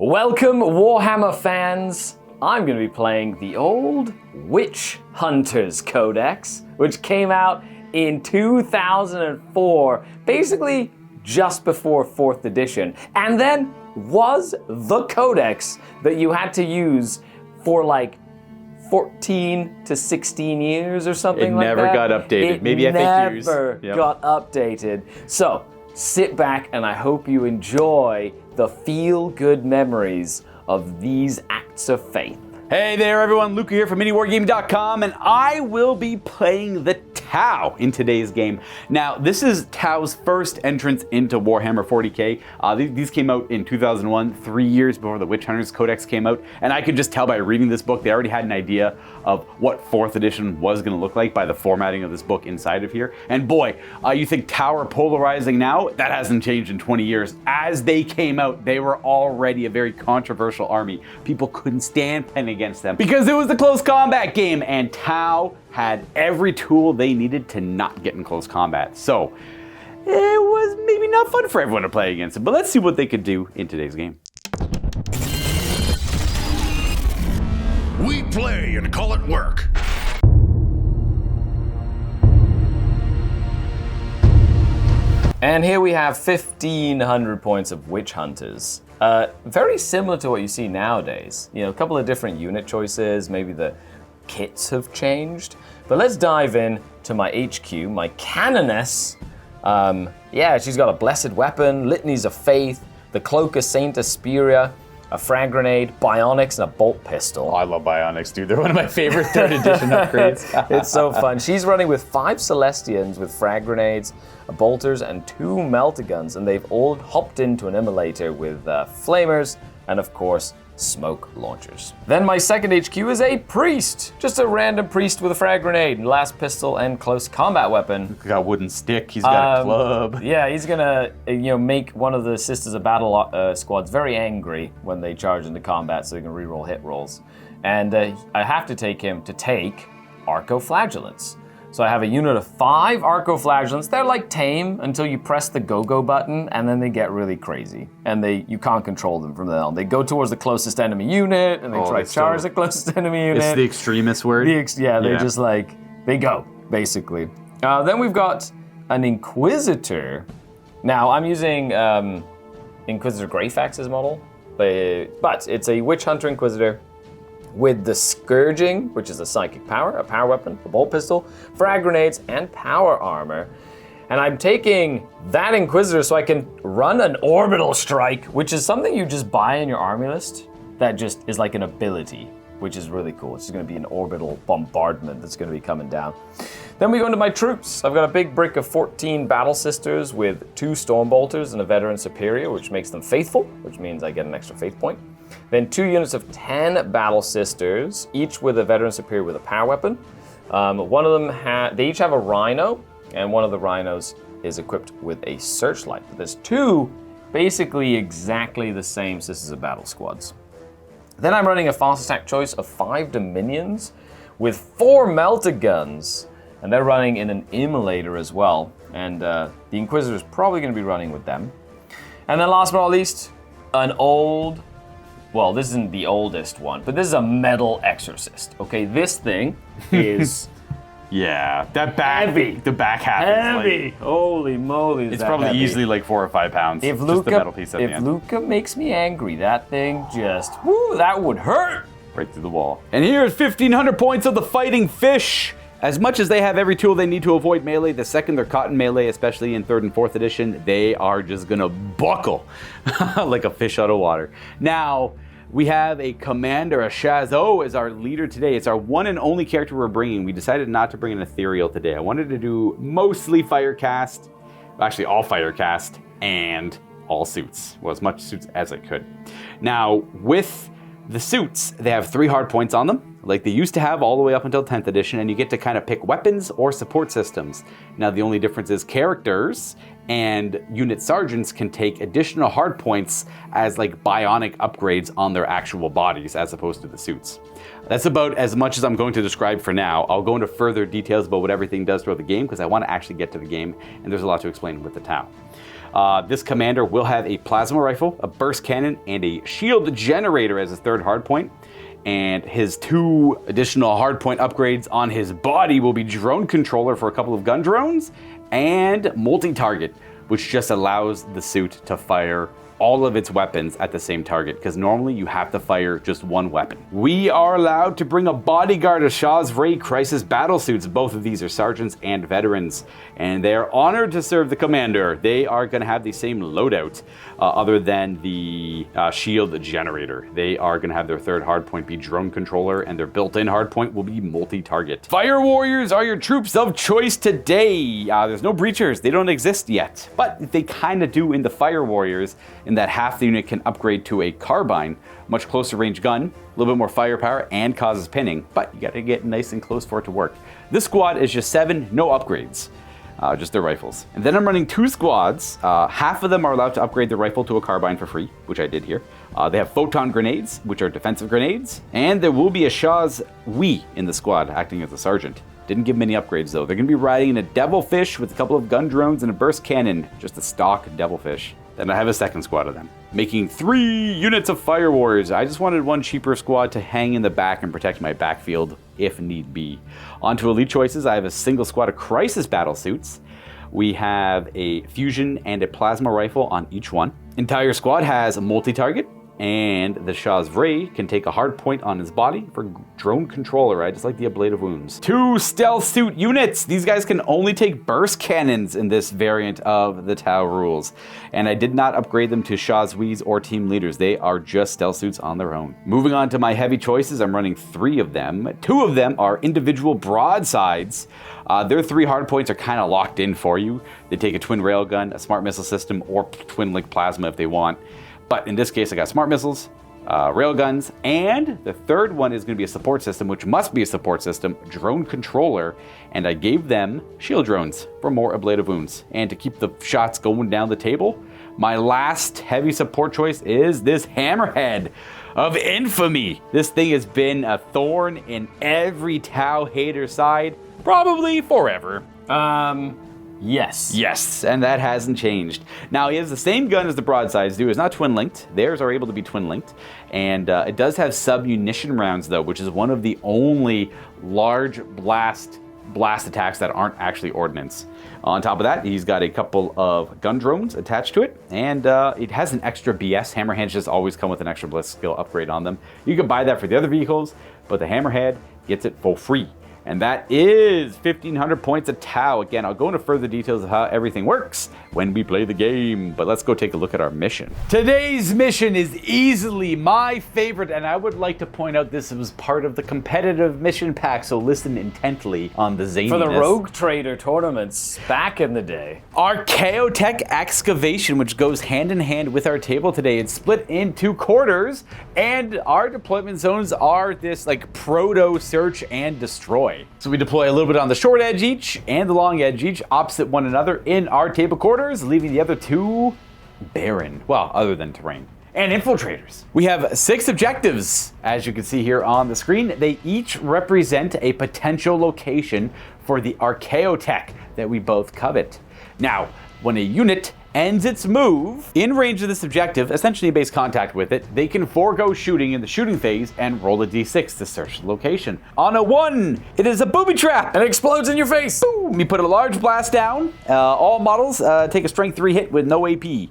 Welcome, Warhammer fans! I'm going to be playing the old Witch Hunters Codex, which came out in 2004, basically just before 4th edition, and then was the codex that you had to use for like 14 to 16 years or something like that. It never got updated. Maybe FAQs. Never got updated. So, sit back and I hope you enjoy the feel-good memories of these acts of faith. Hey there everyone, Luka here from MiniWarGaming.com, and I will be playing the Tau in today's game. Now, this is Tau's first entrance into Warhammer 40k. These came out in 2001, 3 years before the Witch Hunters Codex came out, and I could just tell by reading this book, they already had an idea of what 4th edition was going to look like by the formatting of this book inside of here. And boy, you think Tau are polarizing now? That hasn't changed in 20 years. As they came out, they were already a very controversial army. People couldn't stand playing against them because it was the close combat game, and Tau had every tool they needed to not get in close combat. So it was maybe not fun for everyone to play against it, but let's see what they could do in today's game. We play and call it work. And here we have 1,500 points of Witch Hunters. Very similar to what you see nowadays. You know, a couple of different unit choices, maybe the kits have changed. But let's dive in to my HQ, my Canoness. Yeah, she's got a blessed weapon, litanies of faith, the cloak of Saint Asperia, a frag grenade, bionics, and a bolt pistol. Oh, I love bionics, dude. They're one of my favorite 3rd edition upgrades. It's so fun. She's running with 5 Celestians with frag grenades, bolters, and 2 meltaguns, and they've all hopped into an immolator with flamers, and of course, smoke launchers. Then my second HQ is a priest. Just a random priest with a frag grenade, last pistol, and close combat weapon. He's got a wooden stick, he's got a club. Yeah, he's gonna make one of the Sisters of Battle squads very angry when they charge into combat so they can reroll hit rolls. And I have to take him to take Archeoflagellants. So I have a unit of 5 Archeoflagellants. They're like tame until you press the go-go button, and then they get really crazy. And you can't control them from then on. They go towards the closest enemy unit, and they try to charge the closest enemy unit. It's the extremist word. They're just like, they go, basically. Then we've got an Inquisitor. Now, I'm using Inquisitor Greyfax's model, but it's a Witch Hunter Inquisitor with the Scourging, which is a psychic power, a power weapon, a bolt pistol, frag grenades, and power armor. And I'm taking that Inquisitor so I can run an orbital strike, which is something you just buy in your army list that just is like an ability, which is really cool. It's just gonna be an orbital bombardment that's gonna be coming down. Then we go into my troops. I've got a big brick of 14 Battle Sisters with 2 Stormbolters and a Veteran Superior, which makes them faithful, which means I get an extra faith point. Then 2 units of 10 Battle Sisters, each with a Veteran Superior with a power weapon. One of them, they each have a Rhino, and one of the Rhinos is equipped with a Searchlight. But there's 2 basically exactly the same Sisters of Battle squads. Then I'm running a fast attack choice of 5 Dominions with 4 Meltaguns, and they're running in an immolator as well. And the Inquisitor is probably going to be running with them. And then last but not least, an old, well, this isn't the oldest one, but this is a metal exorcist. Okay, this thing is yeah, that back, heavy. The back half heavy. is like, Holy moly, it's probably heavy. Easily like 4 or 5 pounds. If just the metal piece at the end. Luka makes me angry, that thing just, woo, that would hurt. Right through the wall. And here's 1,500 points of the Fighting Fish. As much as they have every tool they need to avoid melee, the second they're caught in melee, especially in 3rd and 4th edition, they are just gonna buckle like a fish out of water. Now, we have a Commander, a Shazo, as our leader today. It's our one and only character we're bringing. We decided not to bring an Ethereal today. I wanted to do mostly Firecast, actually all Firecast, and all suits. Well, as much suits as I could. Now, with the suits, they have 3 hard points on them, like they used to have all the way up until 10th edition, and you get to kind of pick weapons or support systems. Now, the only difference is characters and unit sergeants can take additional hard points as like bionic upgrades on their actual bodies as opposed to the suits. That's about as much as I'm going to describe for now. I'll go into further details about what everything does throughout the game because I want to actually get to the game, and there's a lot to explain with the Tau. This commander will have a plasma rifle, a burst cannon, and a shield generator as his third hardpoint. And his 2 additional hardpoint upgrades on his body will be drone controller for a couple of gun drones and multi-target, which just allows the suit to fire all of its weapons at the same target, because normally you have to fire just one weapon. We are allowed to bring a bodyguard of Shah's Ray Crisis battle suits. Both of these are sergeants and veterans, and they are honored to serve the commander. They are going to have the same loadout, other than the shield generator. They are going to have their third hardpoint be drone controller, and their built-in hardpoint will be multi-target. Fire warriors are your troops of choice today. There's no breachers. They don't exist yet, but they kind of do in the fire warriors, in that half the unit can upgrade to a carbine, much closer range gun, a little bit more firepower, and causes pinning, but you gotta get nice and close for it to work. This squad is just 7, no upgrades, just their rifles. And then I'm running 2 squads. Half of them are allowed to upgrade their rifle to a carbine for free, which I did here. They have photon grenades, which are defensive grenades, and there will be a Shah's Wee in the squad acting as a sergeant. Didn't give them any upgrades though. They're gonna be riding in a Devilfish with a couple of gun drones and a burst cannon, just a stock Devilfish. Then I have a second squad of them, making 3 units of fire warriors. I just wanted one cheaper squad to hang in the back and protect my backfield if need be. On to elite choices, I have a single squad of crisis battle suits. We have a fusion and a plasma rifle on each one. Entire squad has a multi-target, and the Shah's Ray can take a hard point on his body for drone controller. I just like the ablative wounds. 2 stealth suit units. These guys can only take burst cannons in this variant of the Tau rules. And I did not upgrade them to Shah's Wees or team leaders. They are just stealth suits on their own. Moving on to my heavy choices, I'm running 3 of them. 2 of them are individual broadsides. Their 3 hardpoints are kind of locked in for you. They take a twin railgun, a smart missile system, or twin link plasma if they want. But in this case, I got smart missiles, railguns, and the third one is going to be a support system, which must be a support system, drone controller, and I gave them shield drones for more ablative wounds. And to keep the shots going down the table, my last heavy support choice is this Hammerhead of infamy. This thing has been a thorn in every Tau hater side, probably forever. Yes. Yes, and that hasn't changed. Now, he has the same gun as the broadsides do. It's not twin-linked. Theirs are able to be twin-linked. And it does have sub-munition rounds, though, which is one of the only large blast attacks that aren't actually ordnance. On top of that, he's got a couple of gun drones attached to it, and it has an extra BS. Hammerheads just always come with an extra blitz skill upgrade on them. You can buy that for the other vehicles, but the Hammerhead gets it for free. And that is 1,500 points of Tau. Again, I'll go into further details of how everything works when we play the game, but let's go take a look at our mission. Today's mission is easily my favorite, and I would like to point out this was part of the competitive mission pack, so listen intently on the zaniness. For the Rogue Trader tournaments back in the day. Archeotech excavation, which goes hand in hand with our table today. It's split into quarters, and our deployment zones are this like proto search and destroy. So we deploy a little bit on the short edge each and the long edge each opposite one another in our table quarters, leaving the other 2 barren. Well, other than terrain. And infiltrators. We have 6 objectives, as you can see here on the screen. They each represent a potential location for the Archeotech that we both covet. Now, when a unit ends its move in range of this objective, essentially in base contact with it, they can forego shooting in the shooting phase and roll a d6 to search the location. On a 1, it is a booby trap. And it explodes in your face. Boom! You put a large blast down. All models take a strength 3 hit with no AP.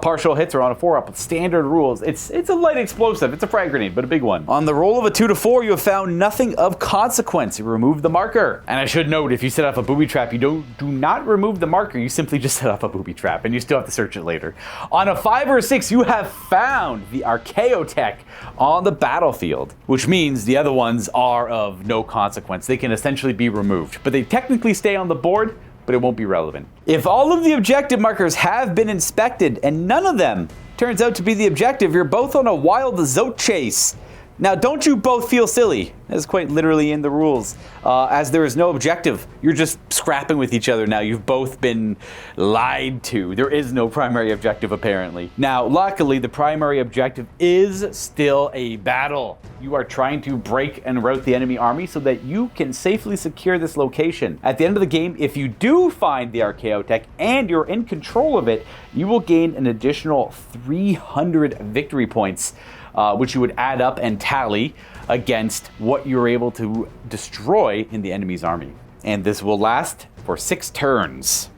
Partial hits are on a 4-up with standard rules. It's a light explosive. It's a frag grenade, but a big one. On the roll of a 2 to 4, you have found nothing of consequence. You remove the marker. And I should note, if you set off a booby trap, you do not remove the marker. You simply just set off a booby trap, and you still have to search it later. On a 5 or 6, you have found the Archeotech on the battlefield, which means the other ones are of no consequence. They can essentially be removed, but they technically stay on the board, but it won't be relevant. If all of the objective markers have been inspected and none of them turns out to be the objective, you're both on a wild zote chase Now, don't you both feel silly? That's quite literally in the rules. As there is no objective, you're just scrapping with each other now. You've both been lied to. There is no primary objective, apparently. Now, luckily, the primary objective is still a battle. You are trying to break and rout the enemy army so that you can safely secure this location. At the end of the game, if you do find the Archeotech and you're in control of it, you will gain an additional 300 victory points, which you would add up and tally against what you're able to destroy in the enemy's army. And this will last for 6 turns.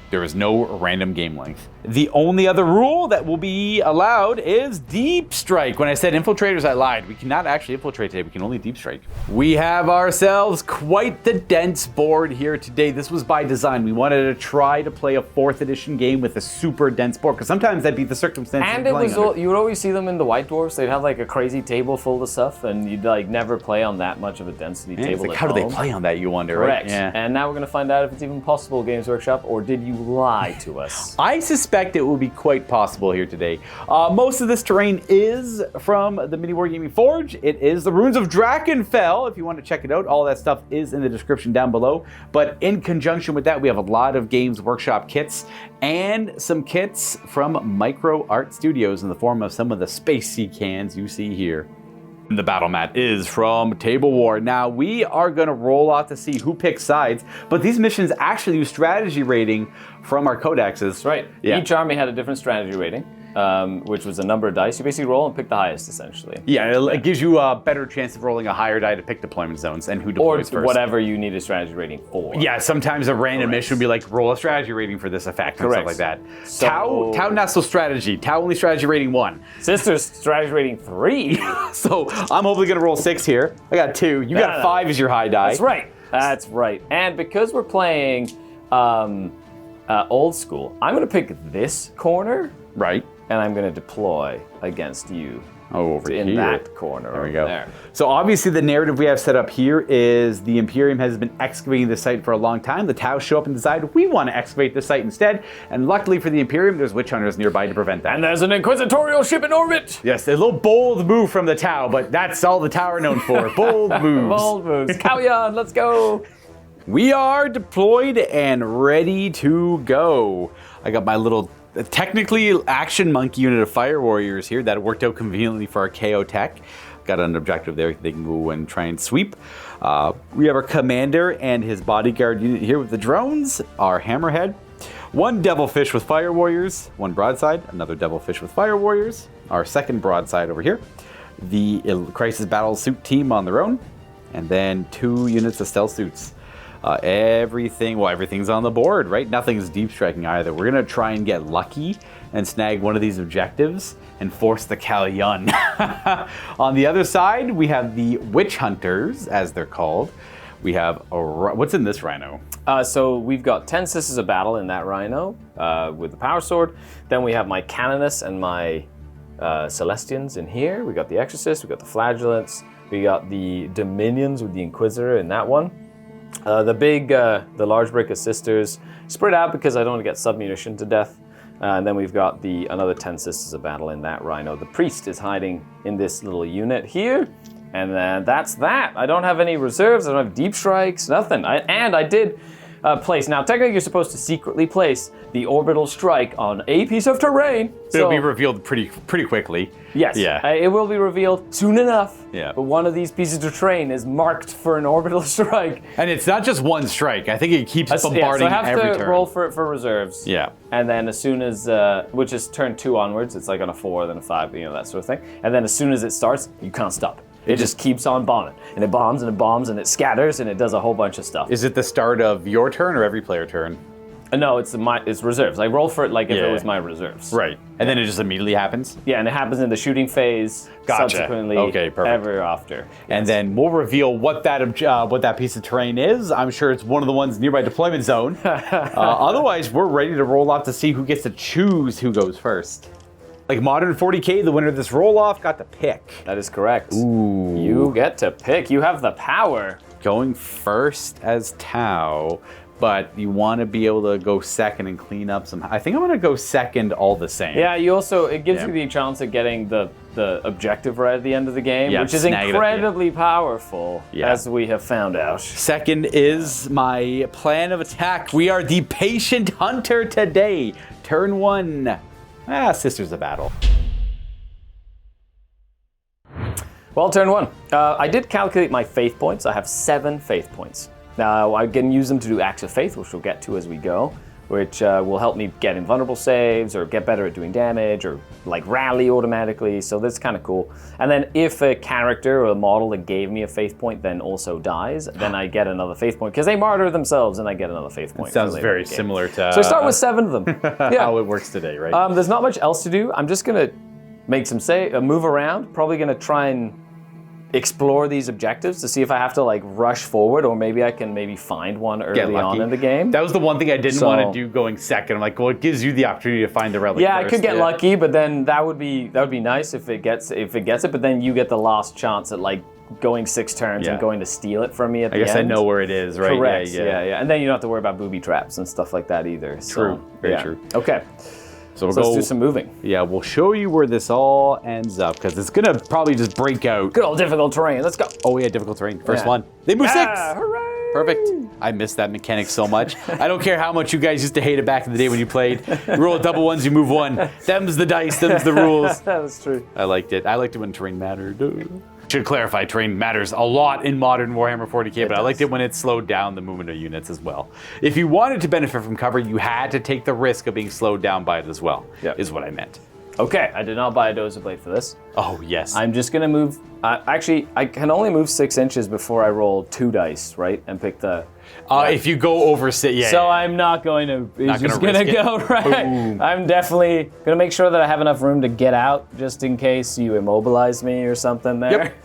There is no random game length. The only other rule that will be allowed is deep strike. When I said infiltrators, I lied. We cannot actually infiltrate today. We can only deep strike. We have ourselves quite the dense board here today. This was by design. We wanted to try to play a 4th edition game with a super dense board, because sometimes that'd be the circumstances. And it was you would always see them in the White Dwarfs. They'd have like a crazy table full of stuff, and you'd like never play on that much of a density table. Like, at how do they home. play on that, you wonder, Correct. right? Yeah. And now we're gonna find out if it's even possible, Games Workshop, or did you lie to us? I suspect it will be quite possible here today. Most of this terrain is from the MiniWarGaming Forge. It is the Ruins of Drakenfell. If you want to check it out, all that stuff is in the description down below. But in conjunction with that, we have a lot of Games Workshop kits and some kits from Micro Art Studios in the form of some of the spacey cans you see here. The battle mat is from Table War. Now, we are going to roll out to see who picks sides, but these missions actually use strategy rating from our codexes. That's right. Yeah. Each army had a different strategy rating, which was a number of dice. You basically roll and pick the highest, essentially. Yeah, it gives you a better chance of rolling a higher die to pick deployment zones and who Or deploys first. whatever you need a strategy rating for. Yeah, sometimes a random mission would be like, roll a strategy rating for this effect and stuff Correct. like that. So- Tau not so strategy. Tau only strategy rating 1. Sister's strategy rating 3. So I'm hopefully going to roll 6 here. I got 2. You got no. 5 as your high die. That's right. That's right. And because we're playing old school, I'm going to pick this corner, Right. and I'm going to deploy against you. Oh, over in here. that corner. There we over go. There. So obviously the narrative we have set up here is the Imperium has been excavating the site for a long time. The Tau show up and decide we want to excavate the site instead. And luckily for the Imperium, there's witch hunters nearby to prevent that. And there's an inquisitorial ship in orbit. Yes, a little bold move from the Tau, but that's all the Tau are known for. Bold moves. Bold moves. Kalyan, let's go. We are deployed and ready to go. I got my little technically action monkey unit of fire warriors here that worked out conveniently for our Archeotech. Got an objective there. They can go and try and sweep. We have our commander and his bodyguard unit here with the drones, our hammerhead, 1 devilfish with fire warriors, 1 broadside, another devilfish with fire warriors, our second broadside over here, the crisis battle suit team on their own, and then 2 units of stealth suits. Everything's on the board, right? Nothing's deep striking either. We're gonna try and get lucky and snag one of these objectives and force the Kalyan. On the other side, we have the witch hunters, as they're called. We have what's in this rhino? So we've got 10 Sisters of Battle in that rhino with the power sword. Then we have my Canoness and my Celestians in here. We got the Exorcist, we got the Flagellants, we got the Dominions with the Inquisitor in that one. The large brick of Sisters spread out because I don't want to get submunition to death. And then we've got another 10 Sisters of Battle in that rhino. The priest is hiding in this little unit here. And then that's that. I don't have any reserves. I don't have deep strikes, nothing. I did place. Now, technically, you're supposed to secretly place the orbital strike on a piece of terrain. It'll be revealed pretty quickly. Yes. Yeah. It will be revealed soon enough. Yeah. But one of these pieces of terrain is marked for an orbital strike. And it's not just 1 strike. I think it keeps bombarding so I have every to turn. roll for reserves. Yeah. And then as soon as, which is turn 2 onwards, it's like on a 4, then a 5, that sort of thing. And then as soon as it starts, you can't stop it. It just keeps on bombing. And it bombs and it bombs and it scatters and it does a whole bunch of stuff. Is it the start of your turn or every player turn? No, it's reserves. I roll for it like if it was my reserves. Right. And then it just immediately happens? Yeah, and it happens in the shooting phase. Gotcha. Subsequently, Okay, perfect. ever after. And then we'll reveal what that piece of terrain is. I'm sure it's one of the ones nearby deployment zone. Otherwise, we're ready to roll out to see who gets to choose who goes first. Like Modern 40K, the winner of this roll-off got to pick. That is correct. Ooh. You get to pick. You have the power. Going first as Tau, but you want to be able to go second and clean up some. I think I'm going to go second all the same. Yeah, it gives you the chance of getting the objective right at the end of the game, which is incredibly powerful, as we have found out. Second is my plan of attack. We are the Patient Hunter today. Turn 1. Sisters of Battle. Well, turn 1. I did calculate my faith points. I have 7 faith points. Now, I can use them to do acts of faith, which we'll get to as we go, which will help me get invulnerable saves or get better at doing damage or like rally automatically. So that's kind of cool. And then if a character or a model that gave me a faith point then also dies, then I get another faith point because they martyr themselves and I get another faith point. It sounds very similar to... So I start with 7 of them. Yeah. How it works today, right? There's not much else to do. I'm just going to make some move around. Probably going to try and explore these objectives to see if I have to like rush forward, or maybe I can find one early on in the game. That was the one thing I didn't want to do going second. I'm like, well, it gives you the opportunity to find the relic. Yeah, first. I could get lucky, but then that would be nice if it gets it. But then you get the last chance at like going 6 turns and going to steal it from me at the end. I guess I know where it is, right? Correct. Yeah. And then you don't have to worry about booby traps and stuff like that either. True. Very true. Okay. So let's do some moving. Yeah, we'll show you where this all ends up, because it's going to probably just break out. Good old difficult terrain. Let's go. Oh, yeah, difficult terrain. First one. They move 6. Hooray! Perfect. I miss that mechanic so much. I don't care how much you guys used to hate it back in the day when you played. You roll double ones, you move 1. Them's the dice, them's the rules. That's true. I liked it. I liked it when terrain mattered. Should clarify, terrain matters a lot in modern Warhammer 40k, but I liked it when it slowed down the movement of units as well. If you wanted to benefit from cover, you had to take the risk of being slowed down by it as well, is what I meant. Okay, I did not buy a dozer blade for this. Oh, yes. I'm just going to move... actually, I can only move 6 inches before I roll 2 dice, right? And pick the... If you go over 6, So I'm not going to... It's just going to go, right? Boom. I'm definitely going to make sure that I have enough room to get out, just in case you immobilize me or something there.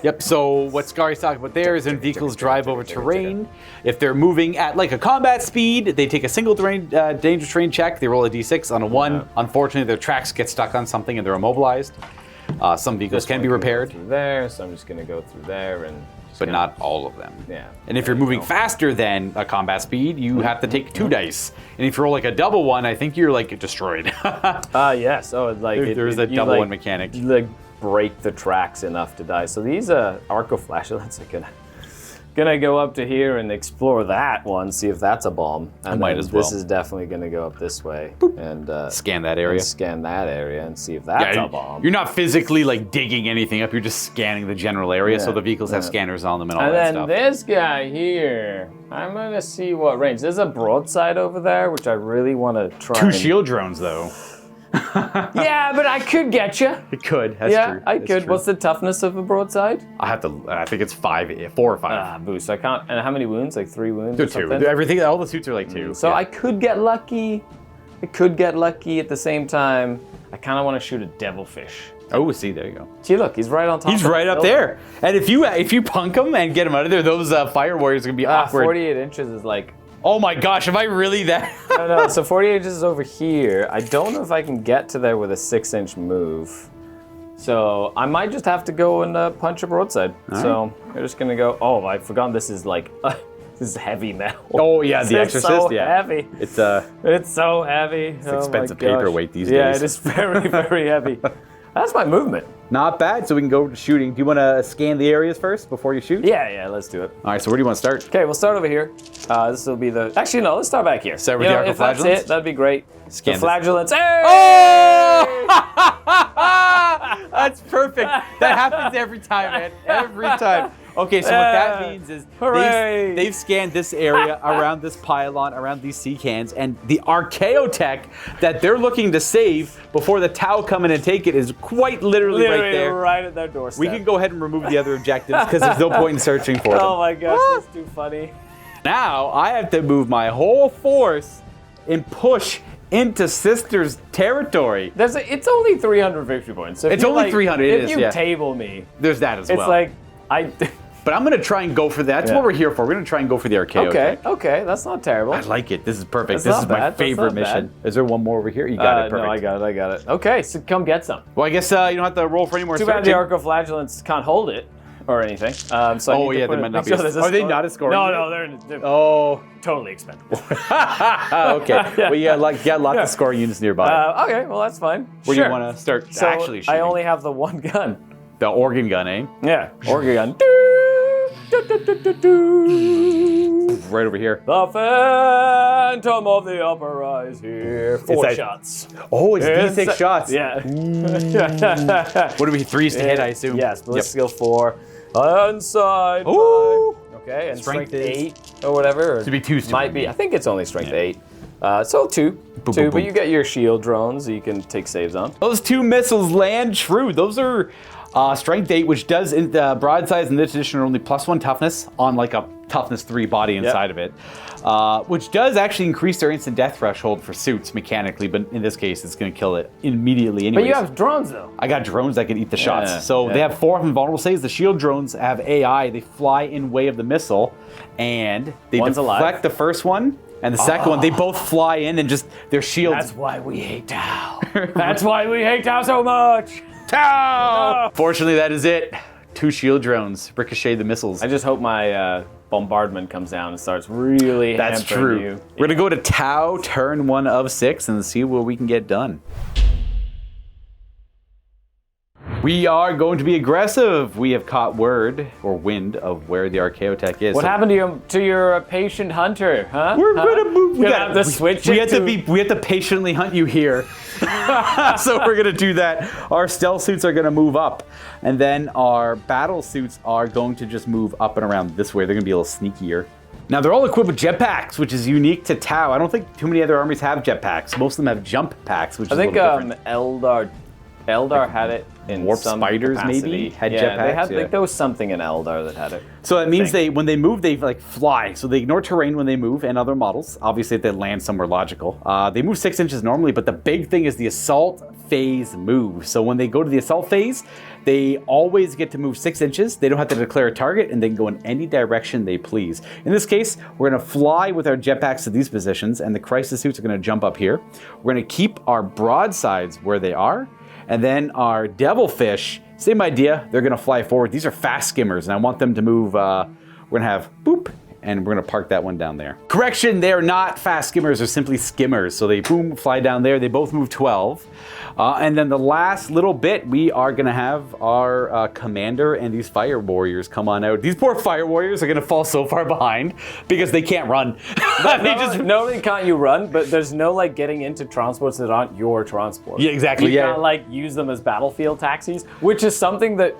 Yep, so what Skari's talking about there is when vehicles drive over terrain, if they're moving at like a combat speed, they take a single danger terrain check, they roll a d6 on a 1. Unfortunately, their tracks get stuck on something and they're immobilized. Some vehicles can be repaired. Through there, so I'm just going to go through there and... But not all of them. Yeah. And if you're moving faster than a combat speed, you have to take 2 dice. And if you roll like a double 1, I think you're like destroyed. Yes. Oh, like there's a double 1 mechanic. You like break the tracks enough to die. So these Arco Flashlights are gonna go up to here and explore that one, see if that's a bomb. And I might as well. This is definitely gonna go up this way. Boop. And scan that area. And see if that's a bomb. You're not physically like digging anything up, you're just scanning the general area, so the vehicles have scanners on them and all that stuff. And then this guy here, I'm gonna see what range. There's a broadside over there, which I really wanna try. 2 shield drones though. Yeah, but I could get you. It could. That's true. I could. True. What's the toughness of a broadside? I think it's 4 or 5. Boost. I can't. And how many wounds? Like 3 wounds? They're or 2. something? Everything. All the suits are like 2. So I could get lucky. At the same time. I kind of want to shoot a devilfish. Oh, see, there you go. See, look, he's right on top. He's right up there. And if you punk him and get him out of there, those fire warriors are gonna be awkward. 48 inches is like. Oh my gosh, am I really that? No, so 48 inches is over here. I don't know if I can get to there with a 6-inch move. So I might just have to go and punch a broadside. So we're just gonna go, I forgot this is like, this is heavy now. Oh yeah, The Exorcist, so heavy. It's so heavy. It's expensive paperweight these days. Yeah, it is very, very heavy. That's my movement. Not bad, so we can go to shooting. Do you want to scan the areas first before you shoot? Yeah, let's do it. All right, so where do you want to start? Okay, we'll start over here. This will be the... Actually, no, let's start back here. Start with the Arco Flagellants? If that's it, that'd be great. Scan the Flagellants. Hey! Oh! That's perfect. That happens every time, man. Every time. Okay, so what that means is they've scanned this area around this pylon, around these sea cans, and the Archeotech that they're looking to save before the Tau come in and take it is quite literally right there. Right at their doorstep. We can go ahead and remove the other objectives because there's no point in searching for them. Oh my gosh, that's too funny. Now I have to move my whole force and push into Sister's territory. It's only 350 points. So it's only 300. If you table me, there's that as well. It's like But I'm going to try and go for that. That's what we're here for. We're going to try and go for the Archeotech. Okay, that's not terrible. I like it. This is perfect. This is my favorite mission. Is there one more over here? You got it. Perfect. No, I got it. Okay, so come get some. Well, I guess you don't have to roll for any more Too bad the Arco Flagellants can't hold it. or anything. So I Oh, need to yeah, put they it- might not make be sure a- there's are they score. not a scoring No, unit? they're Oh, totally expendable. okay. Well, you got lots of scoring units nearby. Okay, well that's fine. Where Sure. do you want to start So actually shooting? I only have the one gun. The organ gun, eh? Yeah, organ gun. Right over here. The Phantom of the Opera is here. 4 that- shots. Oh, it's D6 shots. Yeah. What do we 3s to hit, I assume? Yes, but Yep. skill 4. Inside. Ooh. 5. Okay, and Strength strength is- 8 or whatever. Should be 2 Might be. I think it's only strength 8. So 2. Boom, 2, boom, but boom. you get your shield drones you can take saves on. Those 2 missiles land true. Those are strength 8, which does in the broadsides in this edition are only +1 toughness on like a toughness 3 body inside of it, which does actually increase their instant death threshold for suits mechanically, but in this case, it's going to kill it immediately anyways. But you have drones though. I got drones that can eat the shots. Yeah, So yeah. they have 4 invulnerable saves. The shield drones have AI. They fly in way of the missile, and they One's deflect alive. the first one, and the second one, they both fly in and just, their shields. That's why we hate Tau. That's why we hate Tau so much. Tau! Fortunately, that is it. 2 shield drones ricochet the missiles. I just hope my bombardment comes down and starts really That's hampering true. you. We're gonna go to Tau, turn 1 of 6, and see what we can get done. We are going to be aggressive. We have caught word or wind of where the Archeotech is. What So happened to your patient hunter, huh? We're gonna move. Gonna have to switch we it have to patiently hunt you here. So we're gonna do that. Our stealth suits are gonna move up, and then our battle suits are going to just move up and around this way. They're gonna be a little sneakier. Now they're all equipped with jetpacks, which is unique to Tau. I don't think too many other armies have jetpacks. Most of them have jump packs, which I is a think little different. Eldar had it in Warp some spiders capacity. maybe had yeah, jetpacks, They had, yeah. like, there was something in Eldar that had it. So that means when they move, they like fly. So they ignore terrain when they move and other models. Obviously, if they land somewhere logical. They move 6 inches normally, but the big thing is the assault phase move. So when they go to the assault phase, they always get to move 6 inches. They don't have to declare a target, and they can go in any direction they please. In this case, we're going to fly with our jetpacks to these positions, and the crisis suits are going to jump up here. We're going to keep our broadsides where they are, and then our devilfish, same idea. They're going to fly forward. These are fast skimmers, and I want them to move. We're going to have boop, and we're going to park that one down there. Correction, they are not fast skimmers. They're simply skimmers. So they boom, fly down there. They both move 12. And then the last little bit, we are going to have our commander and these fire warriors come on out. These poor fire warriors are going to fall so far behind because they can't run. Not only can't you run, but there's no like getting into transports that aren't your transport. Yeah, exactly, You yeah. can't like use them as battlefield taxis, which is something that,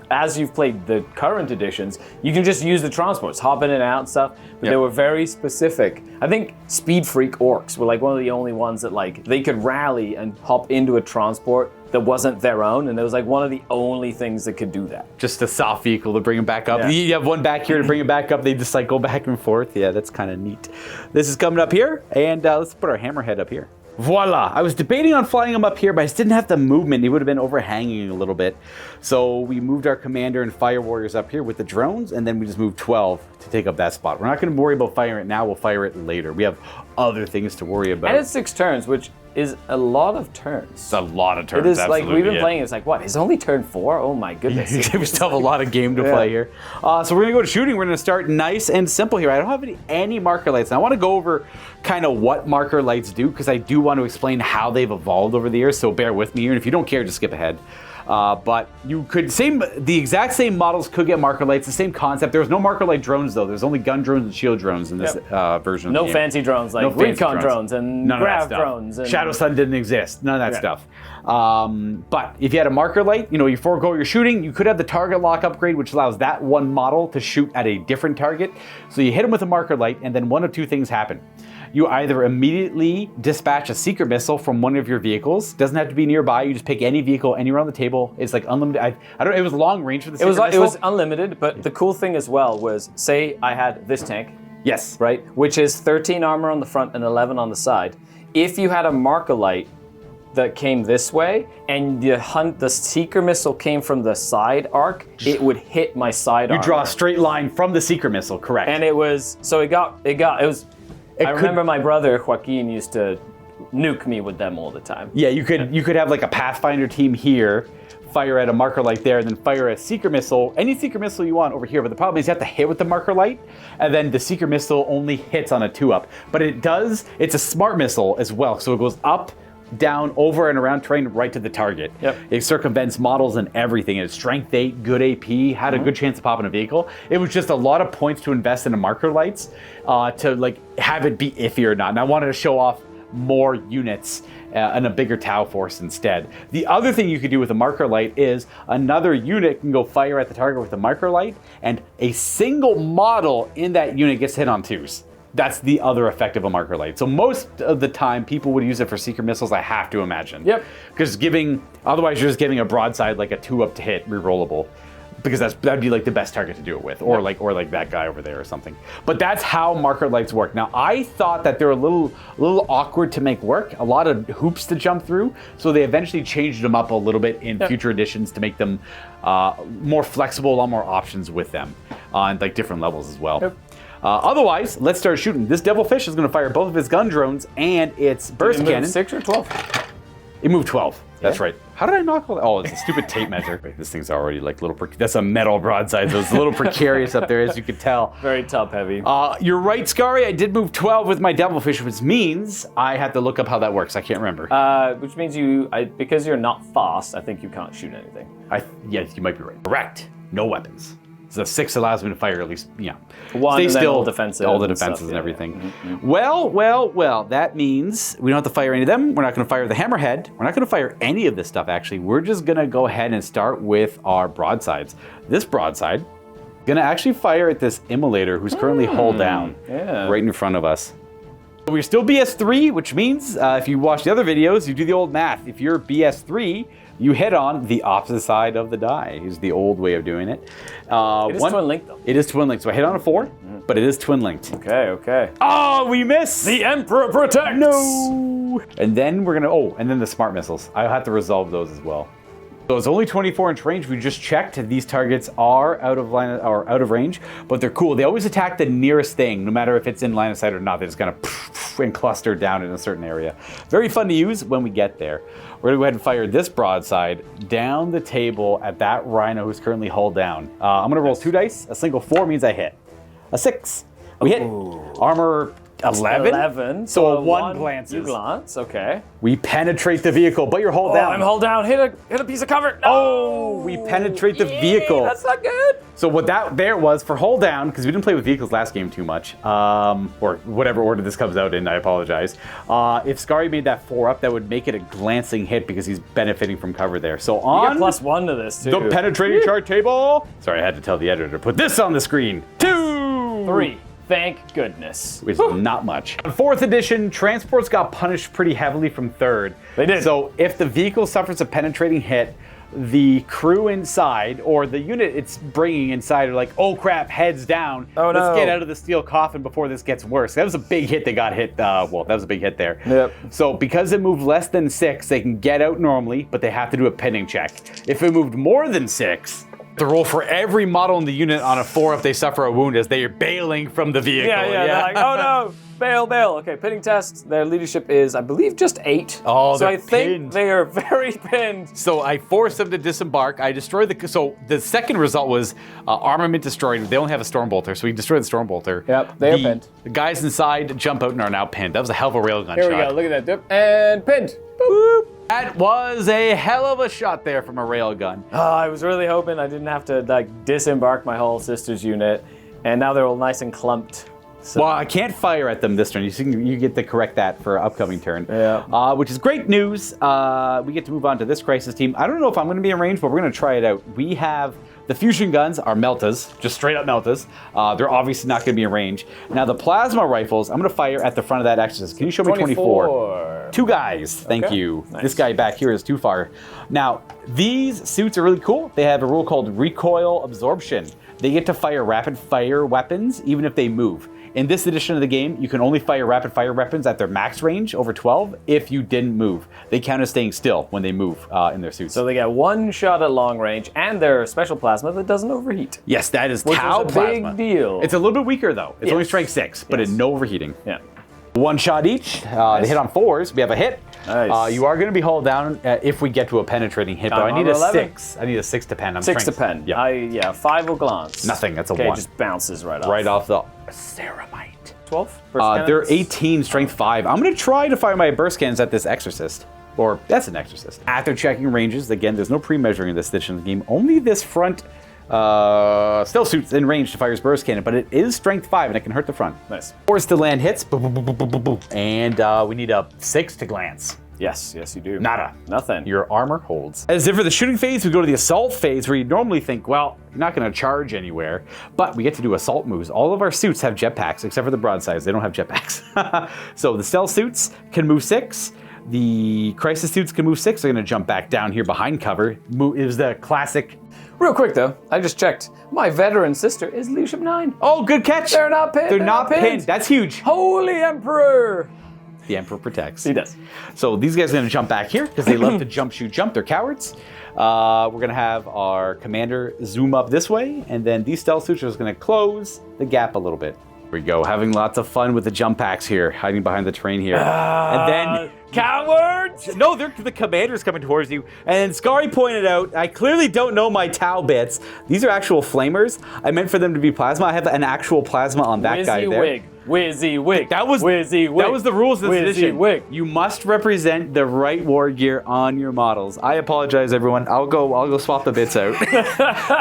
as you've played the current editions, you can just use the transports, hop in and out and stuff, but they were very specific. I think Speed Freak Orks were like one of the only ones that like, they could rally and hop into a transport that wasn't their own, and it was like one of the only things that could do that. Just a soft vehicle to bring them back up. Yeah. You have one back here to bring them back up. They just like go back and forth. Yeah, that's kind of neat. This is coming up here, and let's put our hammerhead up here. Voila! I was debating on flying him up here, but I just didn't have the movement. He would have been overhanging a little bit. So we moved our commander and fire warriors up here with the drones, and then we just moved 12 to take up that spot. We're not going to worry about firing it now. We'll fire it later. We have other things to worry about. And it's 6 turns, which is a lot of turns. It's a lot of turns. It is like, absolutely, we've been yeah. playing, it's like, what, it's only turn 4? Oh my goodness. We still have a lot of game to play here. So we're going to go to shooting. We're going to start nice and simple here. I don't have any marker lights. And I want to go over kind of what marker lights do, because I do want to explain how they've evolved over the years. So bear with me here. And if you don't care, just skip ahead. But you could, the exact same models could get marker lights, the same concept. There was no marker light drones, though. There's only gun drones and shield drones in this version of the No game. fancy drones like fancy recon drones and None of that grav stuff. drones. And Shadow Sun didn't exist. None of that stuff. But if you had a marker light, you forego your shooting, you could have the target lock upgrade, which allows that one model to shoot at a different target. So you hit them with a marker light, and then one of two things happen. You either immediately dispatch a secret missile from one of your vehicles. Doesn't have to be nearby. You just pick any vehicle anywhere on the table. It's like unlimited. I don't. It was long range for the secret missile. It was unlimited, but the cool thing as well was, say I had this tank, Yes. right, which is 13 armor on the front and 11 on the side. If you had a marker light that came this way, and the seeker missile came from the side arc, it would hit my side armor. You draw a straight line from the secret missile. Correct. And it was I remember my brother Joaquin used to nuke me with them all the time. Yeah, you could have like a Pathfinder team here fire at a marker light there, and then fire a seeker missile, any seeker missile you want over here. But the problem is you have to hit with the marker light, and then the seeker missile only hits on a 2-up. But it's a smart missile as well, so it goes up, down, over and around terrain right to the target. Yep. It circumvents models and everything. It's strength 8, good AP, had a good chance of popping a vehicle. It was just a lot of points to invest in the marker lights to like have it be iffy or not. And I wanted to show off more units and a bigger Tau force instead. The other thing you could do with a marker light is another unit can go fire at the target with a marker light, and a single model in that unit gets hit on 2s. That's the other effect of a marker light. So most of the time, people would use it for seeker missiles, I have to imagine. Yep. Because otherwise you're just giving a broadside like a 2-up to hit, rerollable. Because that'd be like the best target to do it with, or like that guy over there or something. But that's how marker lights work. Now I thought that they're a little awkward to make work, a lot of hoops to jump through. So they eventually changed them up a little bit in future editions to make them more flexible, a lot more options with them on like different levels as well. Yep. Otherwise, let's start shooting. This devilfish is going to fire both of his gun drones and its burst cannon. 6 or 12? It moved 12. That's right. How did I knock all that? Oh, it's a stupid tape measure. This thing's already like that's a metal broadside, so it's a little precarious up there, as you can tell. Very top heavy. You're right, Skari. I did move 12 with my devilfish, which means I have to look up how that works. I can't remember. Which means because you're not fast, I think you can't shoot anything. Yes, you might be right. Correct. No weapons. So 6 allows me to fire at least, one, stay still, all defensive, all the defenses and everything. Well, that means we don't have to fire any of them. We're not going to fire the hammerhead. We're not going to fire any of this stuff, actually. We're just going to go ahead and start with our broadsides. This broadside, going to actually fire at this immolator who's currently hull down right in front of us. We're still BS3, which means if you watch the other videos, you do the old math. If you're BS3, you hit on the opposite side of the die, is the old way of doing it. It is twin linked though. It is twin linked, so I hit on a 4, but it is twin linked. Okay. Oh, we missed! The Emperor protects! No! And then we're gonna, and then the smart missiles. I'll have to resolve those as well. So it's only 24-inch range. We just checked. These targets are out of line or out of range, but they're cool. They always attack the nearest thing, no matter if it's in line of sight or not. They just kind of and cluster down in a certain area. Very fun to use when we get there. We're gonna go ahead and fire this broadside down the table at that rhino who's currently hull down. I'm gonna roll 2 dice. A single 4 means I hit. A 6. We hit. Armor 11. So a 1 glances. You glance, okay. We penetrate the vehicle, but you're hull down. I'm hull down. Hit a piece of cover. No! Oh, we penetrate the vehicle. That's not good. So what that there was for hull down, because we didn't play with vehicles last game too much, or whatever order this comes out in, I apologize. If Skari made that 4-up, that would make it a glancing hit because he's benefiting from cover there. So on you get +1 to this too. The penetrating chart table. Sorry, I had to tell the editor to put this on the screen. 2. 3. Thank goodness. Which is not much. On 4th edition, transports got punished pretty heavily from 3rd. They did. So if the vehicle suffers a penetrating hit, the crew inside, or the unit it's bringing inside, are like, oh crap, heads down. Oh no. Let's get out of the steel coffin before this gets worse. That was a big hit they got hit. That was a big hit there. Yep. So because it moved less than 6, they can get out normally, but they have to do a pinning check. If it moved more than 6, the roll for every model in the unit on a 4-up, they suffer a wound as they are bailing from the vehicle. Yeah. They're like, oh no, bail. Okay, pinning test. Their leadership is, I believe, just 8. Oh, so they're I think pinned. they are very pinned. So I forced them to disembark. I destroyed so the second result was armament destroyed. They only have a stormbolter, so we destroyed the stormbolter. Yep, they are pinned. The guys inside jump out and are now pinned. That was a hell of a railgun shot. Here we go. Look at that dip and pinned. Boop. That was a hell of a shot there from a railgun. I was really hoping I didn't have to disembark my whole sister's unit, and now they're all nice and clumped. So. Well, I can't fire at them this turn. You get to correct that for upcoming turn. Yeah. Which is great news. We get to move on to this crisis team. I don't know if I'm going to be in range, but we're going to try it out. We have the fusion guns are meltas, just straight up meltas. They're obviously not going to be in range. Now the plasma rifles, I'm going to fire at the front of that exorcist. Can you show me 24? 2 guys. Thank you. Nice. This guy back here is too far. Now, these suits are really cool. They have a rule called recoil absorption. They get to fire rapid fire weapons even if they move. In this edition of the game, you can only fire rapid fire weapons at their max range over 12 if you didn't move. They count as staying still when they move in their suits. So they get 1 shot at long range and their special plasma that doesn't overheat. Yes, that is Which Tau is a plasma. big deal. It's a little bit weaker though. It's only strike 6, but no overheating. Yeah. 1 shot each. They hit on 4s. We have a hit. Nice. You are going to be hauled down if we get to a penetrating hit, but I need a 11. 6. I need a 6 to pen. I'm 6 to strength. pen. Yeah. 5 will glance. Nothing. That's a Okay, 1. just bounces right off. Right off the ceramite. 12? They're 18, strength 5. I'm going to try to fire my burst cannons at this exorcist. Or, that's an exorcist. After checking ranges, again, there's no pre-measuring this edition of the game. Only this front stealth suit's in range to fire his burst cannon, but it is strength 5 and it can hurt the front. Nice. Force to land hits. Boom, boom, boom, boom, boom, boom, boom. And we need a 6 to glance. Yes, you do. Nada. Nothing. Your armor holds. As if for the shooting phase, we go to the assault phase where you normally think, well, you're not going to charge anywhere, but we get to do assault moves. All of our suits have jetpacks, except for the broadsides. They don't have jetpacks. So the stealth suits can move 6. The crisis suits can move 6. They're going to jump back down here behind cover. It was the classic. Real quick though, I just checked. My veteran sister is leadership 9. Oh, good catch. They're not pinned. They're not pinned. That's huge. Holy Emperor. The Emperor protects. He does. So these guys are going to jump back here because they love to jump, shoot, jump. They're cowards. We're going to have our commander zoom up this way, and then these stealth suits are going to close the gap a little bit. Here we go, having lots of fun with the jump packs here, hiding behind the train here. And then... Cowards! No, the commander's coming towards you. And Skari pointed out, I clearly don't know my Tau bits. These are actual flamers. I meant for them to be plasma. I have an actual plasma on that guy there. Wizzy wig. That was Wizzy wig. That was the rules of this Wizzy edition. wig. You must represent the right war gear on your models. I apologize, everyone. I'll go swap the bits out.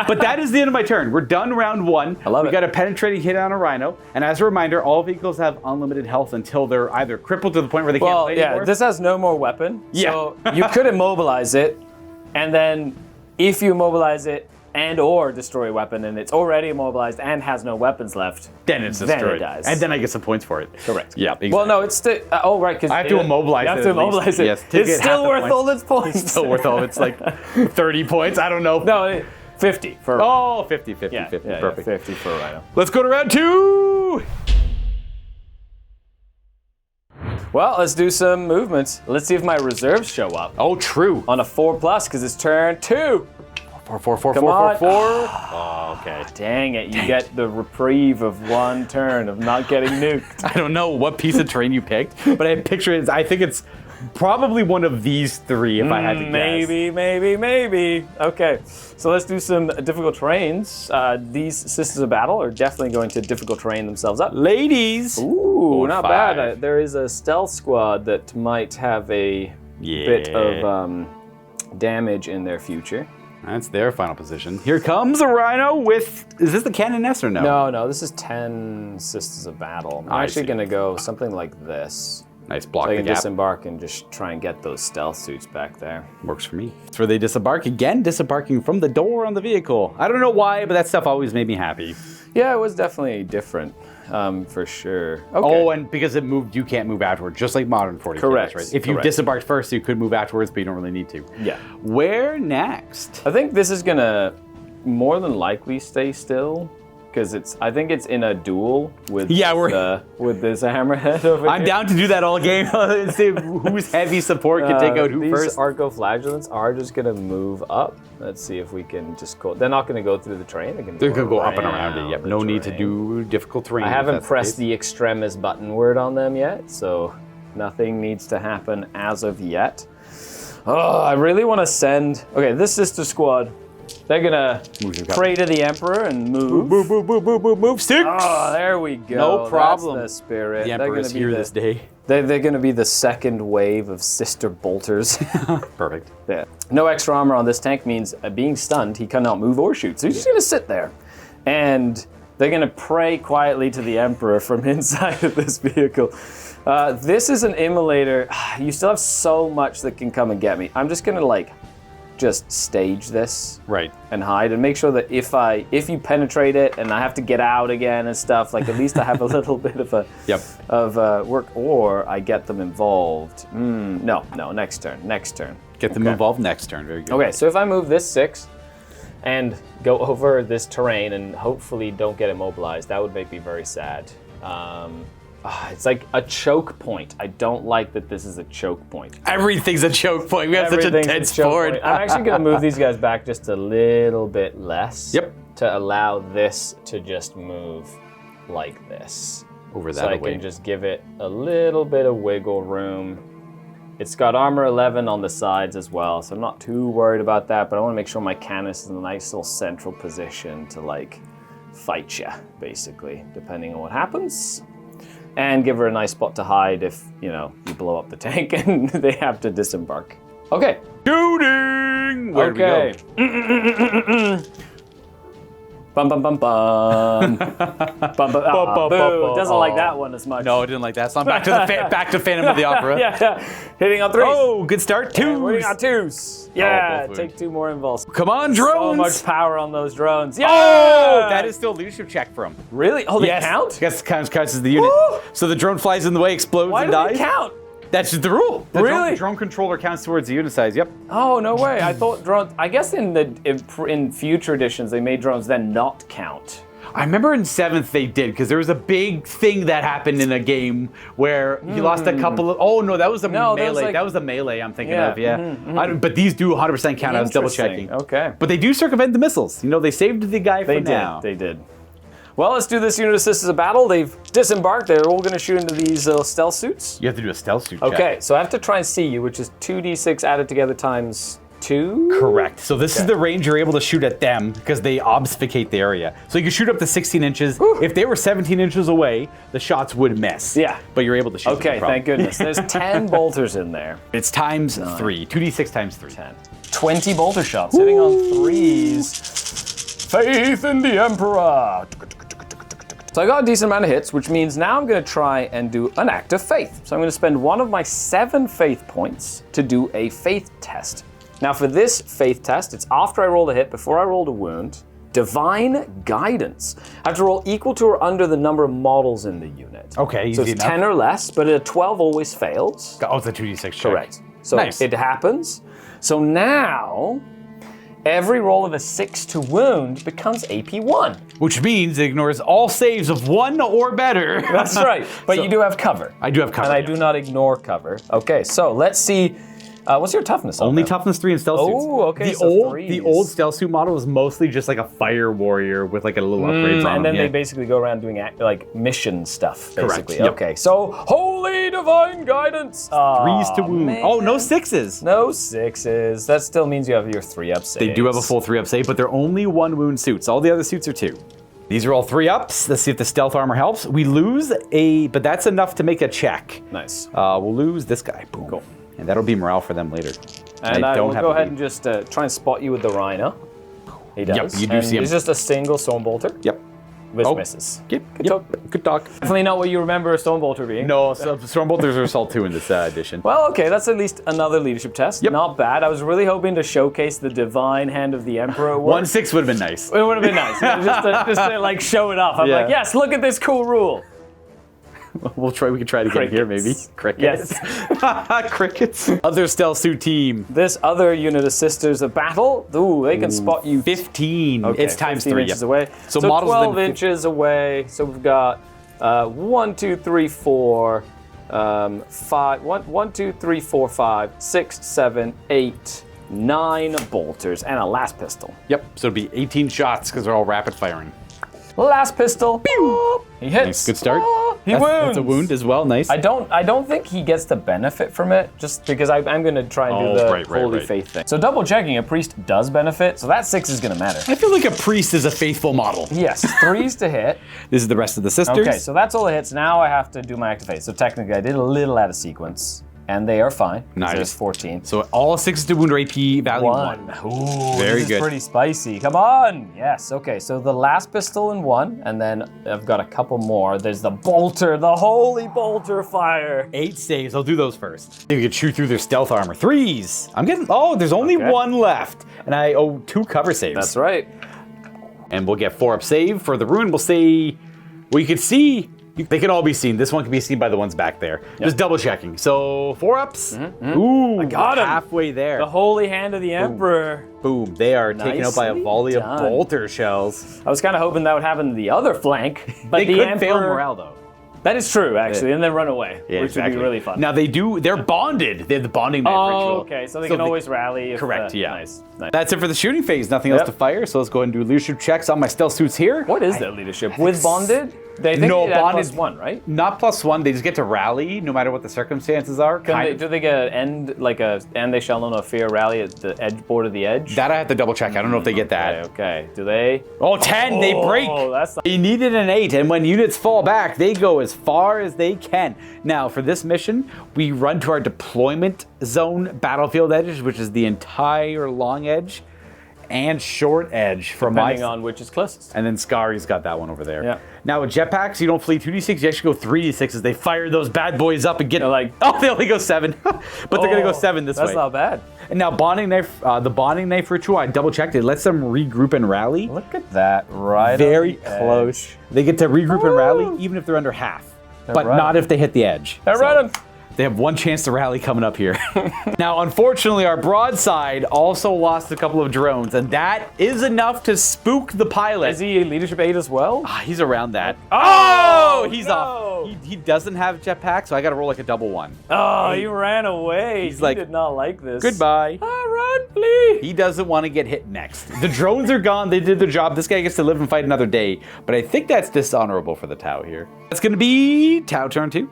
But that is the end of my turn. We're done round 1. I love it. We got a penetrating hit on a rhino. And as a reminder, all vehicles have unlimited health until they're either crippled to the point where they can't play anymore. This has no more weapon. Yeah. So you could immobilize it, and then if you immobilize it and or destroy a weapon and it's already immobilized and has no weapons left, then it's destroyed. Then it dies. And then I get some points for it. Correct. Yeah. Exactly. Well, no, it's still. Oh, right. Because I have to immobilize it. You have to immobilize it. Yes, it's still worth all its points. It's still worth all its like 30 points. I don't know. No, 50 for. Oh, 50. Yeah, Perfect. Yeah, 50 for a rhino. Let's go to round 2. Well, let's do some movements. Let's see if my reserves show up. Oh, true. On a 4+ because it's turn 2. 4. Come on. Oh, okay. Dang it, you get the reprieve of 1 turn of not getting nuked. I don't know what piece of terrain you picked, but I picture it. I think it's probably one of these 3 if I had to guess. Maybe. Okay, so let's do some difficult terrains. These Sisters of Battle are definitely going to difficult terrain themselves up. Ladies. Ooh, not 5. bad. There is a stealth squad that might have a bit of damage in their future. That's their final position. Here comes a rhino with... Is this the cannon nest or no? No, this is 10 Sisters of Battle. I'm I actually see. going to go something like this. Nice block So I the can gap. disembark and just try and get those stealth suits back there. Works for me. That's where they disembark again, disembarking from the door on the vehicle. I don't know why, but that stuff always made me happy. Yeah, it was definitely different, for sure. Okay. Oh, and because it moved, you can't move afterward, just like modern 40K. Correct, Right? If you correct. disembarked first, you could move afterwards, but you don't really need to. Yeah. Where next? I think this is going to more than likely stay still. Because I think it's in a duel with with this hammerhead over I'm here. down to do that all game. See whose heavy support can take out who these first. Arcoflagellants are just gonna move up. Let's see if we can just go. They're not gonna go through the terrain. They're gonna go up and around it. Yep. the No need to terrain. do difficult terrain. I if haven't that's pressed case. the extremis button word on them yet, so nothing needs to happen as of yet. Oh, I really want to send. Okay, this sister squad. They're gonna pray to the Emperor and move. Move, sticks. Oh, there we go. No problem. That's the spirit. The They're Emperor gonna is be here the- this day. They're gonna be the second wave of sister bolters. Perfect. Yeah. No extra armor on this tank means being stunned, he cannot move or shoot. So he's just gonna sit there. And they're gonna pray quietly to the Emperor from inside of this vehicle. This is an immolator. You still have so much that can come and get me. I'm just gonna just stage this Right. and hide and make sure that if you penetrate it and I have to get out again and stuff, at least I have a little bit of work, or I get them involved. No, next turn. Get them involved next turn. Very good. Okay, so if I move this 6 and go over this terrain and hopefully don't get immobilized, that would make me very sad. It's like a choke point. I don't like that this is a choke point. Everything's a choke point. We have such a Everything's dense choke board. point. I'm actually going to move these guys back just a little bit less. Yep. To allow this to just move like this. Over that So I away. can just give it a little bit of wiggle room. It's got armor 11 on the sides as well, so I'm not too worried about that, but I want to make sure my cannon is in a nice little central position to, like, fight ya, basically, depending on what happens. And give her a nice spot to hide if, you know, you blow up the tank and they have to disembark. Okay. Shooting! Where do we go? Bum bum bum bum. Bum bum. Boo! Doesn't like that one as much. No, I didn't like that. So I'm back to back to Phantom of the Opera. Yeah. Hitting on 3s. Oh, good start. 2s. Hitting on 2s. Yeah. both Take 2 more invuls. Come on, drones. So much power on those drones. Yeah. Oh, that is still a leadership check from. Really? Oh, they count? Yes, counts as the unit. Woo! So the drone flies in the way, explodes, Why and do dies. they count? That's just the rule. The Really? drone controller counts towards the unit size. Yep. Oh, no way. I thought drones. I guess in future editions they made drones then not count. I remember in 7th they did, because there was a big thing that happened in a game where you lost a couple of. Oh no, that was a melee. That was the melee I'm thinking of. Yeah. But these do 100% count. I was double checking. Okay. But they do circumvent the missiles. You know, they saved the guy for now. They did. Well, let's do this unit assist as a battle. They've disembarked. They're all going to shoot into these stealth suits. You have to do a stealth suit check. Okay, so I have to try and see you, which is 2d6 added together times 2. Correct. So this is the range you're able to shoot at them because they obfuscate the area. So you can shoot up to 16 inches. Whew. If they were 17 inches away, the shots would miss. Yeah. But you're able to shoot. Okay, thank goodness. There's 10 bolters in there. It's times 3. 2d6 times 3. 10. 20 bolter shots hitting on 3s. Faith in the Emperor. So I got a decent amount of hits, which means now I'm going to try and do an act of faith. So I'm going to spend one of my 7 faith points to do a faith test. Now for this faith test, it's after I rolled a hit, before I rolled a wound. Divine Guidance. I have to roll equal to or under the number of models in the unit. Okay, so easy it's enough. 10 or less, but a 12 always fails. Oh, it's a 2d6 check. Correct. So Nice. it happens. So now, every roll of a 6 to wound becomes AP1. Which means it ignores all saves of 1 or better. That's right. But you do have cover. I do have cover. And I do not ignore cover. Okay, so let's see. What's your toughness on Only that? toughness 3 in stealth suits. Oh, okay, The so old 3s. stealth suit model was mostly just like a fire warrior with like a little upgrades on And then him. they basically go around doing like mission stuff, Correct, basically. yep. Okay, so Holy Divine Guidance. 3s to wound. Man. Oh, no 6s. No 6s. That still means you have your 3-up saves. They do have a full 3-up save, but they're only 1 wound suits. All the other suits are 2. These are all 3-ups. Let's see if the stealth armor helps. We lose but that's enough to make a check. Nice. We'll lose this guy. Boom. Cool. And that'll be morale for them later. And I will have go a ahead lead. and just try and spot you with the Rhino. He does. Yep, you do And see him. He's just a single stone bolter. Yep. With Oh. misses. Yep. Good talk. Good talk. Definitely not what you remember a stone bolter being. No, so Stormbolters are Assault 2 in this edition. Well, okay, that's at least another leadership test. Yep. Not bad. I was really hoping to showcase the divine hand of the Emperor. 1-6 would have been nice. It would have been nice. just to like show it off. I'm Yeah. like, yes, look at this cool rule. We can try it again here, maybe. Crickets. Yes. Crickets. Other stealth suit team. This other unit of Sisters of Battle, ooh, they can spot you 15. Okay, It's times 15 3. inches Yep. away. So So models 12 then inches away. So we've got 1, 2, 3, 4, 5, 1, 2, 3, 4, 5, 6, 7, 8, 9 bolters, and a last pistol. Yep. So it'd be 18 shots because they're all rapid firing. Last pistol. Pew! He hits. Nice. Good start. He That's wounds. a wound as well. Nice. I don't think he gets the benefit from it, just because I'm going to try and do the right, Holy right. Faith thing. So double checking, a priest does benefit, so that 6 is going to matter. I feel like a priest is a faithful model. Yes, 3s to hit. This is the rest of the sisters. Okay, so that's all the hits. Now I have to do my activate. So technically, I did a little out of sequence, and they are fine. Nice. There's 14. So all 6s to wound are AP value 1. Ooh, Very this is good. pretty spicy. Come on. Yes. Okay. So the last pistol in 1, and then I've got a couple more. There's the bolter, the holy bolter fire. 8 saves. I'll do those first. You can shoot through their stealth armor. 3s. I'm getting. Oh, there's only Okay. 1 left, and I owe 2 cover saves. That's right. And we'll get 4-up save for the ruin. We'll say. Well, you could see. They can all be seen. This one can be seen by the ones back there. Just double checking. So 4-ups. Ooh, I got him. halfway there. The holy hand of the Emperor. Boom. They are taken out by a Nicely volley done. of bolter shells. I was kind of hoping that would happen to the other flank, but They the could Emperor. fail morale though. That is true, actually, and then run away, which would be really fun. Now they're bonded. They have the bonding knife oh, ritual. okay, so they can always rally. If Correct, yeah. Nice. That's it for the shooting phase. Nothing else Yep. to fire, so let's go ahead and do leadership checks on my stealth suits here. What is that leadership? With bonded? They think No, they add bonded +1, right? Not +1. They just get to rally no matter what the circumstances are. Do they get an and they shall know no fear rally at the edge board of the edge? That I have to double check. I don't know if they get that. Okay. Do they? Oh, 10. They break. Oh, that's not... They needed an 8, and when units fall back, they go as far as they can. Now, for this mission, we run to our deployment zone battlefield edges, which is the entire long edge and short edge from Depending on which is closest. And then Skari's got that one over there. Yeah. Now with jetpacks, you don't flee 2d6, you actually go 3d6 as they fire those bad boys up and get like, oh, they only go 7. But they're gonna go 7 this way. That's not bad. And now bonding knife, the bonding knife ritual, I double checked, it lets them regroup and rally. Look at that, right? Very close. They get to regroup and rally even if they're under half. But right. not if they hit the edge. They're right. They have one chance to rally coming up here. Now, unfortunately, our broadside also lost a couple of drones, and that is enough to spook the pilot. Is he leadership 8 as well? He's around that. Oh, he's no. off. He doesn't have jetpack, so I got to roll like a double 1. Oh, he ran away. He's like, did not like this. Goodbye. Run, please. He doesn't want to get hit next. The drones are gone. They did their job. This guy gets to live and fight another day, but I think that's dishonorable for the Tau here. That's going to be Tau turn 2.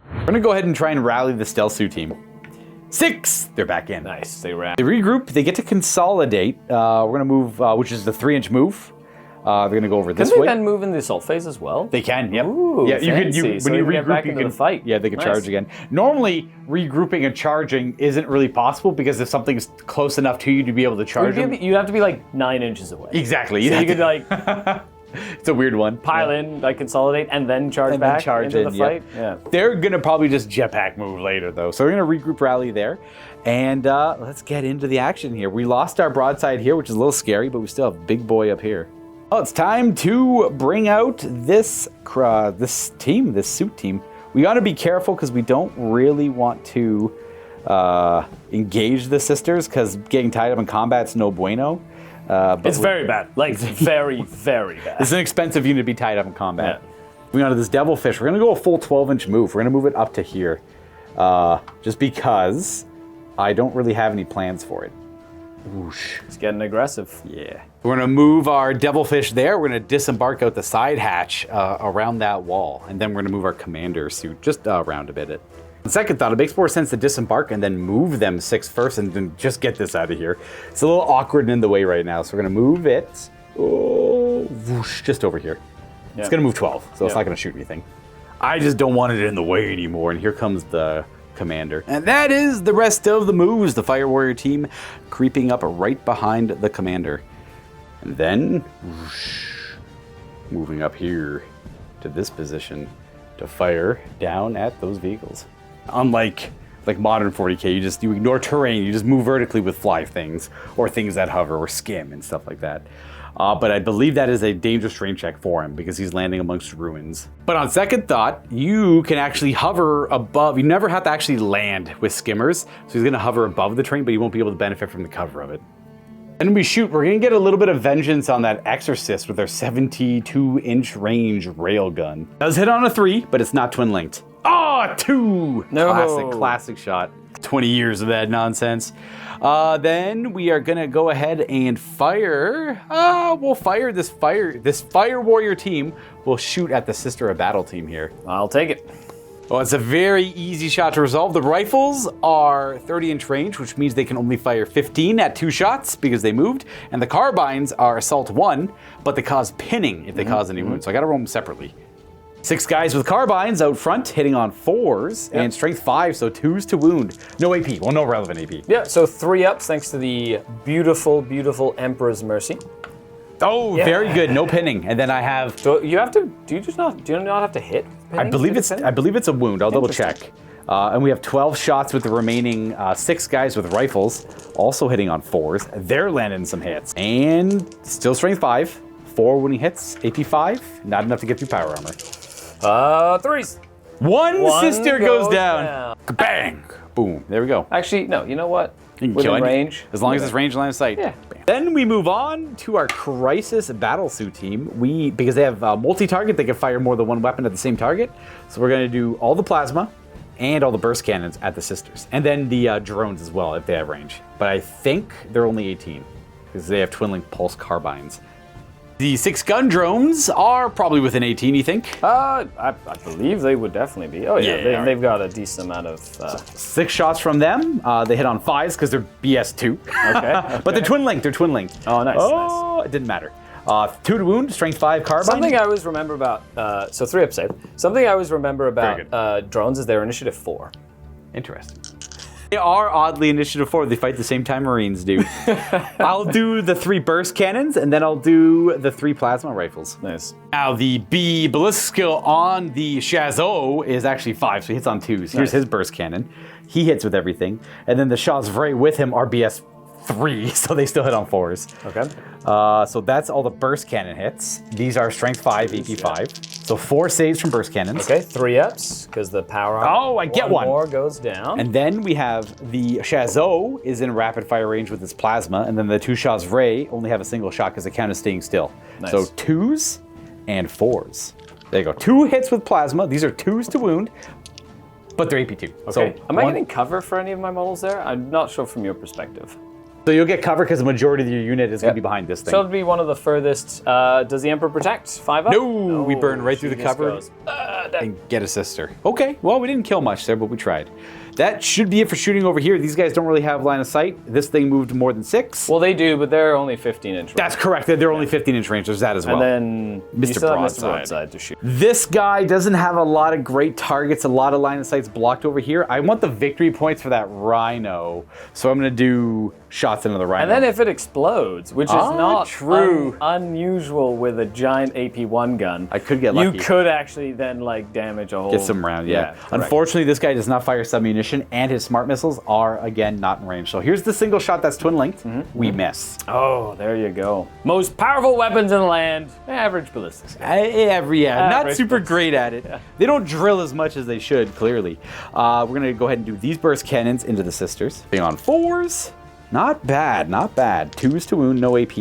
We're gonna go ahead and try and rally the stealth suit team. 6, they're back in. Nice, they ran. They regroup, they get to consolidate. We're gonna move, which is the 3-inch move. They're gonna go over this way. Can they then move in the assault phase as well? They can, yep. Ooh, yeah, fancy. when So you they can get regroup, back you into can the fight. Yeah, they can Nice. charge again. Normally, regrouping and charging isn't really possible because if something's close enough to you to be able to charge them. You'd have to be like 9 inches away. Exactly. So you could like it's a weird one. pile in, like consolidate, and then charge And then back charge into in, the yep. fight. Yeah. They're gonna probably just jetpack move later though. So we're gonna regroup rally there. And let's get into the action here. We lost our broadside here, which is a little scary, but we still have big boy up here. Oh, it's time to bring out this suit team. We gotta be careful because we don't really want to engage the sisters because getting tied up in combat's no bueno. It's very bad. Like, very, very bad. It's an expensive unit to be tied up in combat. Yeah. Moving on to this devilfish, we're gonna go a full 12-inch move. We're gonna move it up to here, just because I don't really have any plans for it. Whoosh. It's getting aggressive. Yeah. We're gonna move our devilfish there. We're gonna disembark out the side hatch around that wall, and then we're gonna move our commander suit just around a bit. On second thought, it makes more sense to disembark and then move them 6 first and then just get this out of here. It's a little awkward in the way right now, so we're gonna move it whoosh, just over here. Yeah. It's gonna move 12, so it's not gonna shoot anything. I just don't want it in the way anymore, and here comes the commander. And that is the rest of the moves. The Fire Warrior team creeping up right behind the commander. And then, whoosh, moving up here to this position to fire down at those vehicles. Unlike modern 40K, you ignore terrain, you just move vertically with fly things, or things that hover, or skim, and stuff like that. But I believe that is a dangerous terrain check for him, because he's landing amongst ruins. But on second thought, you can actually hover above, you never have to actually land with skimmers, so he's gonna hover above the terrain, but you won't be able to benefit from the cover of it. And we shoot, we're gonna get a little bit of vengeance on that Exorcist with our 72-inch range railgun. Does hit on a 3, but it's not twin linked. Oh, 2! No. Classic shot. 20 years of that nonsense. Then we are gonna go ahead and fire. We'll fire this Fire Warrior team. We'll shoot at the Sister of Battle team here. I'll take it. Well, it's a very easy shot to resolve. The rifles are 30-inch range, which means they can only fire 15 at 2 shots because they moved. And the carbines are assault 1, but they cause pinning if they cause any wounds. So I gotta roll them separately. 6 guys with carbines out front, hitting on 4s, and strength 5, so 2s to wound. No AP, well, no relevant AP. Yeah, so 3 ups thanks to the beautiful, beautiful Emperor's Mercy. Oh, very good, no pinning. And then I have... So you have to, do you not have to hit pinning? I believe it's a wound, I'll double check. And we have 12 shots with the remaining 6 guys with rifles, also hitting on 4s. They're landing some hits. And still strength 5, 4 when he hits, AP 5, not enough to get through power armor. 3s. One sister goes down. Bang! Boom. There we go. Actually, no, you know what? You can kill Within any- range. As long as it's range line of sight. Yeah. Bam. Then we move on to our Crisis Battlesuit team. Because they have multi-target, they can fire more than one weapon at the same target. So we're going to do all the plasma and all the burst cannons at the sisters. And then the drones as well, if they have range. But I think they're only 18. Because they have twin-link pulse carbines. The 6 gun drones are probably within 18, you think? I believe they would definitely be. Oh yeah, Yeah, they've got a decent amount of. 6 shots from them. They hit on 5s because they're BS2. Okay. But they're twin linked. Oh, nice. Oh, it didn't matter. 2 to wound, strength 5 carbine. Something I always remember about. So 3 up save. Something I always remember about drones is they're initiative 4. Interesting. They are oddly initiative 4. They fight the same time Marines do. I'll do the 3 burst cannons, and then I'll do the 3 plasma rifles. Nice. Now, the B ballistic skill on the Chazot is actually 5, so he hits on 2s. Here's his burst cannon. He hits with everything. And then the Chazvray with him are BS 3, so they still hit on 4s. Okay. So that's all the burst cannon hits. These are strength 5, AP 5. So 4 saves from burst cannons. Okay, 3 ups because the power. Oh, I get one. More goes down. And then we have the Chazot is in rapid fire range with its plasma, and then the 2 Chazvray only have a single shot because the count is staying still. Nice. So 2s and 4s. There you go. 2 hits with plasma. These are 2s to wound, but they're AP 2. Okay. So Am I getting cover for any of my models there? I'm not sure from your perspective. So you'll get cover because the majority of your unit is going to be behind this thing. So it'd be one of the furthest. Does the Emperor protect? 5 up? No, we burn right through the she just cover. goes, And get a sister. Okay, well, we didn't kill much there, but we tried. That should be it for shooting over here. These guys don't really have line of sight. This thing moved more than 6. Well, they do, but they're only 15-inch. That's correct. They're only 15-inch range. There's that as well. And then Mr. you still have Mr. Broadside. Broadside to shoot. This guy doesn't have a lot of great targets, a lot of line of sights blocked over here. I want the victory points for that Rhino, so I'm going to do shots into the Rhino. And then if it explodes, which is not true. unusual with a giant AP1 gun, I could get lucky. You could actually then like damage a whole. Get some round, yeah. correct. Unfortunately, this guy does not fire submunition, and his smart missiles are, again, not in range. So here's the single shot that's twin-linked. We miss. Oh, there you go. Most powerful weapons in the land, average ballistics. Not Average super burst. great at it. They don't drill as much as they should, clearly. We're going to go ahead and do these burst cannons into the sisters. Being on 4s. Not bad, not bad. 2s to wound, no AP.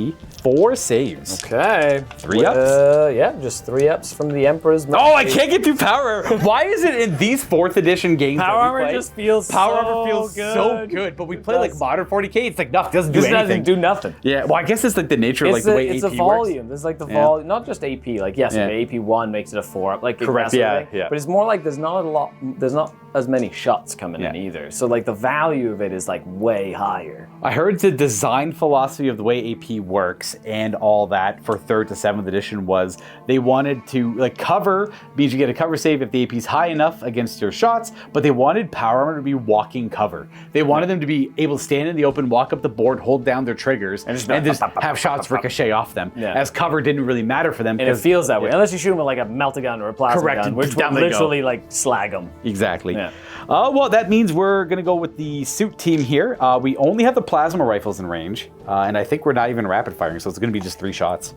4 saves. Okay. 3 ups? Yeah, just 3 ups from the Emperor's. Oh, I can't get through power. Why is it in these 4th edition games Power that we armor play, just feels Power so armor feels good. so good, but we play like does. modern 40k. It's like nothing, doesn't do This anything. doesn't do nothing. Yeah, well, I guess it's like the nature of like the way it's AP a volume. There's like the Yeah. volume, not just AP. Like yes, Yeah. if AP1 makes it a 4 up, like Correct, that sort of yeah, thing. yeah. But it's more like there's not as many shots coming in Yeah. either. So like the value of it is like way higher. I heard the design philosophy of the way AP works and all that for 3rd to 7th edition was they wanted to, like, cover means you get a cover save if the AP's high enough against your shots, but they wanted power armor to be walking cover. They wanted them to be able to stand in the open, walk up the board, hold down their triggers, and just have shots ricochet off them. Yeah. As cover didn't really matter for them. And it feels that way, unless you shoot them with like a melta-gun or a plasma Correct. gun, which will Down they go. literally like slag them. Exactly. Yeah. Well, that means we're going to go with the suit team here. We only have the plasma rifles in range, and I think we're not even rapid firing, so it's going to be just 3 shots.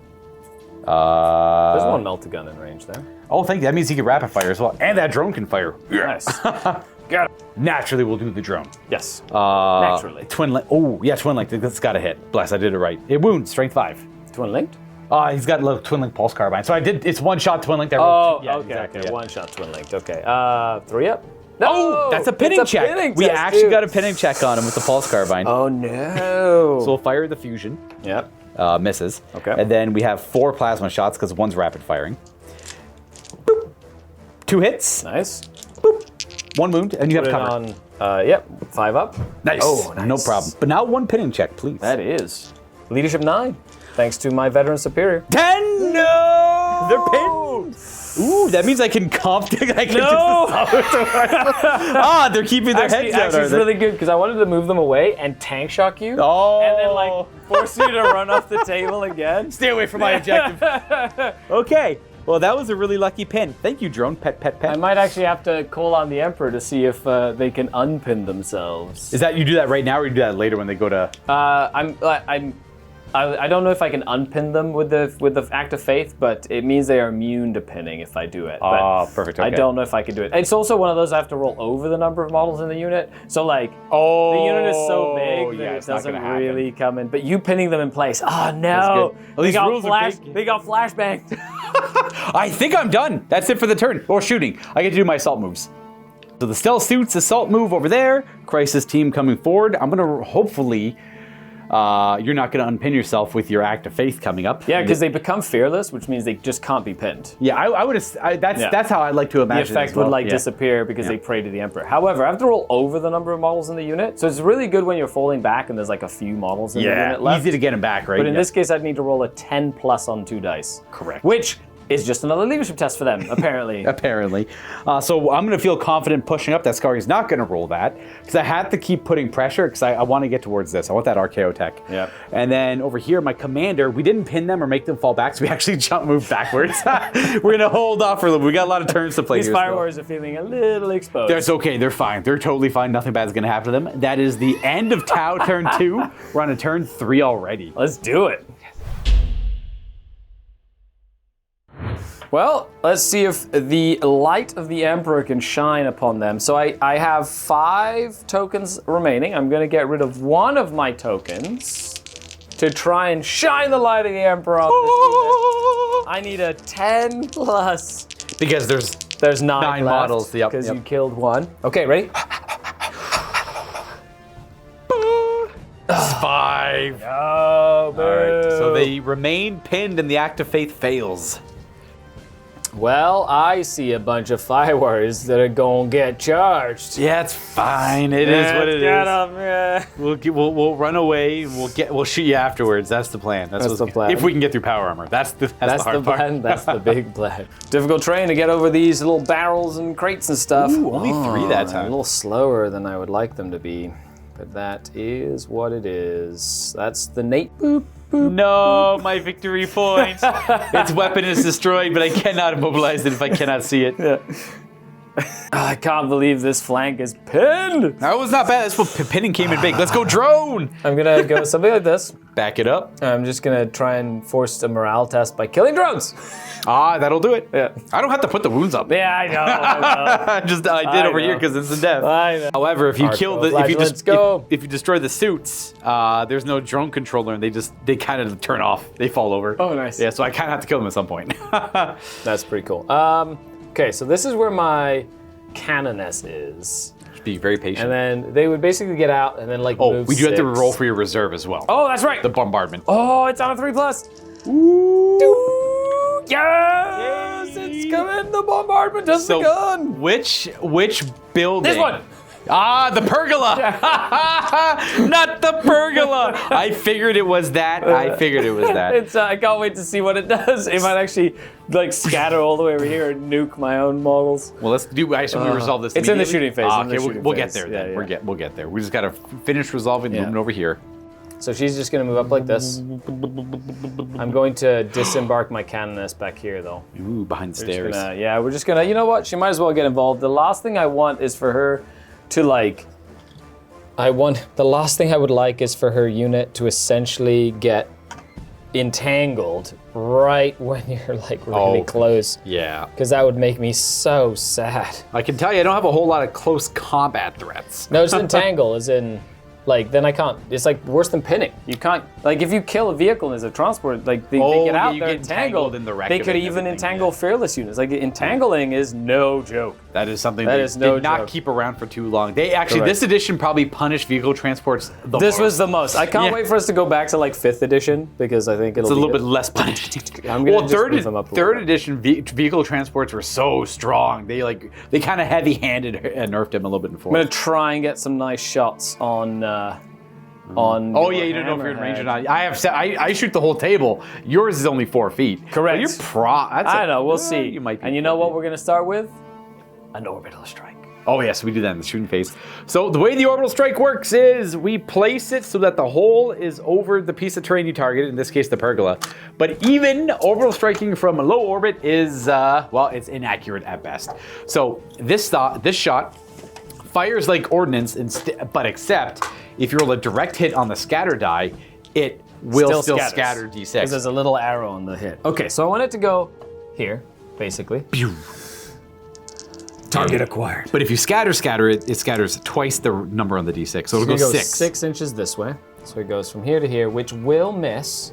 There's one melta-gun in range there. Oh, thank you. That means he can rapid fire as well. And that drone can fire. Nice. Got it. Naturally, we'll do the drone. Yes. Naturally. Twin link. Oh, yeah, twin link. That's got to hit. Bless, I did it right. It wounds, strength 5. Twin linked? He's got a little twin link pulse carbine. So it's 1 shot twin link. Oh, Yeah, okay, exactly, okay. yeah. 1 shot twin linked. Okay. 3 up? No! Oh, that's a pinning It's a check. pinning We test, actually dude. got a pinning check on him with the pulse carbine. Oh no! So we'll fire the fusion. Yep. Misses. Okay. And then we have 4 plasma shots because 1's rapid firing. Boop. 2 hits. Nice. Boop. 1 wound, and you Put have it cover. on. Yep. 5 up. Nice. Oh, nice. No problem. But now 1 pinning check, please. That is leadership 9. Thanks to my veteran superior. 10. No. They're pinned. Ooh, that means I can comp. I can No! they're keeping their heads down. Actually, it's really good because I wanted to move them away and tank shock you. Oh. And then like force you to run off the table again. Stay away from my objective. Okay. Well, that was a really lucky pin. Thank you, drone. Pet. I might actually have to call on the Emperor to see if they can unpin themselves. Is that you do that right now, or you do that later when they go to? I don't know if I can unpin them with the act of faith, but it means they are immune to pinning if I do it. Oh, perfect. Okay. I don't know if I can do it. It's also one of those I have to roll over the number of models in the unit. So like, the unit is so big that yeah, it it's not doesn't gonna happen. really come in. But you pinning them in place, oh no! Well, these rules are big. They got flashbanged. I think I'm done. That's it for the turn. Or shooting. I get to do my assault moves. So the stealth suits assault move over there. Crisis team coming forward. I'm gonna hopefully. you're not going to unpin yourself with your act of faith coming up. Yeah, because they become fearless, which means they just can't be pinned. Yeah, I would. That's how I'd like to imagine. The effect would disappear because they pray to the Emperor. However, I have to roll over the number of models in the unit, so it's really good when you're folding back and there's like a few models in the unit left. Easy to get them back, right? But in this case, I'd need to roll a 10 plus on 2 dice. Correct. Which is just another leadership test for them, apparently. Apparently. So I'm going to feel confident pushing up. That Skari's not going to roll that because I had to keep putting pressure because I want to get towards this. I want that Archeotech. Yep. And then over here, my commander, we didn't pin them or make them fall back, so we actually moved backwards. We're going to hold off for a little bit. We got a lot of turns to play. These Fire Warriors are feeling a little exposed. That's okay. They're fine. They're totally fine. Nothing bad is going to happen to them. That is the end of Tau turn 2. We're on a turn 3 already. Let's do it. Well, let's see if the light of the Emperor can shine upon them. So I have 5 tokens remaining. I'm going to get rid of one of my tokens to try and shine the light of the Emperor on this unit. I need a 10 plus. Because there's 9 models. Yep. Because you killed one. Okay, ready? 5. Oh, All right. So they remain pinned and the act of faith fails. Well, I see a bunch of Fire Warriors that are gonna get charged. Yeah, it's fine. It is what it is. Yeah. We'll run away. We'll shoot you afterwards. That's the plan. That's the plan. If we can get through power armor, that's the hard part. Plan. That's the big plan. Difficult terrain to get over these little barrels and crates and stuff. Ooh, only 3 that time. A little slower than I would like them to be, but that is what it is. That's the Nate boop. Boop, no, my victory point. Its weapon is destroyed, but I cannot immobilize it if I cannot see it. Yeah. I can't believe this flank is pinned. That was not bad. That's what pinning came in big. Let's go drone. I'm gonna go something like this. Back it up. I'm just gonna try and force a morale test by killing drones. That'll do it. Yeah. I don't have to put the wounds up. Yeah, I know. I did over here because it's in death. I know. However, if you kill the, if you destroy the suits, there's no drone controller, and they kind of turn off. They fall over. Oh, nice. Yeah, so I kind of have to kill them at some point. That's pretty cool. Okay, so this is where my canoness is. Just be very patient. And then they would basically get out and then move we do have to 6. roll for your reserve as well. Oh, that's right. The bombardment. Oh, it's on a 3 plus. Ooh. Yes, it's coming. The bombardment does the gun. Which building? This one. The pergola! Not the pergola! I figured it was that. I can't wait to see what it does. It might actually scatter all the way over here and nuke my own models. Well, let's do. I assume we resolve this. It's in the shooting phase. Okay, we'll get there then. Yeah. We'll get there. We just gotta finish resolving and moving over here. So she's just gonna move up like this. I'm going to disembark my canoness back here, though. Ooh, behind the stairs. We're just gonna. You know what? She might as well get involved. The last thing I want is for her to the last thing I would like is for her unit to essentially get entangled right when you're really close. Yeah. Because that would make me so sad. I can tell you I don't have a whole lot of close combat threats. No, just entangle as in then I can't. It's worse than pinning. You can't if you kill a vehicle as a transport, they get out, they're entangled. In the wreck they could even entangle fearless units. Entangling is no joke. That is something that did not keep around for too long. They actually this edition probably punished vehicle transports the most. This was the most. I can't wait for us to go back to 5th edition because I think it's a little bit less punished. I'm gonna move them up third edition vehicle transports were so strong. They kind of heavy-handed and nerfed him a little bit in 4th. I'm gonna try and get some nice shots on. Oh yeah, you don't know if you're in range or not. I shoot the whole table. Yours is only 4 feet. Correct. I know. We'll see. You might. And you know what we're gonna start with? An orbital strike. Oh yes, we do that in the shooting phase. So the way the orbital strike works is we place it so that the hole is over the piece of terrain you targeted. In this case, the pergola. But even orbital striking from a low orbit is it's inaccurate at best. So this shot fires like ordnance, but except if you roll a direct hit on the scatter die, it will still scatter D6. Because there's a little arrow on the hit. Okay, so I want it to go here, basically. Pew. Target acquired. But if you scatter it, it scatters twice the number on the D6. So it'll go 6. 6 inches this way. So it goes from here to here, which will miss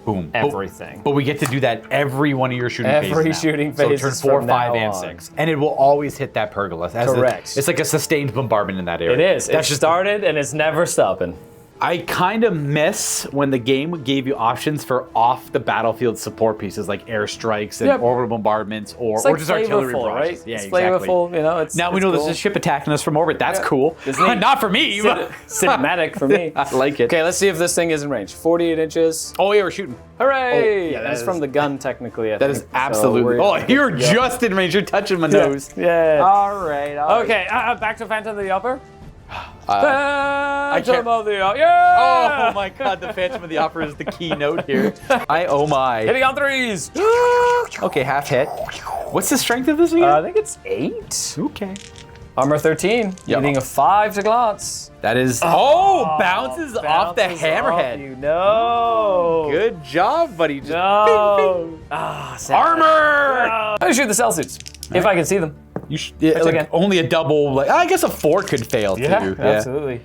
boom everything. But we get to do that every one of your shooting phases. Every shooting phase. So turn 4, 5, and 6. And it will always hit that pergola. Correct. It's like a sustained bombardment in that area. It is. It started and it's never stopping. I kind of miss when the game gave you options for off the battlefield support pieces like airstrikes and orbital bombardments or It's like just artillery flavorful, barrages. right? Yeah, it's exactly. flavorful, you know. Now we know cool. there's a ship attacking us from orbit. That's cool. Not for me. Cinematic for me. I like it. Okay, let's see if this thing is in range. 48 inches. Oh, yeah, we're shooting. Hooray! yeah, That's from the gun, technically. I That think. is absolutely. So you're just in range. You're touching my nose. Yeah. All right. Okay, back to Phantom of the Opera. I can't. Phantom of the Opera. Yeah! Oh my God, the Phantom of the Opera is the keynote here. Oh my. Hitting on threes. Okay, half hit. What's the strength of this again? I think it's 8. Okay. Armor 13. Hitting a 5 to glance. That is. Bounces off the hammerhead. You know. Good job, buddy. Just No. Armor! I'm gonna shoot the cell suits if I can see them. You like only a double. Like I guess a 4 could fail too. Absolutely.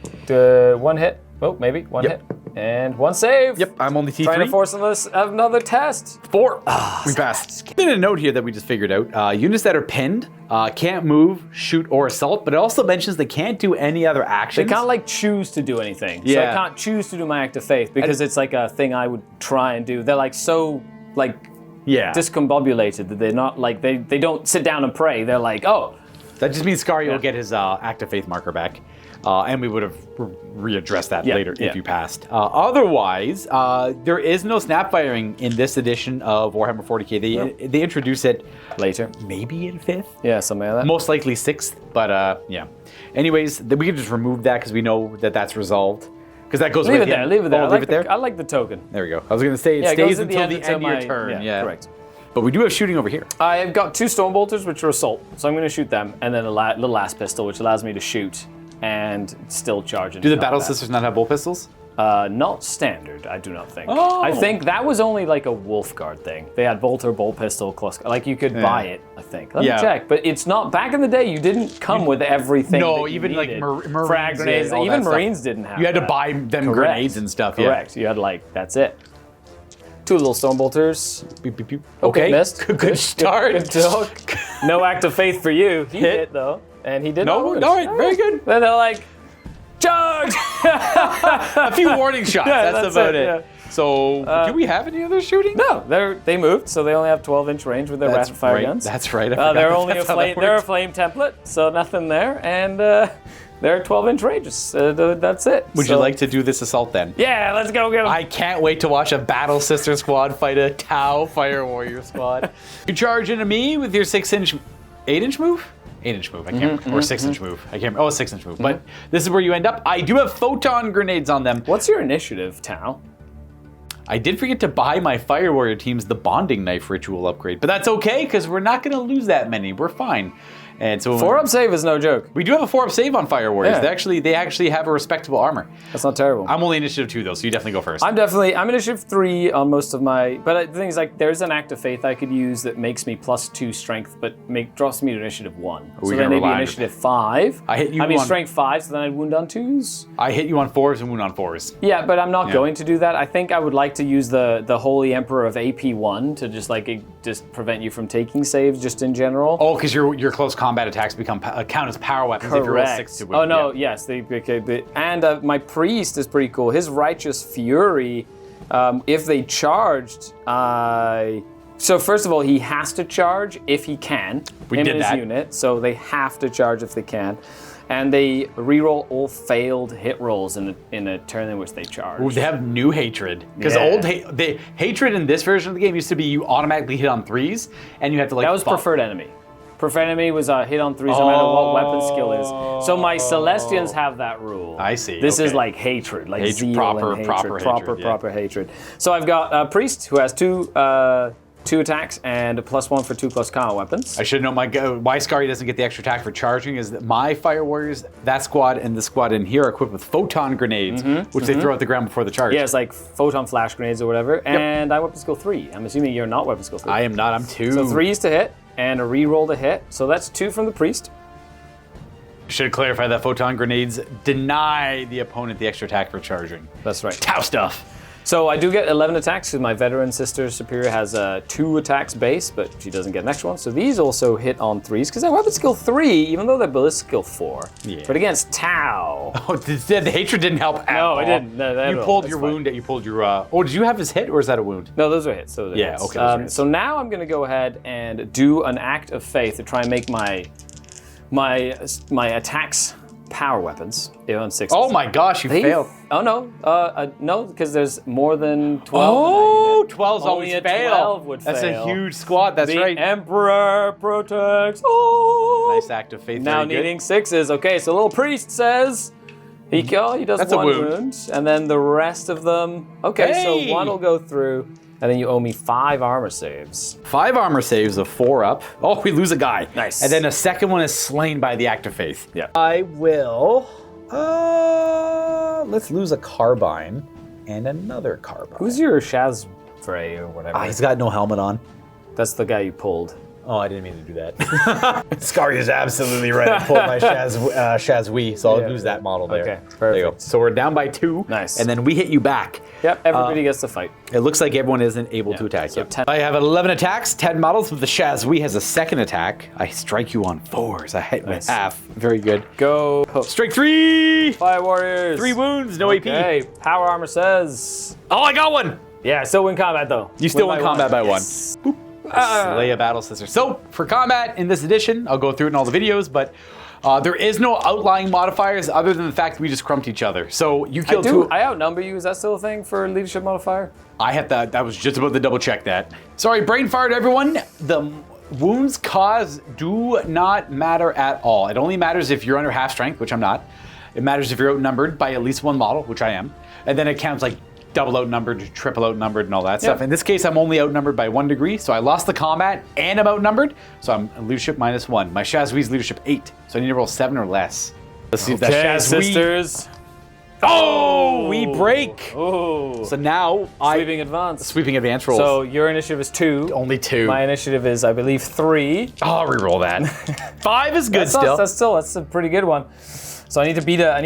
1 hit. Oh, maybe 1 hit. And 1 save. Yep, I'm only T3. Trying to force another test. 4. We passed. Been a note here that we just figured out. Units that are pinned can't move, shoot, or assault, but it also mentions they can't do any other They actions. can't like choose to do anything. So Yeah. I can't choose to do my act of faith because it's like a thing I would try and do. They're like so like discombobulated that they're not like they don't sit down and pray. They're like, oh. That just means Skari will get his act of faith marker back. And we would have readdressed that later if you passed. Otherwise, there is no snap firing in this edition of Warhammer 40k. They introduce it Later. maybe in 5th? Yeah, something like that. Most likely 6th, but yeah. Anyways, we can just remove that because we know that that's resolved. Because that goes Leave with it there. him. Leave it there. Oh, leave it there? I like the token. There we go. I was going to say it Yeah, stays goes at the until end the end of your my- turn. Yeah, correct. But we do have shooting over here. I've got 2 Stormbolters, which are assault, so I'm going to shoot them, and then a little last pistol, which allows me to shoot and still charge into Do the Battle combat. Sisters not have bolt pistols? Not standard, I do not think. Oh. I think that was only like a Wolfguard thing. They had bolter, bolt pistol, like you could buy it, I think. Let me check, but it's not, back in the day, you didn't come with everything No, that you even like needed. Marines, frag grenades, all even that stuff. Marines didn't have You had to that. buy them Correct. grenades and stuff. Correct, you had like, that's it. 2 little Stormbolters. Beep, beep, beep. Okay, missed. Good start. Good talk. No act of faith for you. He hit though, and he did not No, lose. all right, very good. Then they're like, charge! A few warning shots. Yeah, that's that's about it, it. So, do we have any other shooting? No, they moved, so they only have 12-inch range with their rapid fire right. guns. That's right. I forgot They're that only that's how that they're a works. flame template, so nothing there, and they're 12-inch ranges. That's it. Would you like to do this assault then? Yeah, let's go get them. I can't wait to watch a Battle Sister squad fight a Tau Fire Warrior squad. You charge into me with your 6-inch, 8-inch move? 8-inch move, I can't remember. Or 6-inch move. I can't remember. Oh, 6-inch move. But this is where you end up. I do have photon grenades on them. What's your initiative, Tau? I did forget to buy my Fire Warrior teams the bonding knife ritual upgrade, but that's okay because we're not going to lose that many. We're fine. And so 4-up save is no joke. we do have a 4-up save on Fire Warriors. Yeah. They actually have a respectable armor. That's not terrible. I'm only initiative 2 though, so you definitely go first. I'm initiative 3 on most of my, but the thing is like there's an act of faith I could use that makes me +2 strength, but drops me to initiative 1. So you're then gonna maybe rely on initiative 5. I hit you I mean on- strength 5, so then I'd wound on 2s. I hit you on 4s and wound on 4s. Yeah, but I'm not going to do that. I think I would like to use the Holy Emperor of AP1 to just prevent you from taking saves just in general. Oh, because your close combat attacks count as power weapons if you roll 6 to win. Oh no, Yeah. yes, and my priest is pretty cool. His righteous fury, if they charged, so first of all, he has to charge if he can. We him did and his that. unit, so they have to charge if they can, and they reroll all failed hit rolls in a turn in which they charge. Ooh, they have new hatred. Because Yeah. the hatred in this version of the game used to be you automatically hit on 3s and you had to like That was buff. preferred enemy. Preferred enemy was hit on 3s no matter what weapon skill is. So my Celestians have that rule. I see, This is okay. like hatred, like Hatred, zeal proper- and proper hatred, hatred, yeah. proper hatred. So I've got a priest who has two attacks and a +1 for 2 close combat weapons. I should know why Skari doesn't get the extra attack for charging is that my Fire Warriors, that squad and the squad in here are equipped with photon grenades, which they throw at the ground before the charge. Yeah, it's like photon flash grenades or whatever. And I weapon skill 3. I'm assuming you're not weapon skill 3. I am not, I'm 2. So 3s to hit and a reroll to hit. So that's 2 from the priest. Should clarify that photon grenades deny the opponent the extra attack for charging. That's right. Tau stuff. So I do get 11 attacks because my veteran sister superior has 2 attacks base, but she doesn't get an extra one. So these also hit on 3s because they're weapon skill 3, even though they're ballistic skill 4. Yeah. But against Tau. Oh, the hatred didn't help at all. No, it didn't. No, you pulled your wound. You pulled your. Oh, did you have his hit or is that a wound? No, those are hits. Those are hits. Okay. Those are hits. So now I'm going to go ahead and do an act of faith to try and make my attacks power weapons. On 6. Oh my gosh, you failed. Oh no, no, because there's more than 12. Oh, 12's Only always a fail. 12 would That's fail. a huge squad. That's the right. Emperor protects all. Nice act of faith. Now needing 6s. Okay, so little priest says he does That's a one wound. wound, and then the rest of them. Okay, Hey! so one will go through. And then you owe me 5 armor saves. 5 armor saves of 4 up. Oh, we lose a guy. Nice. And then a second one is slain by the act of faith. Yeah. I will. Let's lose a carbine and another carbine. Who's your Shazfrey or whatever? He's got no helmet on. That's the guy you pulled. Oh, I didn't mean to do that. Skari is absolutely right. I pulled my Shazwee, so I'll lose that model there. Okay, perfect. There you go. So we're down by 2. Nice. And then we hit you back. Yep, everybody gets to fight. It looks like everyone isn't able to attack so you. 10. I have 11 attacks, 10 models with the Shazwee has a second attack. I strike you on 4s. I hit with half. Very good. Go. Strike 3! Fire warriors. 3 wounds, no AP. Okay, power armor says. Oh, I got one! Yeah, still win combat though. You still win combat by 1. Yes. Boop. Slay a battle sister. So for combat in this edition, I'll go through it in all the videos, but there is no outlying modifiers other than the fact that we just crumped each other. So you killed 2. I outnumber you. Is that still a thing for leadership modifier? I have that. That was just about to double check that. Sorry, brain fart, everyone. The wounds caused do not matter at all. It only matters if you're under half strength, which I'm not. It matters if you're outnumbered by at least 1 model, which I am. And then it counts like double outnumbered, triple outnumbered, and all that stuff. In this case, I'm only outnumbered by 1 degree, so I lost the combat and I'm outnumbered, so I'm leadership -1. My Shazwee's leadership 8, so I need to roll 7 or less. Let's see if that Shazwee. Sisters. Oh, we break. Oh. So now Sweeping advance. Sweeping advance rolls. So your initiative is 2. Only 2. My initiative is, I believe, 3. Oh, I'll reroll that. 5 is good That's a pretty good one. So I need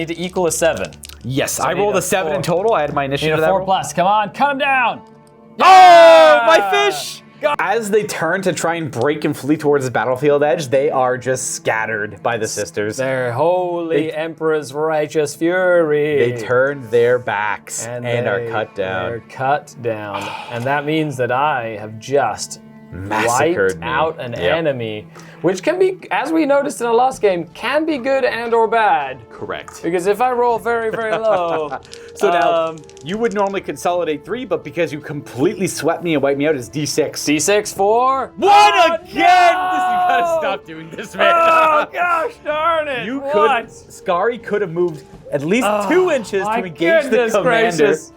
to equal a 7. Yes, So I rolled a 7 in total. I had my Need initiative. a 4 plus. Come on, cut him down. Oh, my fish! As they turn to try and break and flee towards the battlefield edge, they are just scattered by the sisters. Their holy emperor's righteous fury. They turn their backs and are cut down. They're cut down. And that means that I have just Massacred wiped me. out an enemy, which can be, as we noticed in the last game, can be good and or bad. Correct. Because if I roll very, very low, So now, you would normally consolidate 3, but because you completely swept me and wiped me out, it's D6. D6 4. One Oh, again! no! You gotta stop doing this, man. Oh gosh darn it! You What? Skari could have moved at least 2 inches to My engage the goodness commander. gracious.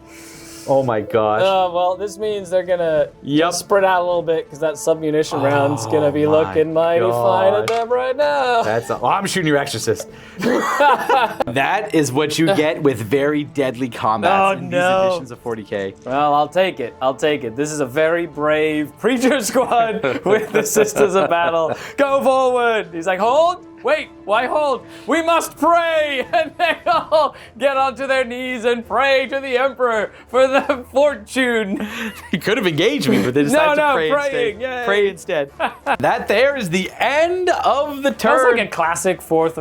Oh my gosh. Well, this means they're gonna Yep. spread out a little bit because that submunition round's gonna be my looking mighty fine at gosh. them right now. I'm shooting your exorcist. That is what you get with very deadly combats in these editions of 40K. Well, I'll take it. I'll take it. This is a very brave preacher squad with the Sisters of Battle. Go forward. He's like, hold. Wait, why hold? We must pray! And they all get onto their knees and pray to the Emperor for the fortune. He could have engaged me, but they decided to pray praying, instead. yay. Pray instead. That there is the end of the That's turn. like a classic fourth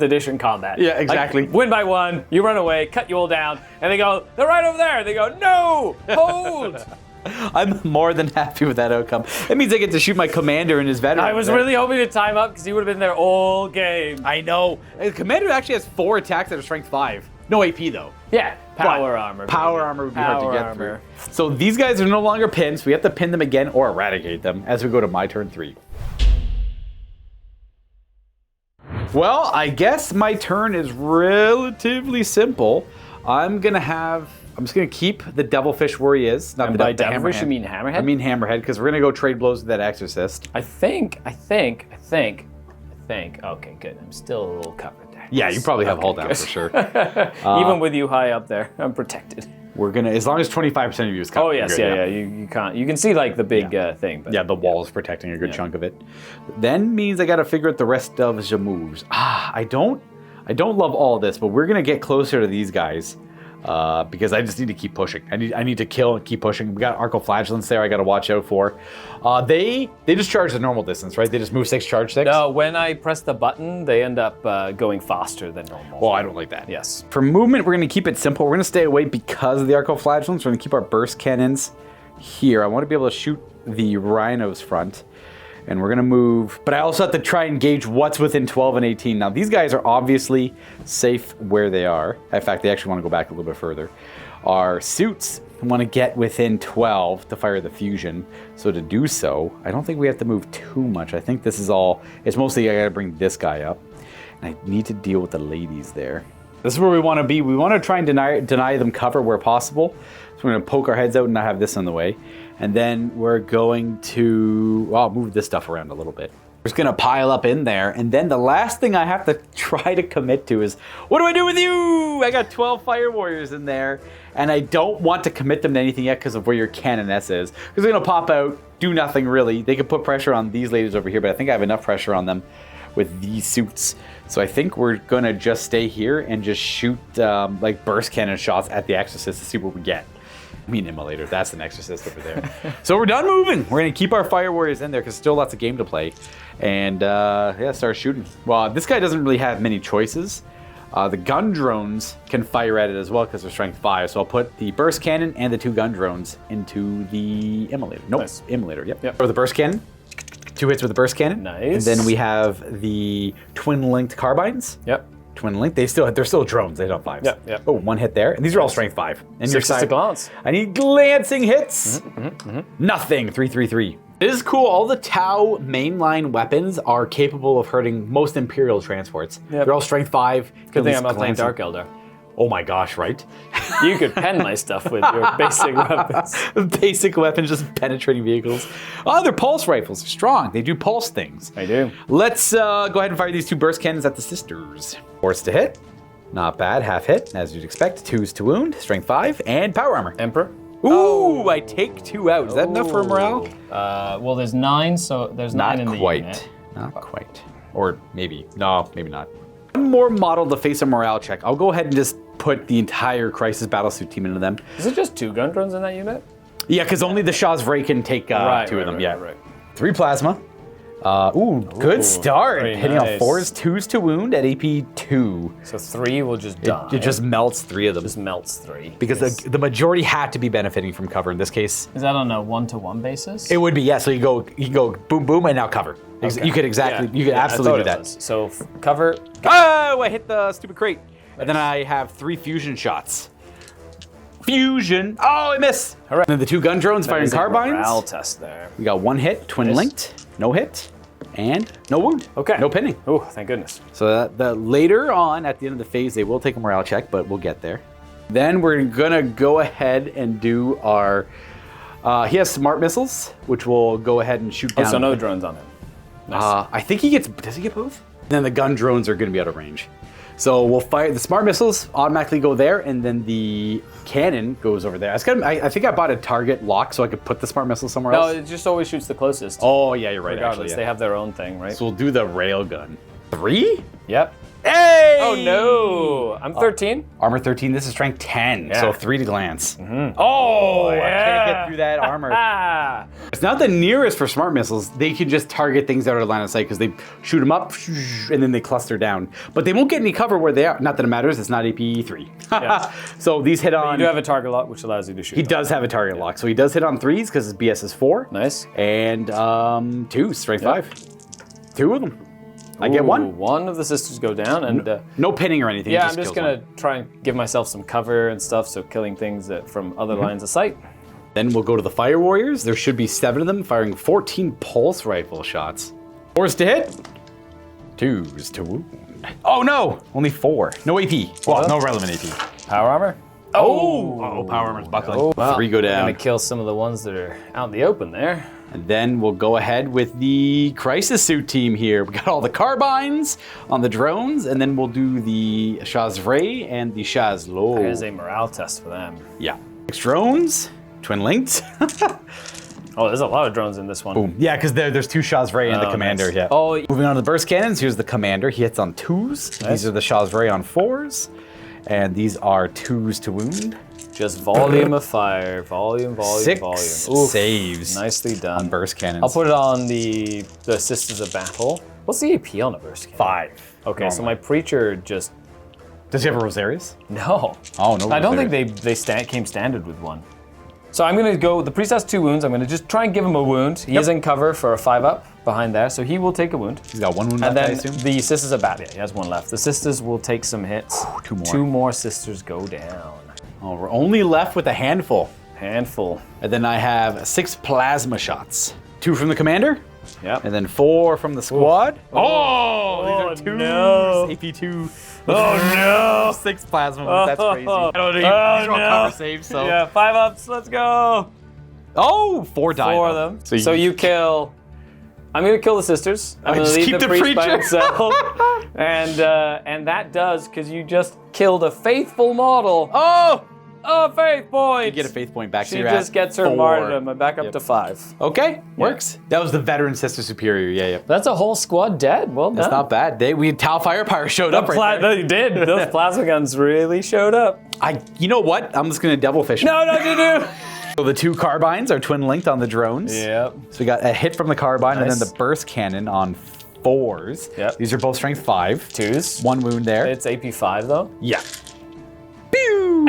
edition combat. Yeah, exactly. Like, win by 1, you run away, cut you all down, and they go, they're right over there. They go, no, hold. I'm more than happy with that outcome. It means I get to shoot my commander and his veteran. I was really hoping to time up because he would have been there all game. I know. The commander actually has 4 attacks that are strength 5. No AP though. Yeah, power But armor. Power baby. armor would be hard to Power get armor. through. So these guys are no longer pinned, so we have to pin them again or eradicate them as we go to my turn 3. Well, I guess my turn is relatively simple. I'm just gonna keep the Devilfish where he is. Not And the by the Devilfish, Hammerhead. you mean Hammerhead? I mean Hammerhead, because we're gonna go trade blows with that Exorcist. I think. Okay, good. I'm still a little covered there. Yeah, you probably have hold down good. for sure. Even with you high up there, I'm protected. We're gonna, as long as 25% of you is covered. Oh yes, you're good, yeah. You can't. You can see like the big thing. But Yeah, the wall is protecting a good chunk of it. Then means I gotta figure out the rest of the moves. I don't love all this, but we're gonna get closer to these guys. because I just need to keep pushing. I need to kill and keep pushing. We got Archeoflagellants there I got to watch out for. They just charge the normal distance, right? They just move 6, charge 6? No, when I press the button, they end up going faster than normal. Well, I don't like that. Yes. For movement, we're going to keep it simple. We're going to stay away because of the Archeoflagellants. We're going to keep our burst cannons here. I want to be able to shoot the rhinos front. And we're going to move, but I also have to try and gauge what's within 12 and 18. Now, these guys are obviously safe where they are. In fact, they actually want to go back a little bit further. Our suits want to get within 12 to fire the fusion. So to do so, I don't think we have to move too much. I think this is all, it's mostly I got to bring this guy up. And I need to deal with the ladies there. This is where we want to be. We want to try and deny them cover where possible. So we're going to poke our heads out and not have this in the way. And then we're going to, well, I'll move this stuff around a little bit. We're just going to pile up in there. And then the last thing I have to try to commit to is, what do I do with you? I got 12 fire warriors in there. And I don't want to commit them to anything yet because of where your canoness is. Because they're going to pop out, do nothing really. They can put pressure on these ladies over here, but I think I have enough pressure on them with these suits. So I think we're going to just stay here and just shoot like burst cannon shots at the Exorcist to see what we get. I mean, Immolator, that's an Exorcist over there. So we're done moving. We're going to keep our fire warriors in there because still lots of game to play. And yeah, start shooting. Well, this guy doesn't really have many choices. The gun drones can fire at it as well because they're strength 5. So I'll put the burst cannon and the 2 gun drones into the Immolator. Nope, nice. Immolator, yep. Or the burst cannon. 2 hits with the burst cannon. Nice. And then we have the twin-linked carbines. Yep. Twin-linked. They're still drones. They don't have 5s. Yep. Oh, 1 hit there. And these are all strength 5. And 6 to glance. I need glancing hits. Nothing. 3. This is cool. All the Tau mainline weapons are capable of hurting most Imperial transports. Yep. They're all strength 5. Good thing I'm not playing Dark Eldar. Oh my gosh, right? You could pen my stuff with your basic weapons. Basic weapons, just penetrating vehicles. Oh, they're pulse rifles. They're strong. They do pulse things. I do. Let's go ahead and fire these 2 burst cannons at the sisters. 4s to hit. Not bad. Half hit, as you'd expect. 2s to wound. Strength 5. And power armor. Emperor. Ooh, I take 2 out. Is that enough for morale? Well, there's 9, so there's 9 in the unit. Not quite. Or maybe. No, maybe not. One more model to face a morale check. I'll go ahead and just put the entire Crisis Battlesuit team into them. Is it just 2 gun drones in that unit? Yeah, because only the Shah's Vray can take 2 of them. Right. 3 plasma. Good start. Hitting on 4s, 2s to wound at AP 2. So 3 will just die. It just melts 3 of them. Just melts 3. Because the majority had to be benefiting from cover in this case. Is that on a 1-to-1 basis? It would be, yeah. So you go boom, boom, and now cover. Okay. You could absolutely do that. So cover. Oh, I hit the stupid crate. And then I have 3 fusion shots. Fusion. Oh, I miss. All right. And then the 2 gun drones firing carbines. Morale test there. We got 1 hit, twin linked, no hit, and no wound. Okay. No pinning. Oh, thank goodness. So that later on, at the end of the phase, they will take a morale check, but we'll get there. Then we're gonna go ahead and do our. He has smart missiles, which will go ahead and shoot down. So no drones on him. Nice. I think he gets. Does he get both? Then the gun drones are going to be out of range. So we'll fire the smart missiles, automatically go there, and then the cannon goes over there. I think I bought a target lock so I could put the smart missile somewhere else. No, it just always shoots the closest. Oh yeah, you're right. Regardless, actually, they have their own thing, right? So we'll do the rail gun. 3? Yep. Hey! Oh no! I'm 13. Armor 13. This is strength 10. Yeah. So 3 to glance. Oh, yeah. I can't get through that armor. It's not the nearest for smart missiles. They can just target things out of line of sight because they shoot them up and then they cluster down. But they won't get any cover where they are. Not that it matters. It's not AP 3. Yeah. So these hit on. You do have a target lock, which allows you to shoot. He does have a target lock, so he does hit on 3s because his BS is 4. Nice. And 2, strength 5. 2 of them. I get 1. One of the sisters go down, and no pinning or anything. Yeah, I'm just gonna try and give myself some cover and stuff, so killing things from other lines of sight. Then we'll go to the fire warriors. There should be 7 of them firing 14 pulse rifle shots. 4s to hit, 2s to wound. Oh no, only 4. No AP. Well, no relevant AP. Power armor. Oh, power armor's buckling. Oh, well, 3 go down. I'm gonna kill some of the ones that are out in the open there. And then we'll go ahead with the Crisis Suit team here. We got all the carbines on the drones, and then we'll do the Shazray and the Shazlo. There's a morale test for them. Yeah. 6 drones, twin linked. Oh, there's a lot of drones in this one. Boom. Yeah, because there's 2 Shazray and the commander. Nice. Yeah. Oh, moving on to the burst cannons. Here's the commander. He hits on 2s. Nice. These are the Shazray on 4s. And these are 2s to wound. Just volume of fire. Volume, 6 volume. Oof, saves. nicely done. On burst cannons. I'll put it on the Sisters of Battle. What's the AP on a burst cannon? 5. Okay, so my preacher just... Does he have a Rosarius? No. Oh, no I don't think Rosarius. they came standard with one. So I'm gonna go, the priest has 2 wounds. I'm gonna just try and give him a wound. He is in cover for a 5-up behind there, so he will take a wound. He's got 1 wound And left, I then assume? the Sisters of Battle, yeah, he has 1 left. The Sisters will take some hits. 2 more. 2 more Sisters go down. Oh, we're only left with a handful. Handful. And then I have 6 plasma shots. 2 from the commander. Yep. And then 4 from the squad. Oh, these are 2s. no. AP2. Oh no! 6 plasma wounds. That's crazy. I don't know. These are all cover saves, so. Yeah, 5-ups, let's go. Oh, 4 died. 4 of them. So you kill. I'm gonna kill the Sisters. I'm gonna just leave keep the the priest by preacher. himself. and that does, because you just killed a faithful model. Oh! A faith point! You get a faith point back, so She you're just at gets her 4. martyrdom. I'm back up to 5. Okay, works. That was the veteran Sister Superior, yeah. That's a whole squad dead. Well done. That's not bad. We had Tal Firepire showed up right there. They did. Those plasma guns really showed up. You know what? I'm just gonna double fish. No, you do. So the 2 carbines are twin linked on the drones. Yep. So we got a hit from the carbine and Nice. then the burst cannon on 4s. Yep. These are both strength 5. 2s. 1 wound there. It's AP 5 though. Yeah. Pew!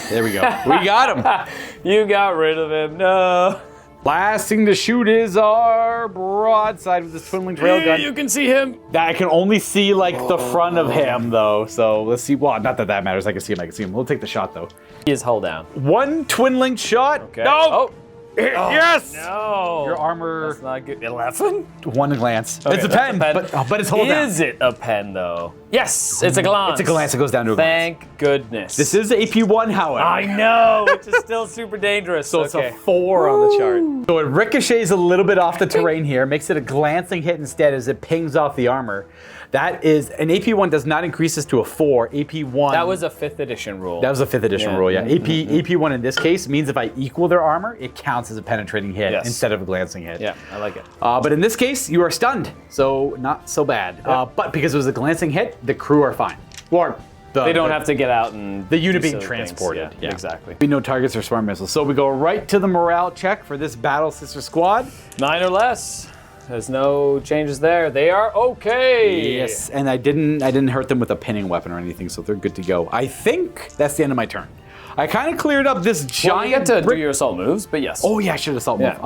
There we go. We got him. You got rid of him. No. Last thing to shoot is our broadside with this twin linked railgun. You can see him. I can only see like the front of him though. So let's see. Well, not that matters. I can see him. We'll take the shot though. He is hull down. 1 twin linked shot. Okay. No. Oh. Yes. No. Your armor. That's not good. 11? 1 glance. Okay, it's a that's pen, but it's hold down. Is it a pen though? Yes, it's a glance. It's a glance. It goes down to a glance. Thank goodness. This is AP1, however. I know, which is still super dangerous. So it's a 4 on the chart. So it ricochets a little bit off the terrain here, makes it a glancing hit instead as it pings off the armor. That is, an AP1 does not increase this to a 4. AP1. That was a 5th edition rule. That was a 5th edition rule, yeah. AP1 in this case means if I equal their armor, it counts as a penetrating hit instead of a glancing hit. Yeah, I like it. But in this case, you are stunned, so not so bad. But because it was a glancing hit, the crew are fine. Or they don't have to get out and the unit do being silly things. transported. Yeah, exactly. We know targets are smart missiles, so we go right to the morale check for this Battle Sister squad. 9 or less. There's no changes there. They are okay. Yes, and I didn't hurt them with a pinning weapon or anything, so they're good to go. I think that's the end of my turn. I kind of cleared up this giant. Well, you get to do your assault moves, but yes. Oh yeah, I should assault move.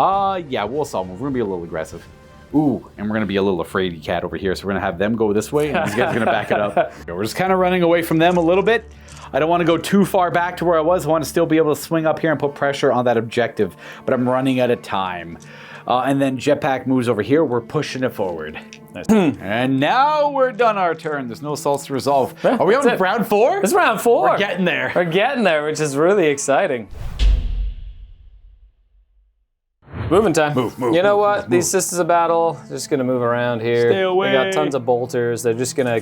Yeah, we'll assault move. We're gonna be a little aggressive. Ooh, and we're gonna be a little afraid cat over here, so we're gonna have them go this way, and these guys are gonna back it up. We're just kind of running away from them a little bit. I don't want to go too far back to where I was. I want to still be able to swing up here and put pressure on that objective, but I'm running out of time. And then Jetpack moves over here. We're pushing it forward. Nice. And now we're done our turn. There's no assaults to resolve. Are we on round 4? It's round 4. We're getting there. We're getting there, which is really exciting. Moving time. Move. You know what? These Sisters of Battle, just gonna move around here. Stay away. They got tons of bolters. They're just gonna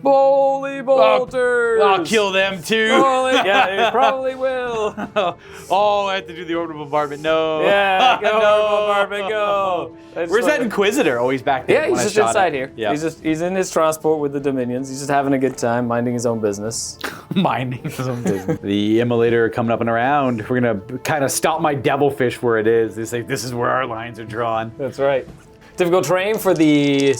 holy bolters. I'll kill them too. Yeah, you probably will. Oh, I have to do the orbital bombardment. No. Yeah, go No. bombardment, go. Where's that Inquisitor? Oh, he's back there. Yeah, he's when I just shot inside it. here. Yeah. He's in his transport with the Dominions. He's just having a good time, minding his own business. Minding his own business. The immolator coming up and around. We're gonna kind of stop my devilfish where it is. They say this is where our lines are drawn. That's right. Difficult terrain for the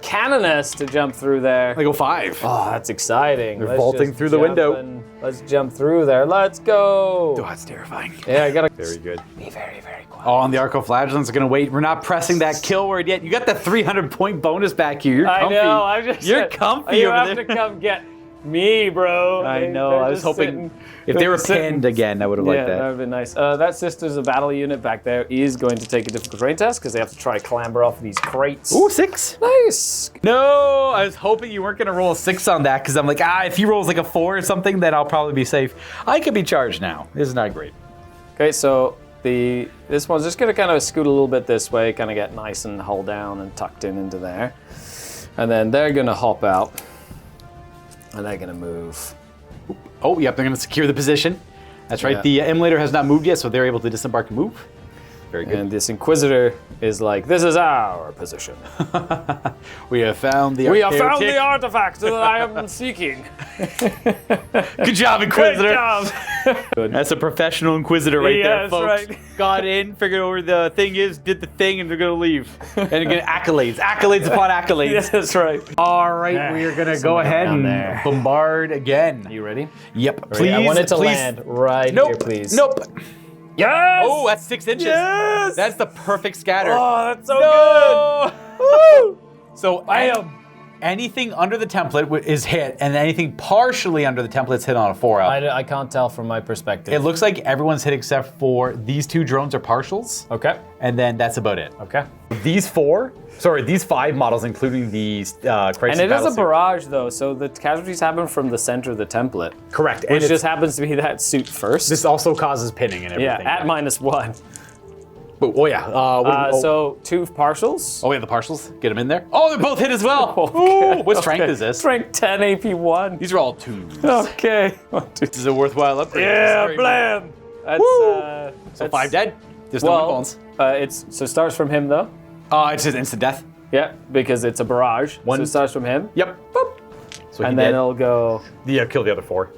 Canoness to jump through there. I go 5. Oh, that's exciting. They're vaulting through the window. Let's jump through there. Let's go. Oh, that's terrifying. Yeah, I gotta Very good. be very, very quiet. Oh, and the Archeoflagellants are gonna wait. We're not pressing that kill word yet. You got that 300-point bonus back here. You're comfy. I know. I'm just. You're comfy You over have there. to come get me, bro. I know. I was hoping if they were pinned again, I would have liked that would that. have been nice. That Sisters of Battle unit back there is going to take a difficult terrain test because they have to try clamber off these crates. Ooh, 6. Nice. No, I was hoping you weren't gonna roll a 6 on that because I'm like, if he rolls like a 4 or something, then I'll probably be safe. I could be charged now. This is not great. Okay, so this one's just gonna kind of scoot a little bit this way, kind of get nice and hull down and tucked in into there, and then they're gonna hop out, and they're gonna move. Oh, yep, they're gonna secure the position. That's right. Yeah. The emulator has not moved yet, so they're able to disembark and move. Very good. And this Inquisitor is like, this is our position. We have found the We have found Archeotech. the artifact that I have been seeking. Good job, Inquisitor. Good job. That's a professional Inquisitor right there, Yes, folks. right. Got in, figured out where the thing is, did the thing, and they're gonna leave. And they're gonna accolades. Accolades upon accolades. Yes, that's right. All right, we are gonna go ahead down and there. bombard again. You ready? Yep, please. I want it to please. land right Nope. here, please. Nope. Yes! Oh, that's 6 inches. Yes! That's the perfect scatter. Oh, that's so No! good. Woo! So anything under the template is hit, and anything partially under the template is hit on a 4-up. I can't tell from my perspective. It looks like everyone's hit except for these 2 drones are partials, Okay. and then that's about it. Okay. These 5 models, including the Crisis And it is a Battle Suit. barrage, though, so the casualties happen from the center of the template. Correct. And Which it's- just happens to be that suit first. this also causes pinning and yeah, everything. at -1. Oh yeah. So 2 partials. Oh, we have the partials. Get them in there. Oh, they're both hit as well. Okay, Ooh, what strength okay. is this? Strength 10 AP1. These are all 2s. Okay. This is a worthwhile upgrade. Yeah, This is very blam. That's, Woo! so So 5 dead. There's no Well, bones. so it starts from him though. It's just instant death. Yeah, because it's a barrage. So it starts from him. Yep. Boop. So And then it'll go. kill the other 4.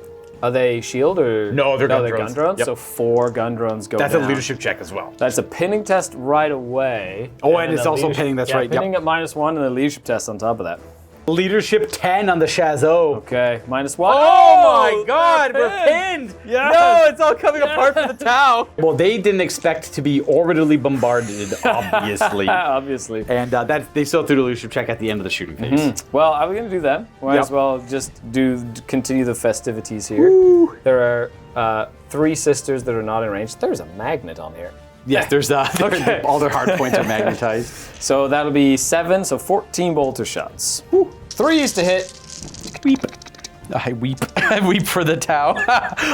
Are they shield or? No, they're gun gun drones. drones. Yep. So 4 gun drones go That's down. a leadership check as well. That's a pinning test right away. Oh, and it's a also pinning, that's right, yep. Pinning at -1 and a leadership test on top of that. Leadership 10 on the Chazo. Okay, -1. Oh my God, we're pinned. Yeah. No, it's all coming apart from the Tau. Well, they didn't expect to be orbitally bombarded, obviously. Obviously. And they still threw the leadership check at the end of the shooting phase. Well, are we gonna do that? Might Yep. as well just continue the festivities here. There are 3 sisters that are not in range. There's a magnet on here. Yes, there's Okay. all their hard points are magnetized. So that'll be 7, so 14 bolter shots. 3s to hit. Weep. I weep. I weep for the Tau.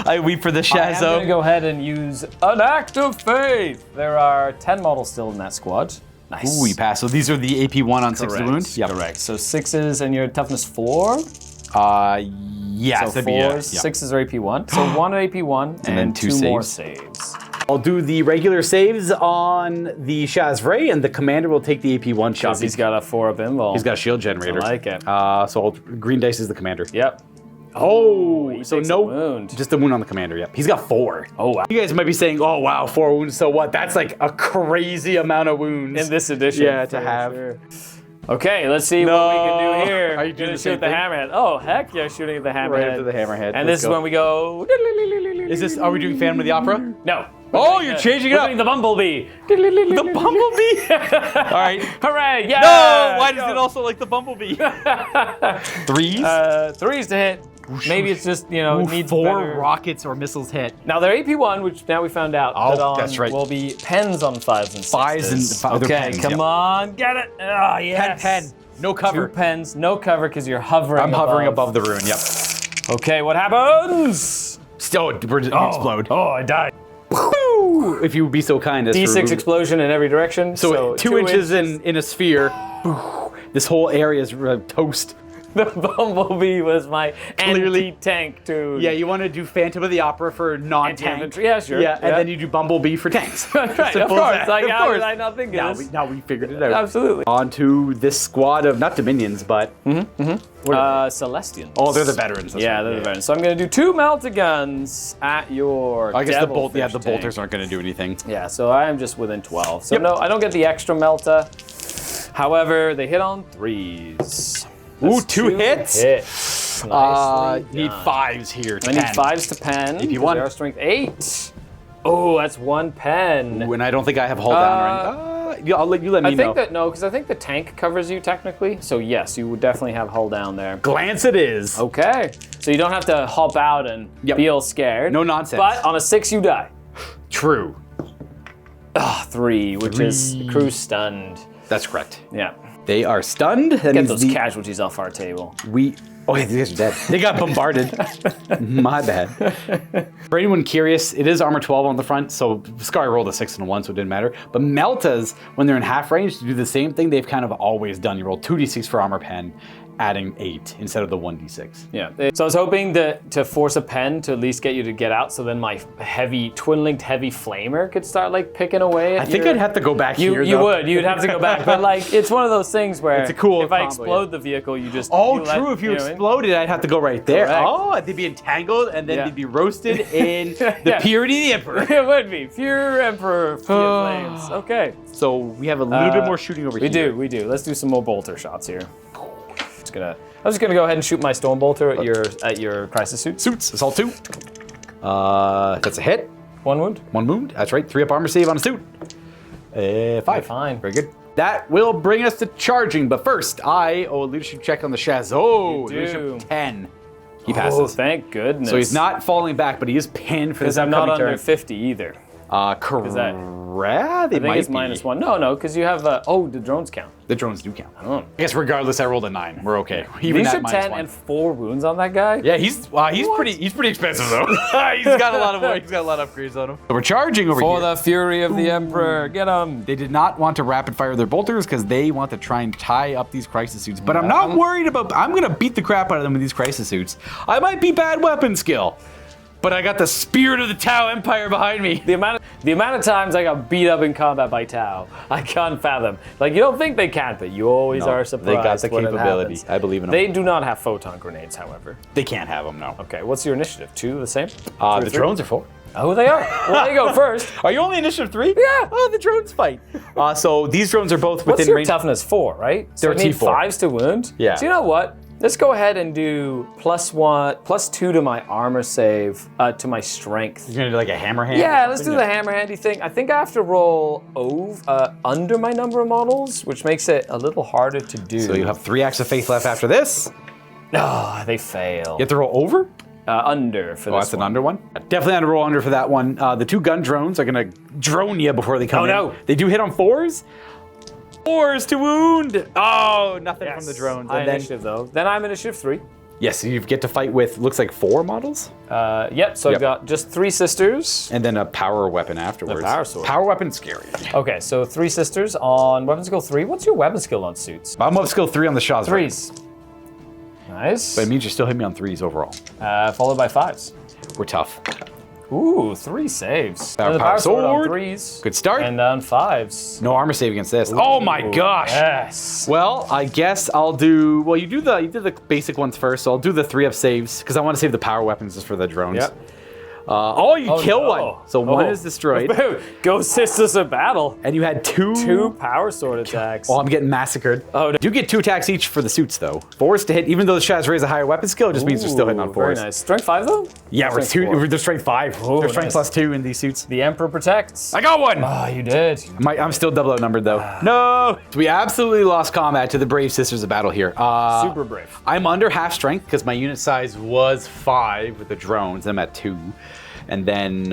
I weep for the I'm gonna Chazo. go ahead and use an act of faith. There are 10 models still in that squad. Nice. Ooh, we pass. So these are the AP1 on 6 Correct. wound? Yep. Correct. So 6s and your toughness 4. Yes, So that'd be a- 4s, yeah. 6s are AP1. So 1 at AP1 and then 2 2 more saves. saves. I'll do the regular saves on the Shazray, and the commander will take the AP1 shot. Because he's got a 4-up invul. He's got a shield generator. I like it. So green dice is the commander. Yep. Oh, he so takes no a wound. just the wound on the commander. Yep, he's got 4. Oh, wow. You guys might be saying, "Oh wow, 4 wounds. So what? That's like a crazy amount of wounds." In this edition. Yeah, to for have. sure. Okay, let's see what we can do here. Are you doing Gonna the same shoot the thing? hammerhead? Oh, heck yeah, shooting at the hammerhead. Right after the hammerhead. And Let's this is go. when we go. Is this? Are we doing Phantom of the Opera? No. Oh, you're changing it We're up. doing the bumblebee. The bumblebee. All right. Hooray! Yeah. No. Why does it also like the bumblebee? 3s. 3s to hit. Maybe it's just it needs 4 better. rockets or missiles hit. Now they're AP1, which now we found out. Oh, that on that's right. Will be pens on 5s and 6s. 5s and they're Okay, pens, come yep. on, get it. Oh yes. Pen. No cover. 2 pens, no cover because you're hovering. I'm hovering above the rune. Yep. Okay, what happens? Still, we're just explode. Oh, I died. If you would be so kind as to D6 remove- explosion in every direction. So 2 inches in a sphere. This whole area is toast. The bumblebee was my Clearly- anti-tank to. Yeah, you want to do Phantom of the Opera for non-tank. Anti-infantry, yeah, sure. Yeah, and Yeah. then you do Bumblebee for tanks. Right, of Simple course. as that. Like, Of how course. did I not think of this? Now we figured it out. Absolutely. On to this squad of, not Dominions, but... Celestians. Oh, they're the veterans. That's Yeah, right. they're the veterans. So I'm going to do 2 melta guns at your. I guess the devilfish bolters tank. aren't going to do anything. Yeah, so I am just within 12. So no, I don't get the extra melta. However, they hit on 3s. Ooh, That's 2 hits? Nicely Need done. 5s here. I need 5s to pen. AP1. They are strength 8. Oh, that's 1 pen. Ooh, and I don't think I have hold down or anything. I'll let you let me I know. think that no, because I think the tank covers you technically. So yes, you would definitely have hull down there. Glance it is. Okay, so you don't have to hop out and feel scared. No nonsense. But on a 6, you die. True. 3, which is crew stunned. That's correct. Yeah, They are stunned. That get means those casualties off our table. Oh, yeah, these guys are dead. They got bombarded. My bad. For anyone curious, it is armor 12 on the front, so Skari rolled a 6 and a 1, so it didn't matter. But Meltas, when they're in half range, to do the same thing they've kind of always done. You roll 2d6 for armor pen, adding 8 instead of the 1d6. Yeah. So I was hoping to force a pen to at least get you to get out, so then my twin-linked heavy flamer could start like picking away. I think I'd have to go back here. You would. You'd have to go back. But like, it's one of those things where it's a cool if I combo, explode the vehicle, you just if you exploded, I'd have to go right there. Correct. Oh, they'd be entangled and then they'd be roasted in the purity of the Emperor. It would be pure Emperor flames. Okay. So we have a little bit more shooting over here. We do. Let's do some more bolter shots here. I'm just gonna go ahead and shoot my stone bolter at your crisis suit. Suits, assault 2. That's a hit. 1 wound. 1 wound. That's right. 3 up armor save on a suit. 5. Fine. Very good. That will bring us to charging, but first I owe a leadership check on the Shaz. Oh, leadership 10. He passes. Oh, thank goodness. So he's not falling back, but he is pinned for this Because I'm not upcoming under turn. 50 either. Correct. I think it's -1. No, because you have the drones count. The drones do count. Oh. I guess regardless, I rolled a 9. We're okay. Even Leadership at 10 -1. and 4 wounds on that guy. Yeah, he's pretty expensive though. He's got a lot of upgrades on him. So we're charging over For here. the fury of the Emperor, get him. They did not want to rapid fire their bolters because they want to try and tie up these crisis suits. But I'm not worried about. I'm gonna beat the crap out of them with these crisis suits. I might be bad weapon skill, but I got the spirit of the Tau Empire behind me. The amount of times I got beat up in combat by Tau, I can't fathom. Like, you don't think they can't, but you always are surprised. They got the when it capability. happens. I believe in them. They do not have photon grenades, however. They can't have them, no. Okay, what's your initiative? 2, the same? The drones are 4. Oh, they are. Well, they go first. Are you only initiative 3? Yeah. Oh, the drones fight. So these drones are both What's within your range. toughness? 4, right? So They're I need T4. 5s to wound? Yeah. So you know what? Let's go ahead and do +2 to my armor save, to my strength. You're gonna do like a hammer hand? Yeah, let's do the hammer handy thing. I think I have to roll under my number of models, which makes it a little harder to do. So you have 3 acts of faith left after this. Oh, they fail. You have to roll over? Under for this Oh, that's an one. under one? Definitely had to roll under for that one. The 2 gun drones are gonna drone you before they come in. no. They do hit on 4s. 4s to wound. Oh, nothing from the drones. I And then, initiative though. Then I'm initiative 3. yes, you get to fight with, looks like 4 models. Yep, so Yep. I've got just 3 sisters. And then a power weapon afterwards. power sword. Power weapon, scary. Okay, so 3 sisters on weapon skill 3. What's your weapon skill on suits? I'm up skill 3 on the shots. 3s. Nice. But it means you're still hitting me on 3s overall. Followed by 5s. We're tough. Ooh, 3 saves. Power And the power sword on sword. 3s. Good start. And on 5s. No armor save against this. Oh my gosh. Yes. Well, I guess I'll do. Well, you did the basic ones first, so I'll do the 3-up saves because I want to save the power weapons just for the drones. Yep. You kill no. one, so one Oh. is destroyed, Go sisters of battle. and you had 2. 2 power sword attacks. Oh, I'm getting massacred. Oh, no. You get 2 attacks each for the suits, though. 4s to hit, even though the Shaz raise a higher weapon skill, it just means they're still hitting on 4s. Very nice. Strength 5 though? Yeah, we're Strength 4. They're strength 5. Oh, they're strength nice. +2 in these suits. The Emperor protects. I got one. Oh, you did. I'm still double outnumbered though. No, so we absolutely lost combat to the brave sisters of battle here. Super brave. I'm under half strength because my unit size was 5 with the drones. I'm at 2, and then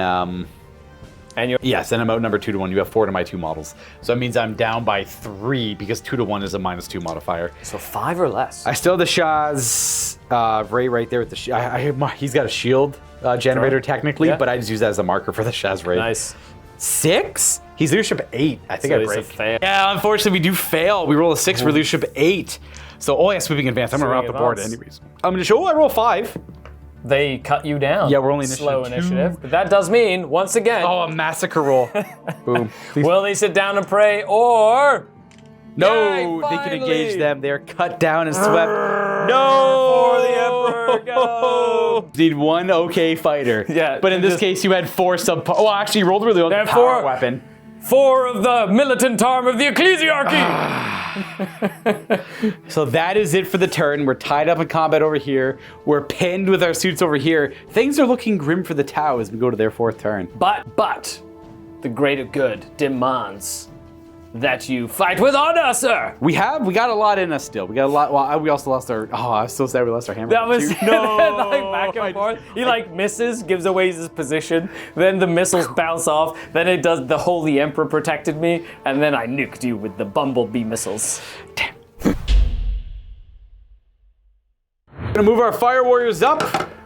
And you're yes, and I'm outnumbered 2 to 1. You have 4 to my 2 models, so it means I'm down by 3 because 2 to 1 is a -2 modifier. so 5 or less. I still have the Shaz Ray right there with the. He's got a shield generator technically, Yeah. but I just use that as a marker for the Shaz Ray. Nice. 6? He's leadership 8. I think So I he's a break. fail. Yeah, unfortunately, we do fail. We roll a 6 for leadership 8. So, oh yeah, sweeping advance. I'm gonna run off the board advance. anyways. I'm gonna show. Oh, I roll 5. They cut you down. Yeah, we're only slow initiative 2. initiative. But that does mean, once again, Oh, a massacre roll. Boom. Please. will they sit down and pray or No, Yay, they can finally. engage them. They're cut down and swept. No! For the Emperor, go! Need one okay fighter. Yeah, But in this just- case, you had 4 sub. Oh, actually, you rolled really well. There are Power 4 weapon. 4 of the militant arm of the Ecclesiarchy. So that is it for the turn. We're tied up in combat over here. We're pinned with our suits over here. Things are looking grim for the Tau as we go to their 4th turn. But the greater good demands that you fight with honor, sir. We got a lot in us still. We got a lot. Well, we also lost our. Oh, I was so sad we lost our hammer. That was too. No. like back and forth. He like misses, gives away his position. Then the missiles bounce off. Then it does the Holy Emperor protected me, and then I nuked you with the bumblebee missiles. We're gonna move our fire warriors up.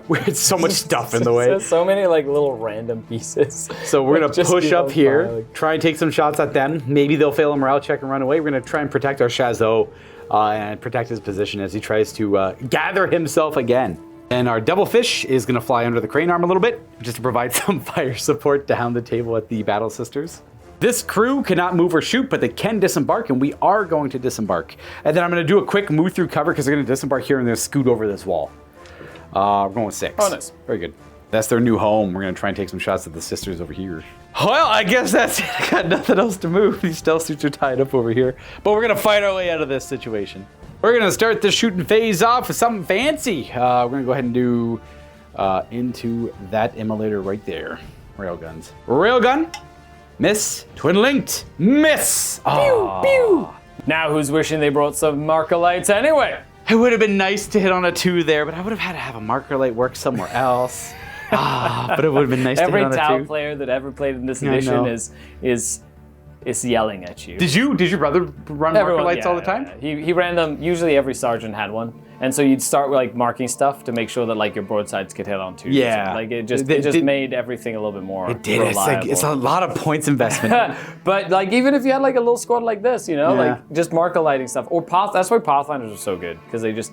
We had so much stuff in the way. There's so many like little random pieces. So we're gonna Just push be up on here, fire. try and take some shots at them. Maybe they'll fail a morale check and run away. We're gonna try and protect our Chazeau and protect his position as he tries to gather himself again. And our devilfish is going to fly under the crane arm a little bit, just to provide some fire support down the table at the Battle Sisters. This crew cannot move or shoot, but they can disembark, and we are going to disembark. And then I'm going to do a quick move through cover because they're going to disembark here and then scoot over this wall. We're going with 6. Oh, nice. Very good. That's their new home. We're going to try and take some shots at the sisters over here. Well, I guess that's it. I got nothing else to move. These stealth suits are tied up over here. But we're going to fight our way out of this situation. We're going to start the shooting phase off with something fancy. We're going to go ahead and do into that immolator right there. Railguns. Railgun. Miss. Twin linked. Miss. Pew, pew. Now who's wishing they brought some marker lights anyway? It would have been nice to hit on a 2 there, but I would have had to have a marker light work somewhere else. But it would have been nice to hit on a 2. Every Tau player that ever played in this edition is yelling at you. Did your brother run marker lights all the time? Yeah. He ran them. Usually every sergeant had one, and so you'd start with like marking stuff to make sure that like your broadsides could hit on 2. Yeah, like it just made everything a little bit more. It did. Reliable. It's a lot of points investment. But like even if you had like a little squad like this, like just marker lighting stuff or path. That's why Pathfinders are so good because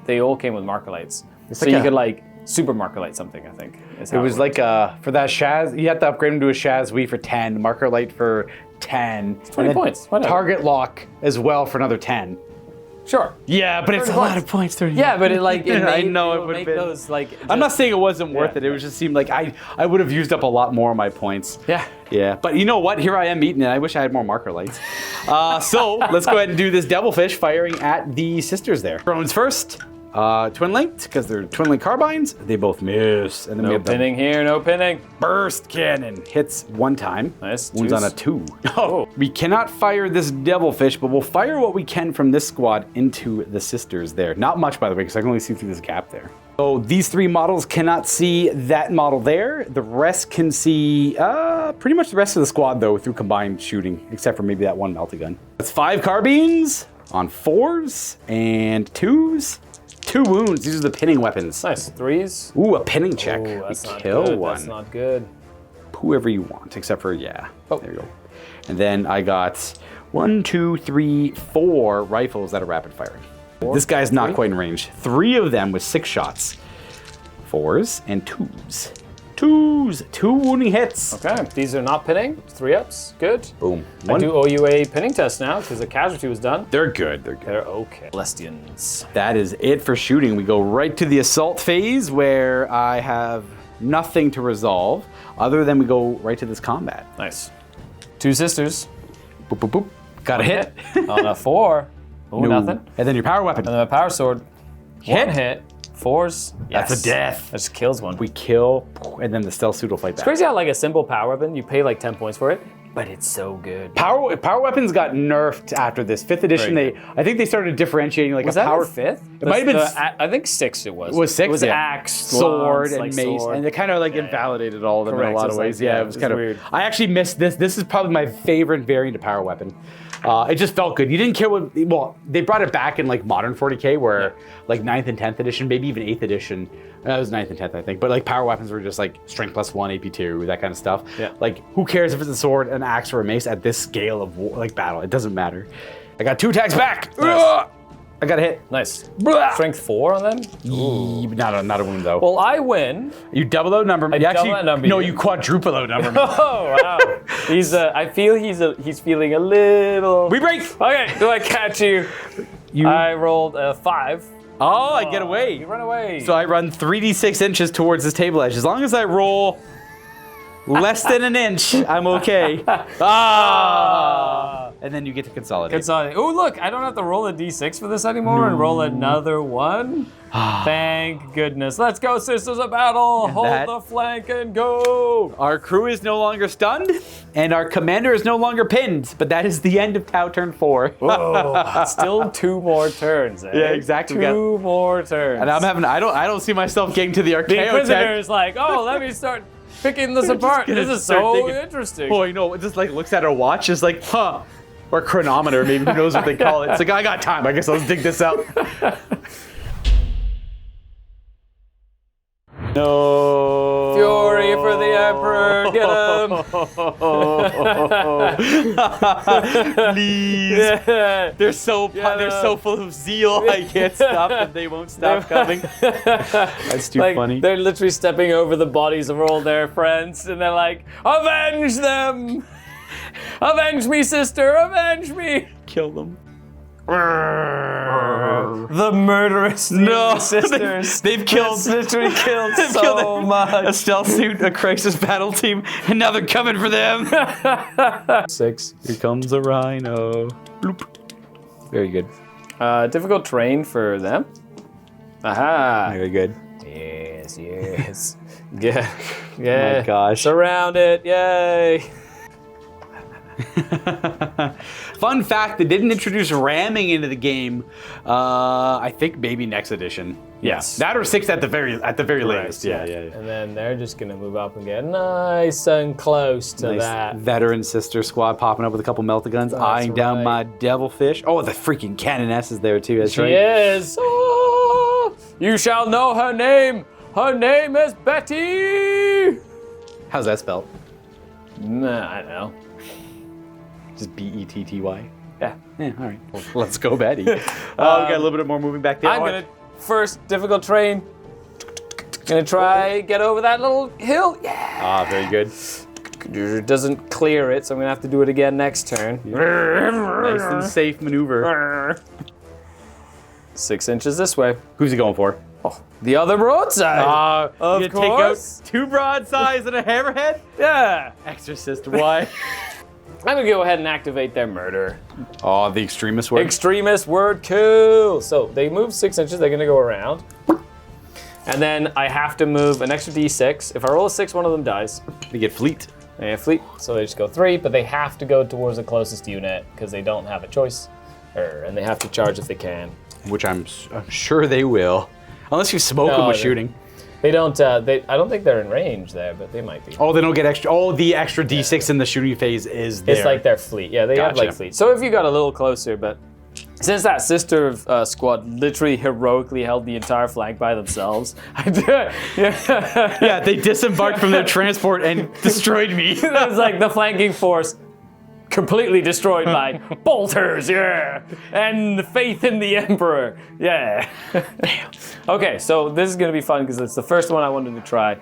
they all came with marker lights. So you could like super marker light something. I think it was like for that Shaz. You had to upgrade him to a Shaz Wee for 10, marker light for 10. It's 20 points. Whatever. Target lock as well for another 10. Sure. Yeah, but it's a lot of points. 30. Yeah, but it I know it would have been. Those, like, I'm not saying it wasn't worth it. It just seemed like I would have used up a lot more of my points. Yeah. Yeah. But you know what? Here I am eating it. I wish I had more marker lights. So let's go ahead and do this devilfish firing at the sisters there. Drones first. Twin linked because they're twin link carbines. They both miss. And then we have pinning here, no pinning. Burst cannon hits 1 time. Nice. Wounds on a 2. Oh. We cannot fire this devilfish, but we'll fire what we can from this squad into the sisters there. Not much, by the way, because I can only see through this gap there. So these 3 models cannot see that model there. The rest can see pretty much the rest of the squad though through combined shooting, except for maybe that one melty gun. That's 5 carbines on 4s and 2s. 2 wounds. These are the pinning weapons. Nice. 3s. Ooh, a pinning check. Ooh, We kill one. That's not good. Whoever you want, except for, yeah. Oh. There you go. And then I got 1, 2, 3, 4 rifles that are rapid firing. This guy's not quite in range. 3 of them with 6 shots. 4s and 2s. 2s. 2 wounding hits. Okay. These are not pinning. 3-ups. Good. Boom. I do owe you a pinning test now because the casualty was done. They're good. They're good. They're okay. Celestians. That is it for shooting. We go right to the assault phase where I have nothing to resolve other than we go right to this combat. Nice. 2 sisters. Boop, boop, boop. Got a hit. On a 4. Oh, No. nothing. And then your power weapon. And then a power sword. Hit. 1 hit. 4s. Yes. That's a death. That just kills one. We kill, and then the stealth suit will fight back. Crazy how like a simple power weapon, you pay like 10 points for it, but it's so good. Power weapons got nerfed after this 5th edition. Very I think they started differentiating like Was a that power. the 5th? It might have been. I think 6 it was. It was 6. It was yeah. axe, sword, lance, and like mace, sword. and they kind of like invalidated all of them in Correct. a lot It of was ways. like- yeah, yeah, it was it was kind of weird. I actually missed this. This is probably my favorite variant of power weapon. It just felt good. You didn't care what. Well, they brought it back in like modern 40k, where like 9th and 10th edition, maybe even 8th edition. That was 9th and 10th, I think. But like power weapons were just like strength +1, AP2, that kind of stuff. Yeah. Like who cares if it's a sword, an axe, or a mace at this scale of like battle? It doesn't matter. I got 2 attacks back. Nice. I got a hit. Nice. Blah. Strength 4 on them? Not a wound though. Well, I win. You double outnumber me. double outnumber No, you. you quadruple outnumber me. Oh, wow. I feel he's feeling a little... We break. Okay, do I catch you? I rolled a 5. Oh, I get away. You run away. So I run 3d6 inches towards this table edge. As long as I roll less than an inch, I'm okay. And then you get to consolidate. Oh, look, I don't have to roll a d6 for this anymore and roll another 1. Thank goodness. Let's go, Sisters of Battle. Hold the flank and go. Our crew is no longer stunned, and our commander is no longer pinned, but that is the end of Tau turn 4. Whoa, still 2 more turns, eh? Yeah, exactly. 2 more turns. And I don't see myself getting to the The Inquisitor Archeotech. is like, oh, let me start picking this apart. This is so interesting. Oh, you know, it just like looks at her watch, is like, huh. Or chronometer, maybe, who knows what they call it. It's like, I got time, I guess I'll dig this out. No. Fury here for the Emperor. Get him. Please. Yeah. They're so full of zeal. I can't stop them. They won't stop coming. That's too funny. They're literally stepping over the bodies of all their friends, and they're like, "Avenge them! Avenge me, sister! Avenge me!" Kill them. The murderous sisters. They've killed. Literally killed so much. A stealth suit, a crisis battle team, and now they're coming for them. 6. Here comes a rhino. Bloop. Very good. Difficult terrain for them. Aha. Very good. Yes. Yeah. Oh my gosh. Surround it. Yay. Fun fact, they didn't introduce ramming into the game. I think maybe next edition. Yes. That or 6 at the very latest. Yeah. And then they're just gonna move up and get nice and close to that. Veteran sister squad popping up with a couple melta-guns, eyeing down my devilfish. Oh, the freaking cannoness is there too. That's right. She is. Oh, you shall know her name. Her name is Betty. How's that spelled? Nah, I don't know. Just B-E-T-T-Y. Yeah. All right. Well, let's go, Betty. We got a little bit more moving back there. I'm gonna first difficult terrain. Gonna try get over that little hill. Yeah. Ah, very good. It doesn't clear it, so I'm gonna have to do it again next turn. Nice and safe maneuver. 6 inches this way. Who's he going for? Oh, the other broadside. Of you course. Take out 2 broadsides and a hammerhead? Yeah. Exorcist, why? I'm gonna go ahead and activate their murder. Oh, the extremist word. Extremist word kill. So they move 6 inches, they're gonna go around. And then I have to move an extra d6. If I roll a 6, one of them dies. They get fleet. They have fleet, so they just go 3, but they have to go towards the closest unit because they don't have a choice. And they have to charge if they can. Which I'm sure they will. Unless you smoke them with shooting. They don't, I don't think they're in range there, but they might be. Oh, they don't get extra. Oh, the extra d6 in the shooting phase is there. It's like their fleet. Yeah, they have like fleet. So if you got a little closer, but since that sister squad literally heroically held the entire flank by themselves, yeah, they disembarked from their transport and destroyed me. It was like the flanking force completely destroyed by bolters, yeah, and the faith in the Emperor, yeah. Okay, so this is gonna be fun because it's the first one I wanted to try.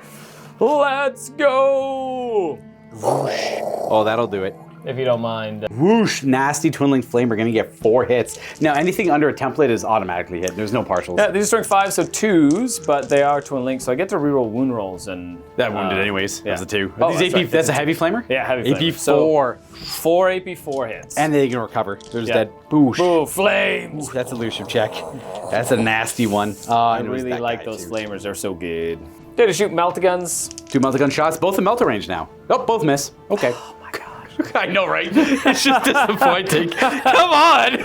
Let's go! Oh, that'll do it. If you don't mind. Whoosh, nasty twinling flame. We're gonna get 4 hits. Now, anything under a template is automatically hit. There's no partials. Yeah, these are strength 5, so 2s, but they are twin links, so I get to reroll wound rolls and. That wounded anyways. Yeah. That's a 2. Oh, These that's AP, right. that's a heavy flamer? Yeah, heavy flamer. AP4. So 4 AP4 hits. And they can recover. They're just Yeah. dead. Boosh. Ooh, flames! Ooh, that's a leadership check. That's a nasty one. I really like those flamers, they're so good. Did to shoot melta-guns. 2 melta-gun shots, both in melta range now. Oh, both miss. Okay. Oh my gosh. I know, right? It's just disappointing. Come on!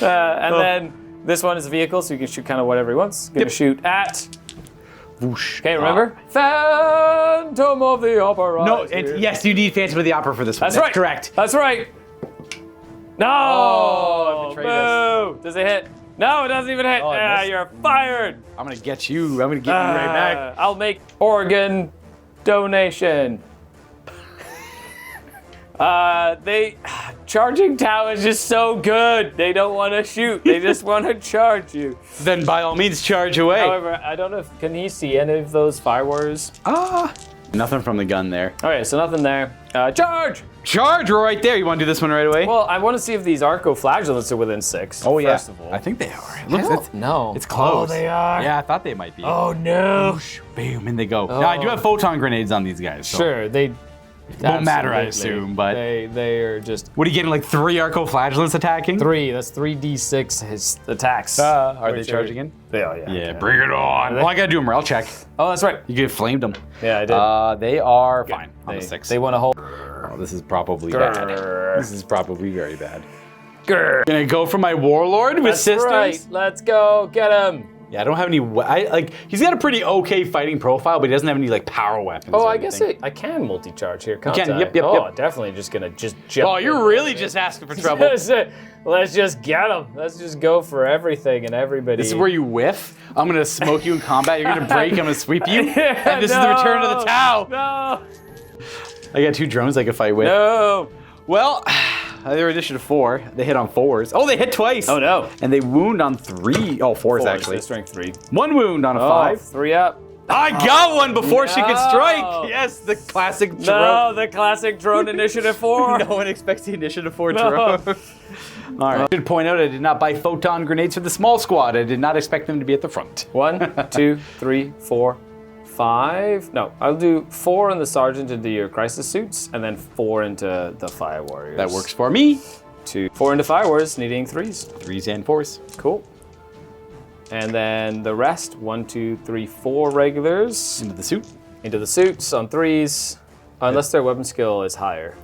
And then this one is a vehicle, so you can shoot kind of whatever he wants. Gonna shoot at. Whoosh. Okay, remember? Phantom of the Opera. No, yes, you need Phantom of the Opera for this one. That's right. Correct. That's right. No! Oh, betrayed us. Boo! Does it hit? No, it doesn't even hit. Oh, it missed. You're fired. I'm gonna get you. I'm gonna get you right back. I'll make organ donation. Charging Tau is just so good. They don't want to shoot. They just want to charge you. Then by all means, charge away. However, I don't know can he see any of those firewars? Nothing from the gun there. Okay, so nothing there. Charge! Charge right there. You want to do this one right away? Well, I want to see if these Archeoflagellants are within 6. oh yeah. First of all. I think they are. No. It's close. Oh, they are. Yeah, I thought they might be. Oh no. Whoosh, boom, and they go. Now I do have photon grenades on these guys. So Sure, they won't matter, I absolutely. assume. But they are just what are you getting? Like 3 Archeoflagellants attacking? 3. That's 3d6 his attacks. Are they charging in? They are, yeah. Yeah, bring it on. Well, I gotta do them. I'll check. Oh, that's right. You get flamed them. Yeah, I did. They are fine on the 6. They want to hold. Oh, this is probably bad. This is probably very bad. Grr. Gonna go for my warlord with That's sisters. right. Let's go. Get him. Yeah, I don't have any. He's got a pretty okay fighting profile, but he doesn't have any like power weapons. Oh, or I guess anything. I can multi-charge here, can't can, I? yep, Oh, definitely just gonna jump. Oh, you're really just asking for trouble. Let's just get him. Let's just go for everything and everybody. This is where you whiff. I'm gonna smoke you in combat. You're gonna break. I'm gonna sweep you. And this is the return of the Tau. No. I got 2 drones I can fight with. No. Well, they're initiative 4. They hit on 4s. Oh, they hit twice. Oh no. And they wound on 3. Oh, 4s actually. Strength 3. 1 wound on a 5. 3 up. I got one before she could No. strike. Yes, the classic No, drone. the classic drone initiative 4. No one expects the initiative 4 No. drone. All right. I should point out I did not buy photon grenades for the small squad. I did not expect them to be at the front. 1, 2, 3, 4, 5. No, I'll do 4 in the sergeant into your crisis suits, and then 4 into the fire warriors. That works for me. 4 into fire warriors, needing 3s. 3s and 4s. Cool. And then the rest, 1, 2, 3, 4 regulars Into the suit. into the suits on 3s, unless their weapon skill is higher.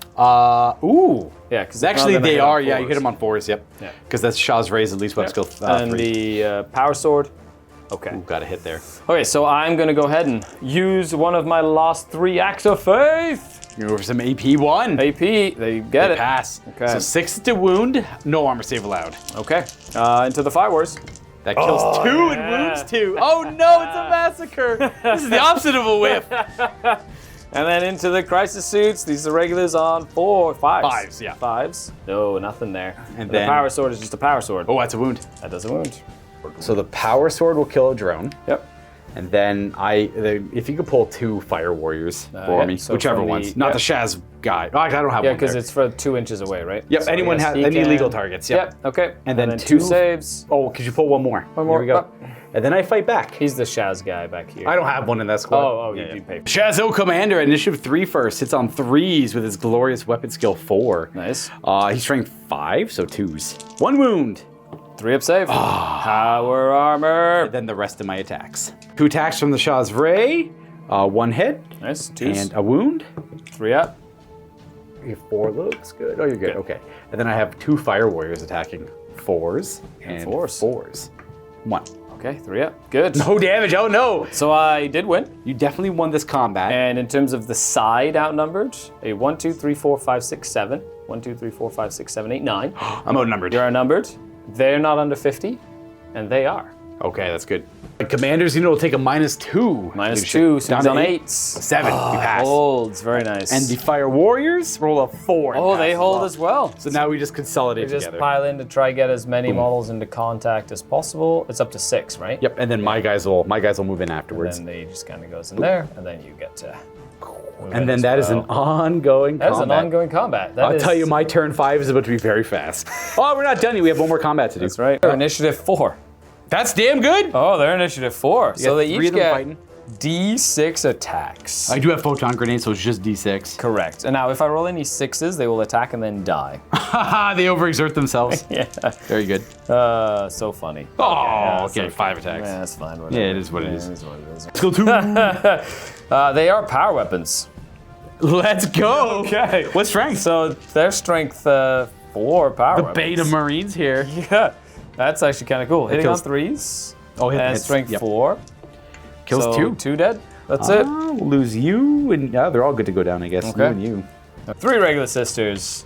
Ooh. Yeah, because Actually, they are. Yeah, you hit them on 4s. Yep. Yeah. Because that's Shah's Rays at least weapon skill 3. And the power sword. Okay. Ooh, got a hit there. Okay, so I'm gonna go ahead and use one of my last 3 acts of faith. You're over some AP 1. AP, they get They it. pass. Okay. So 6 to wound, no armor save allowed. Okay. Into the fire wars. That kills 2 and wounds 2. Oh no, it's a massacre. This is the opposite of a whiff. And then into the crisis suits. These are regulars on 4, 5s. 5s, yeah. 5s. No, nothing there. And then- the power sword is just a power sword. Oh, that's a wound. That does a wound. So the power sword will kill a drone. Yep. And then if you could pull 2 fire warriors for yeah, me, so whichever from the- ones. Not yeah. the Shaz guy. Oh, I don't have Yeah, one because there. it's for 2 inches away, right? Yep, So anyone yes, has he any can- legal targets. Yep. Yep. Okay. And then 2 2 saves. Oh, could you pull one more? One more. There we go. Up. And then I fight back. He's the Shaz guy back here. I don't have one in that squad. Oh, you do pay. Shazo Commander, initiative 3 first. Hits on 3s with his glorious weapon skill 4. Nice. He's strength 5, so 2s. 1 wound. 3 up save. Power armor. And then the rest of my attacks. 2 attacks from the Shah's Ray. 1 hit. Nice. 2s. And a wound. 3 up. Your 4 looks good. Oh, you're good. Good. Okay. And then I have 2 fire warriors attacking 4s and 4s. 4s. 1. Okay, 3 up. Good. No damage. Oh no. So I did win. You definitely won this combat. And in terms of the side outnumbered, a 1, 2, 3, 4, 5, 6, 7. 1, 2, 3, 4, 5, 6, 7, 8, 9. I'm outnumbered. You're outnumbered. They're not under 50, and they are. Okay, that's good. The commanders, will take a -2. -2, so he's on 8s. 7. You pass. Holds, very nice. And the fire warriors roll a 4. and oh, pass they hold as well. So now we just consolidate Just together. pile in to try get as many models into contact as possible. It's up to 6, right? Yep, and then my guys will move in afterwards. And then they just kind of goes in there, and then you get to. And then that is an ongoing That is combat. an ongoing combat. That I'll is- tell you, my turn 5 is about to be very fast. Oh, we're not done yet. We have one more combat to do. That's right. Initiative 4. That's damn good. Oh, they're initiative 4. So got they 3 each of them get fighting. D6 attacks. I do have photon grenades, so it's just D6. Correct. And now if I roll any 6s, they will attack and then die. Haha, they overexert themselves. Yeah. Very good. So funny. Oh, so okay, 5 attacks. Yeah, that's fine. Whatever. Yeah, it is what it is. It is what it is. Let's go 2. They are power weapons. Let's go. Okay. What strength? So their strength 4 power The weapons. Beta Marines here. Yeah. That's actually kind of cool. Hitting on kills- 3s. Oh, hit And hits. strength Yep. 4. Kills So 2. 2 dead. That's it. We'll lose you, and yeah, they're all good to go down, I guess. Okay. You and you. 3 regular sisters.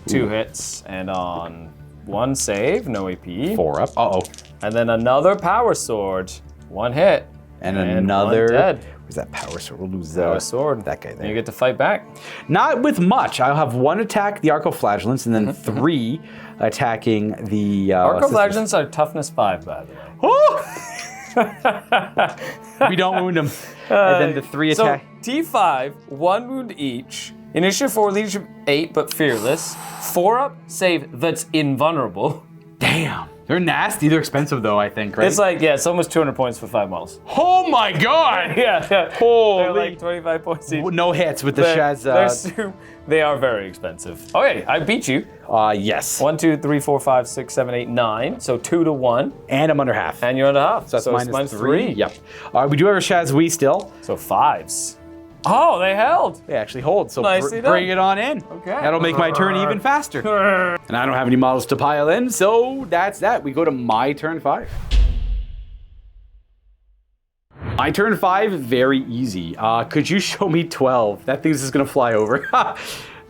2 hits. And on 1 save, no AP. 4 up. Uh-oh. And then another power sword. 1 hit. And one another. dead. Where's that power sword? We'll lose Power sword. that guy And there. you get to fight back. Not with much. I'll have 1 attack the Arcoflagellants, and then 3 attacking the. Arcoflagellants are toughness 5, by the way. Oh! We don't wound them. And then the 3 So attack. T5, 1 wound each. Initiative 4, leadership 8, but fearless. 4 up, save that's invulnerable. Damn. They're nasty. They're expensive, though, I think, right? It's like, yeah, it's almost 200 points for 5 models. Oh my god! Yeah, yeah. Holy. They're like 25 points each. No hits with the Shaz. They are very expensive. Okay, I beat you. Yes. 1, 2, 3, 4, 5, 6, 7, 8, 9. So 2 to 1. And I'm under half. And you're under half. So that's it's minus 3. Yep. We do have a Shaz Wee still. So 5s. Oh, they held. They actually hold, so Nicely bring done. it on in. Okay. That'll make my turn even faster. And I don't have any models to pile in, so that's that. We go to my turn 5. My turn 5, very easy. Could you show me 12? That thing's just gonna fly over.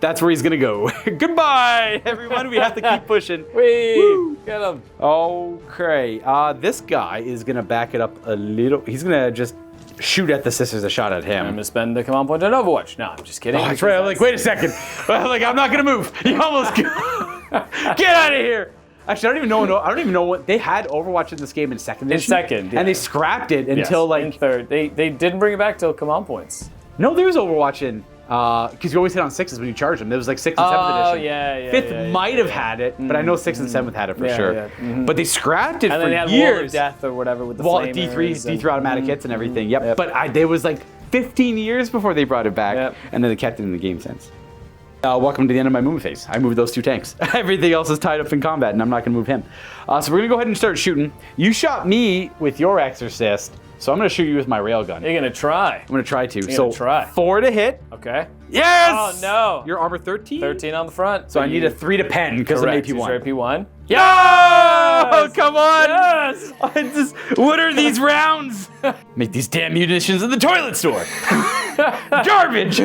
That's where he's gonna go. Goodbye, everyone. We have to keep pushing. Whee! Get him. Okay. This guy is gonna back it up a little. He's gonna just shoot at the sisters. A shot at him. I'm gonna spend the command point on Overwatch. No, I'm just kidding. Oh, that's right. I'm like, wait a second. I'm not gonna move. You almost get out of here. Actually, I don't even know what they had Overwatch in this game in second edition. In second, yeah. And they scrapped it until like in third. They didn't bring it back till command points. No, there was Overwatch in. Because you always hit on 6s when you charge them. There was like 6th and 7th edition. Yeah. 5th might have had it, but I know 6th and 7th had it for sure. Yeah. Mm-hmm. But they scrapped it And for then they had years. Wall of Death or whatever with the Wall flamers D3 automatic hits and everything. Yep. Yep. But there was like 15 years before they brought it back, Yep. and then they kept it in the game since. Welcome to the end of my movement phase. I moved those 2 tanks. Everything else is tied up in combat, and I'm not going to move him. So we're going to go ahead and start shooting. You shot me with your Exorcist, so I'm going to shoot you with my railgun. You're gonna try. I'm going to try to. You're So gonna try. 4 to hit. Okay. Yes! Oh no. Your armor 13? 13 on the front. So I need a 3 to pen because I'm AP1. You're AP1. Oh, come on! Yes! What are these rounds? Make these damn munitions in the toilet store. Garbage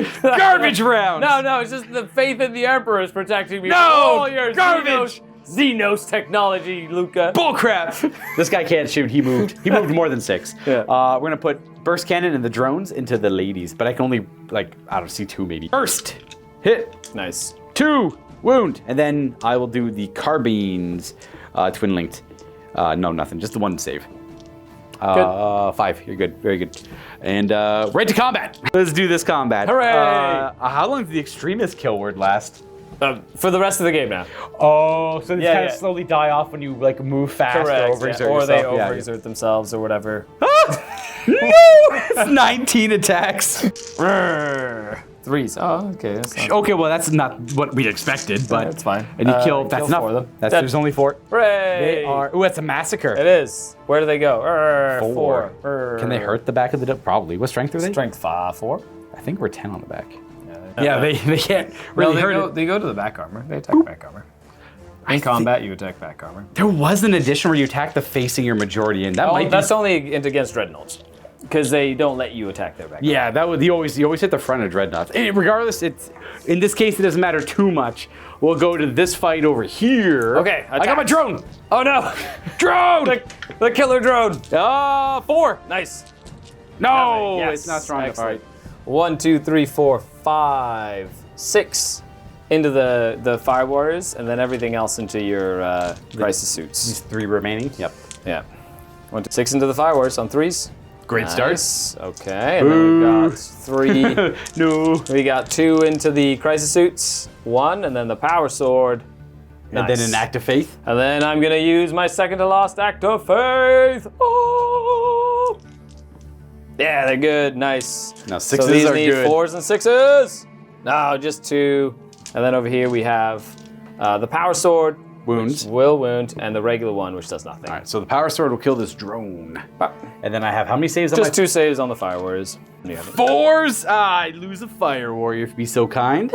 rounds. No, it's just the faith in the Emperor is protecting me. No, from all your garbage. Xenos technology, Luka. Bullcrap. This guy can't shoot. He moved. He moved more than 6. Yeah. We're gonna put burst cannon and the drones into the ladies, but I can only I don't see 2 maybe. First hit. Nice. 2 wound, and then I will do the carbines, twin linked. No, nothing. Just the 1 save. 5. You're good. Very good. And right to combat. Let's do this combat. Hooray! How long did the extremist kill word last? For the rest of the game now. Oh, so they Yeah, kind of yeah. slowly die off when you like move fast Correct. or overexert Or they yourself. overexert themselves or whatever. No! It's 19 attacks. 3s. Oh, okay. That's not... Okay, well that's not what we expected, but that's fine. And you kill. That's kill not. 4 of them. That's That- there's only 4. Hooray! They are. Ooh, that's a massacre. It is. Where do they go? 4. Can they hurt the back of the? Probably. What strength are they? Strength 4. I think we're 10 on the back. Yeah, they can't really hurt it. They go to the back armor. They attack back armor. In combat, you attack back armor. There was an edition where you attack the facing your majority, and that might That's be. only against dreadnoughts, because they don't let you attack their back. Yeah, that would. You always hit the front of dreadnoughts. And regardless, it's in this case it doesn't matter too much. We'll go to this fight over here. Okay, I got my drone. Oh no, Drone. the killer drone. 4. Nice. No, Yes, it's not strong enough. All excellent. right. 1, 2, 3, 4, 5, 6 into the fire warriors, and then everything else into your crisis suits. These 3 remaining. Yep. Yeah. 1, 2, 6 into the fire warriors on 3s. Great start. Nice. Okay, and then we got 3. No. We got 2 into the crisis suits, 1, and then the power sword. And then an act of faith. And then I'm gonna use my second to last act of faith. Oh! Yeah, they're good. Nice. Now So 6s these are need good. 4s and 6s. No, just 2. And then over here we have the power sword, Wounds. which will wound, and the regular one, which does nothing. All right, so the power sword will kill this drone. And then I have how many saves on Just my 2 saves on the fire warriors. You have it. 4s? I lose a fire warrior if you be so kind.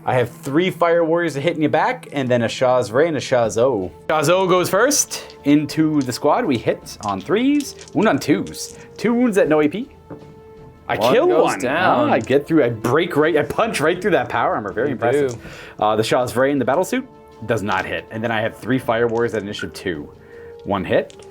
I have 3 fire warriors hitting you back, and then a Shah's Ray and a Shahzo. Shahzo goes first into the squad. We hit on 3s, wound on 2s. 2 wounds at no AP. I One kill goes 1. down. I get through. I punch right through that power armor. Very impressive. The Shah's Ray in the battle suit does not hit, and then I have 3 fire warriors at initiative 2. 1 hit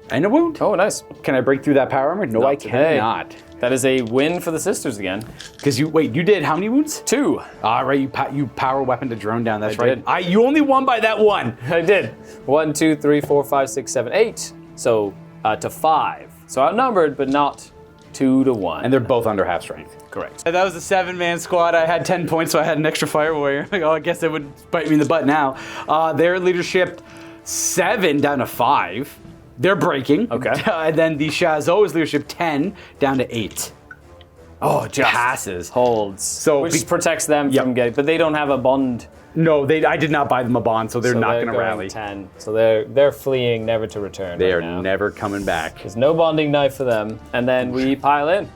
and a wound. Oh, nice. Can I break through that power armor? No, I today. cannot. That is a win for the sisters again. Because you did how many wounds? 2. All right, you power weapon to drone down. That's I right. did. You only won by that 1. I did. 1, 2, 3, 4, 5, 6, 7, 8. So to 5. So outnumbered, but not 2 to 1. And they're both under half strength. correct. That was a 7-man squad. I had 10 points, so I had an extra fire warrior. Like, oh, I guess they would bite me in the butt now. Their leadership 7 down to 5. They're breaking. Okay. And then the Shahzo's leadership 10 down to 8. Oh, just passes. holds. So which protects them Yep. from getting, but they don't have a bond. No, I did not buy them a bond, so they're So not they're going to rally. 10. So they're fleeing, never to return. They right are now. never coming back. There's no bonding knife for them, and then we pile in.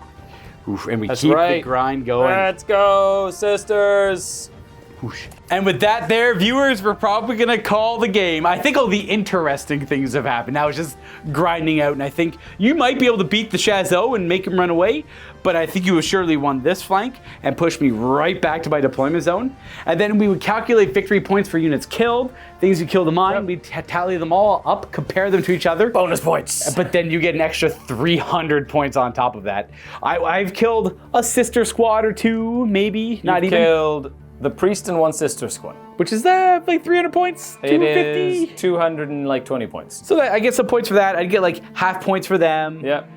Oof, and we That's keep the right. grind going. Let's go, sisters! Whoosh. And with that there, viewers, we're probably going to call the game. I think all the interesting things have happened. Now it's just grinding out, and I think you might be able to beat the Chazeau and make him run away, but I think you would surely won this flank and push me right back to my deployment zone. And then we would calculate victory points for units killed, things you killed them on. We'd tally them all up, compare them to each other. Bonus points. But then you get an extra 300 points on top of that. I've killed a sister squad or two, maybe. Not even. Killed the priest and one sister squad. Which is that like 300 points? 250? It is 220 points. So I get some points for that. I'd get like half points for them. Yep.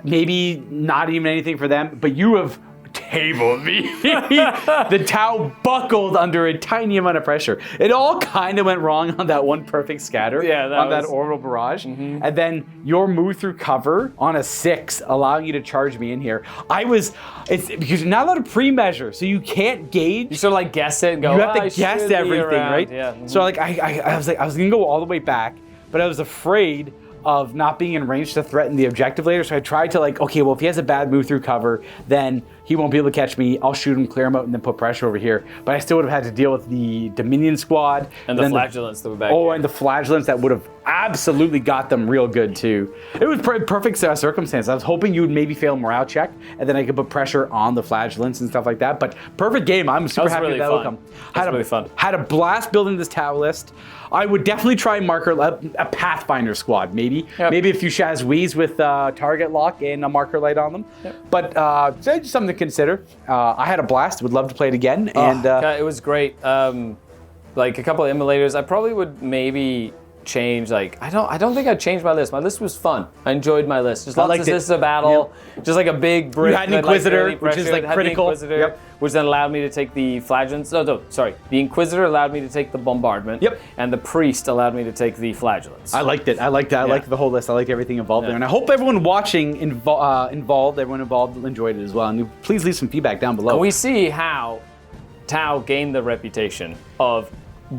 Maybe not even anything for them, but you have tabled me. The Tau buckled under a tiny amount of pressure. It all kind of went wrong on that one perfect scatter on that orbital barrage. Mm-hmm. And then your move through cover on a 6, allowing you to charge me in here. It's because you're not allowed to pre-measure, so you can't gauge. You sort of like guess it and go, you have to guess everything, right? Yeah. Mm-hmm. So like I was gonna go all the way back, but I was afraid of not being in range to threaten the objective later. So I tried to like, okay, well, if he has a bad move through cover, then he won't be able to catch me. I'll shoot him, clear him out, and then put pressure over here. But I still would have had to deal with the Dominion squad. And the flagellants that were back here. And the flagellants that would have absolutely got them real good too. It was perfect circumstance. I was hoping you would maybe fail a morale check, and then I could put pressure on the flagellants and stuff like that. But perfect game. I'm super happy with that outcome. That's really fun. Had a blast building this Tau list. I would definitely try a Pathfinder squad, maybe. Yep. Maybe a few Shazwees with target lock and a marker light on them. Yep. But just something to consider. I had a blast. Would love to play it again. And it was great. Like a couple of immolators. I probably would maybe change. Like I don't think I'd change my list. My list was fun. I enjoyed my list. Just lots of systems of battle. Yep. Just like a big brick. You had an Inquisitor, which is like critical. Yep. Which then allowed me to take the flagellants. The Inquisitor allowed me to take the bombardment. Yep. And the priest allowed me to take the flagellants. I liked it. I liked the whole list. I liked everything involved there. And I hope everyone watching everyone involved enjoyed it as well. And please leave some feedback down below. Can we see how Tau gained the reputation of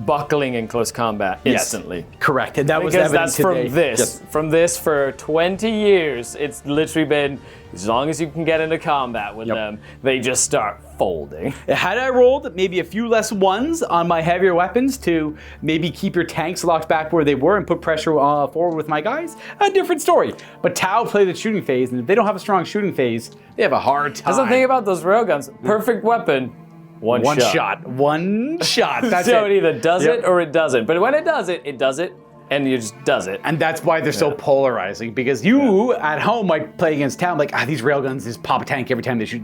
buckling in close combat instantly? Yes, correct. And that was because evident that's from today. this. Yes. From this for 20 years, it's literally been, as long as you can get into combat with them, they just start folding. Had I rolled maybe a few less ones on my heavier weapons to maybe keep your tanks locked back where they were and put pressure forward with my guys, a different story. But Tau played the shooting phase, and if they don't have a strong shooting phase, they have a hard time. That's the thing about those railguns. Perfect weapon. One shot. That's so it either does it or it doesn't. But when it does it, and it just does it. And that's why they're so polarizing, because you at home might play against Town like, these railguns just pop a tank every time they shoot.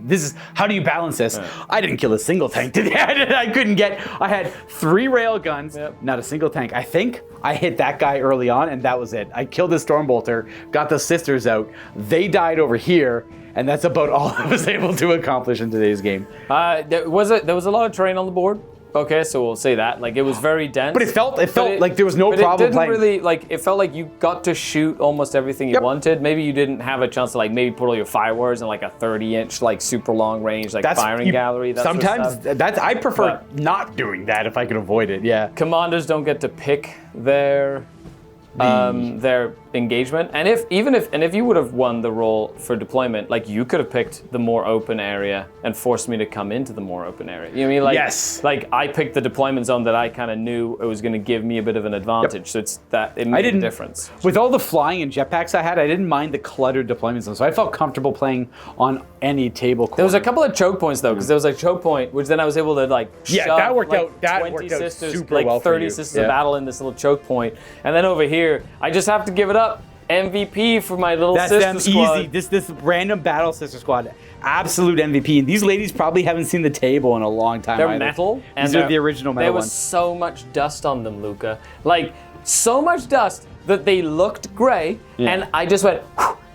How do you balance this? I didn't kill a single tank today. I had 3 railguns, not a single tank. I think I hit that guy early on, and that was it. I killed the Stormbolter, got the sisters out. They died over here. And that's about all I was able to accomplish in today's game. There was a lot of terrain on the board. Okay, so we'll say that. Like, it was very dense. But it felt like there was no problem playing. It didn't really, like, it felt like you got to shoot almost everything you wanted. Maybe you didn't have a chance to, like, maybe put all your firewars in, like, a 30-inch, like, super long range, like, firing gallery. That sometimes, sort of stuff. I prefer not doing that if I can avoid it, Commanders don't get to pick their engagement, and if you would have won the role for deployment, like you could have picked the more open area and forced me to come into the more open area. You know what I mean? Like, yes. Like I picked the deployment zone that I kind of knew it was going to give me a bit of an advantage. So it made a difference. With all the flying and jetpacks I had, I didn't mind the cluttered deployment zone, so I felt comfortable playing on any table corner. There was a couple of choke points though, because there was a choke point, which then I was able to shove, that worked out. 20 sisters, super well for 30 sisters of battle in this little choke point, and then over here, I just have to give it up. MVP for my little sister squad. Easy. This random battle sister squad, absolute MVP. And these ladies probably haven't seen the table in a long time. They're metal, and these are the original metal ones. There was so much dust on them, Luka. Like so much dust that they looked gray, and I just went.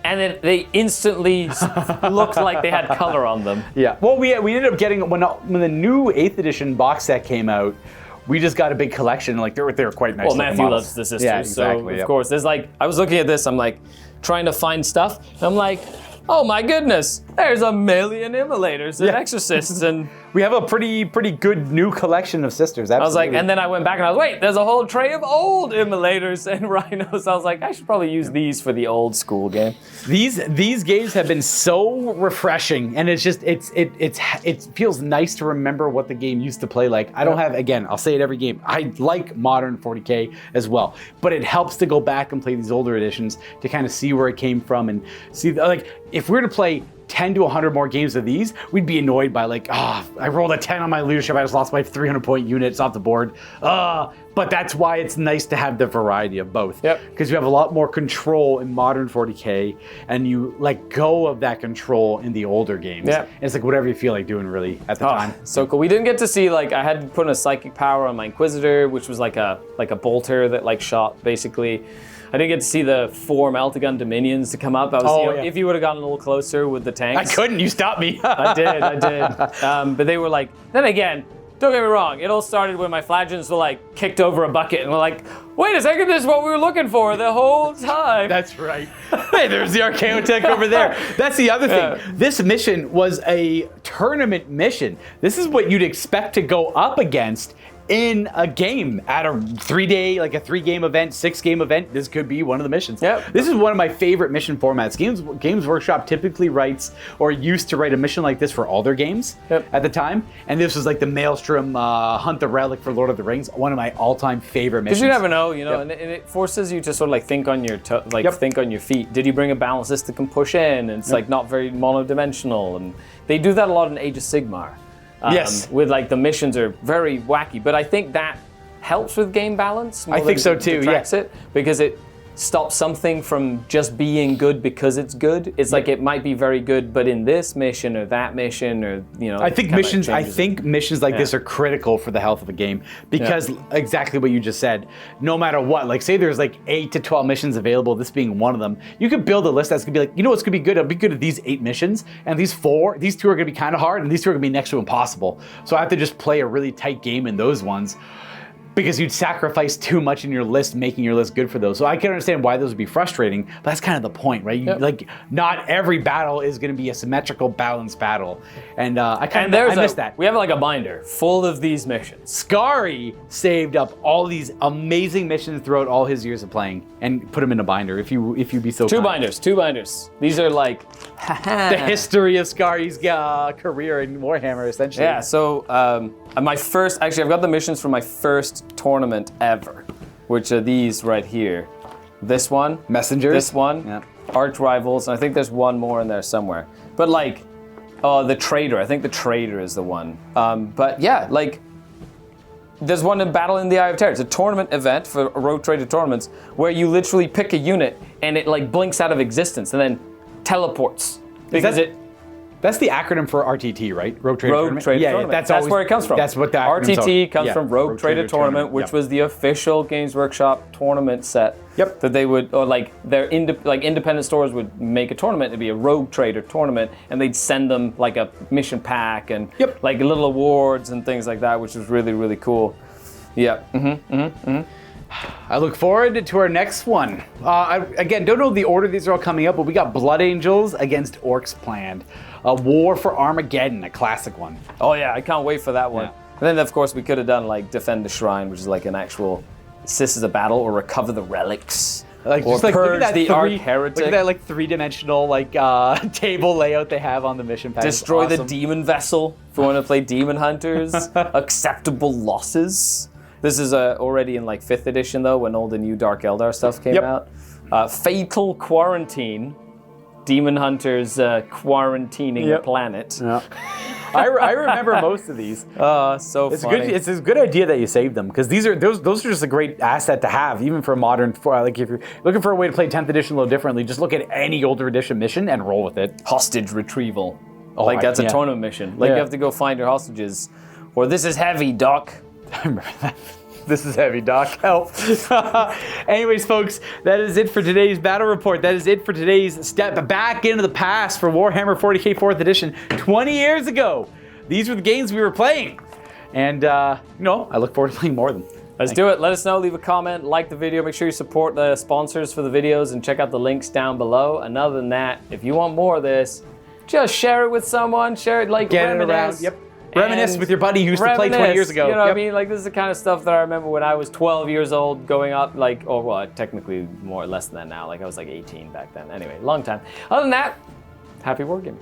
And then they instantly looked like they had color on them. Yeah. Well, we ended up getting when the new 8th edition box set came out. We just got a big collection. Like they were quite nice. Well, Matthew loves the sisters, exactly, so of course, there's like I was looking at this. I'm like trying to find stuff. And I'm like, oh my goodness, there's a million immolators and exorcists and We have a pretty good new collection of sisters. Absolutely. I was like, and then I went back and I was, wait, there's a whole tray of old immolators and rhinos. I was like, I should probably use these for the old school game. These games have been so refreshing, and it's just it feels nice to remember what the game used to play like. I don't have, again, I'll say it every game, I like modern 40K as well, but it helps to go back and play these older editions to kind of see where it came from and see, like, if we're to play 10 to 100 more games of these, we'd be annoyed by like, I rolled a 10 on my leadership, I just lost my 300-point units off the board. But that's why it's nice to have the variety of both. Yep. Because you have a lot more control in modern 40K, and you let go of that control in the older games. Yep. And it's like whatever you feel like doing really at the time. So cool. We didn't get to see, like, I had to put in a psychic power on my Inquisitor, which was like a bolter that like shot basically. I didn't get to see the 4 Meltagun Dominions to come up. I was, if you would have gotten a little closer with the tanks. I couldn't, you stopped me. I did. But they were like, then again, don't get me wrong, it all started when my Flagellants were like kicked over a bucket and we're like, wait a second, this is what we were looking for the whole time. That's right. Hey, there's the Archeotech over there. That's the other thing. Yeah. This mission was a tournament mission. This is what you'd expect to go up against in a game at a 3-day, like a 3-game event, 6-game event. This could be one of the missions. Yep. This is one of my favorite mission formats. Games Workshop typically writes or used to write a mission like this for all their games at the time. And this was like the Maelstrom Hunt the Relic for Lord of the Rings, one of my all-time favorite missions. Because you never know, you know, and it forces you to sort of like think on your think on your feet. Did you bring a balanced that can push in? And it's like not very monodimensional, and they do that a lot in Age of Sigmar. Yes. With like the missions are very wacky, but I think that helps with game balance. I think so too. Detracts it because it stops something from just being good because it's good. It's like it might be very good, but in this mission or that mission or I think missions like this are critical for the health of a game because exactly what you just said. No matter what, like say there's like 8 to 12 missions available, this being one of them, you could build a list that's gonna be like, you know what's gonna be good? I'll be good at these 8 missions, and these 2 are gonna be kind of hard, and these 2 are gonna be next to impossible. So I have to just play a really tight game in those ones, because you'd sacrifice too much in your list, making your list good for those. So I can understand why those would be frustrating, but that's kind of the point, right? Like, not every battle is going to be a symmetrical, balanced battle, and I miss that. We have like a binder full of these missions. Skari saved up all these amazing missions throughout all his years of playing and put them in a binder. If you be so kind. Two binders. These are like the history of Skari's career in Warhammer, essentially. Yeah. So I've got the missions from my first tournament ever, which are these right here. This one, Messengers. This one, Arch Rivals, and I think there's one more in there somewhere. But like, the Trader. I think the Trader is the one. But yeah, like, there's one in Battle in the Eye of Terror. It's a tournament event for Rogue Trader tournaments where you literally pick a unit and it like blinks out of existence and then teleports because That's the acronym for RTT, right? Rogue Trader Tournament? Tournament. That's where it comes from. That's what the acronym RTT comes from Rogue Trader Tournament, which was the official Games Workshop tournament set. Yep. That they would, or like their independent stores would make a tournament. It'd be a Rogue Trader tournament, and they'd send them like a mission pack and like little awards and things like that, which was really, really cool. Yeah. I look forward to our next one. Again, don't know the order these are all coming up, but we got Blood Angels against Orks planned. A War for Armageddon, a classic one. Oh yeah, I can't wait for that one. And then of course we could have done like Defend the Shrine, which is like an actual This is a Battle, or Recover the Relics. Like, or just Purge the Arch Heretic. Look at that like 3-dimensional like table layout they have on the mission pack. Destroy the Demon Vessel if we want to play Demon Hunters. Acceptable Losses. This is already in like 5th edition though, when all the new Dark Eldar stuff came out. Fatal Quarantine. Demon Hunters quarantining a planet. Yeah. I remember most of these. So funny. It's a good idea that you saved them, because those are just a great asset to have, even for modern. Like if you're looking for a way to play 10th edition a little differently, just look at any older edition mission and roll with it. Hostage retrieval. That's a tournament mission. Like you have to go find your hostages. Or this is heavy, Doc. I remember that. This is heavy, Doc. Help. Anyways, folks, that is it for today's battle report. That is it for today's step back into the past for Warhammer 40k 4th edition 20 years ago. These were the games we were playing. And, I look forward to playing more of them. Let's do it. Let us know. Leave a comment. Like the video. Make sure you support the sponsors for the videos and check out the links down below. And other than that, if you want more of this, just share it with someone. Share it like get it around. Yep. Reminisce And with your buddy who used to play 20 years ago. You know what I Yep. mean? Like, this is the kind of stuff that I remember when I was 12 years old going up, like, or well, technically more or less than that now. Like, I was like 18 back then. Anyway, long time. Other than that, happy wargaming.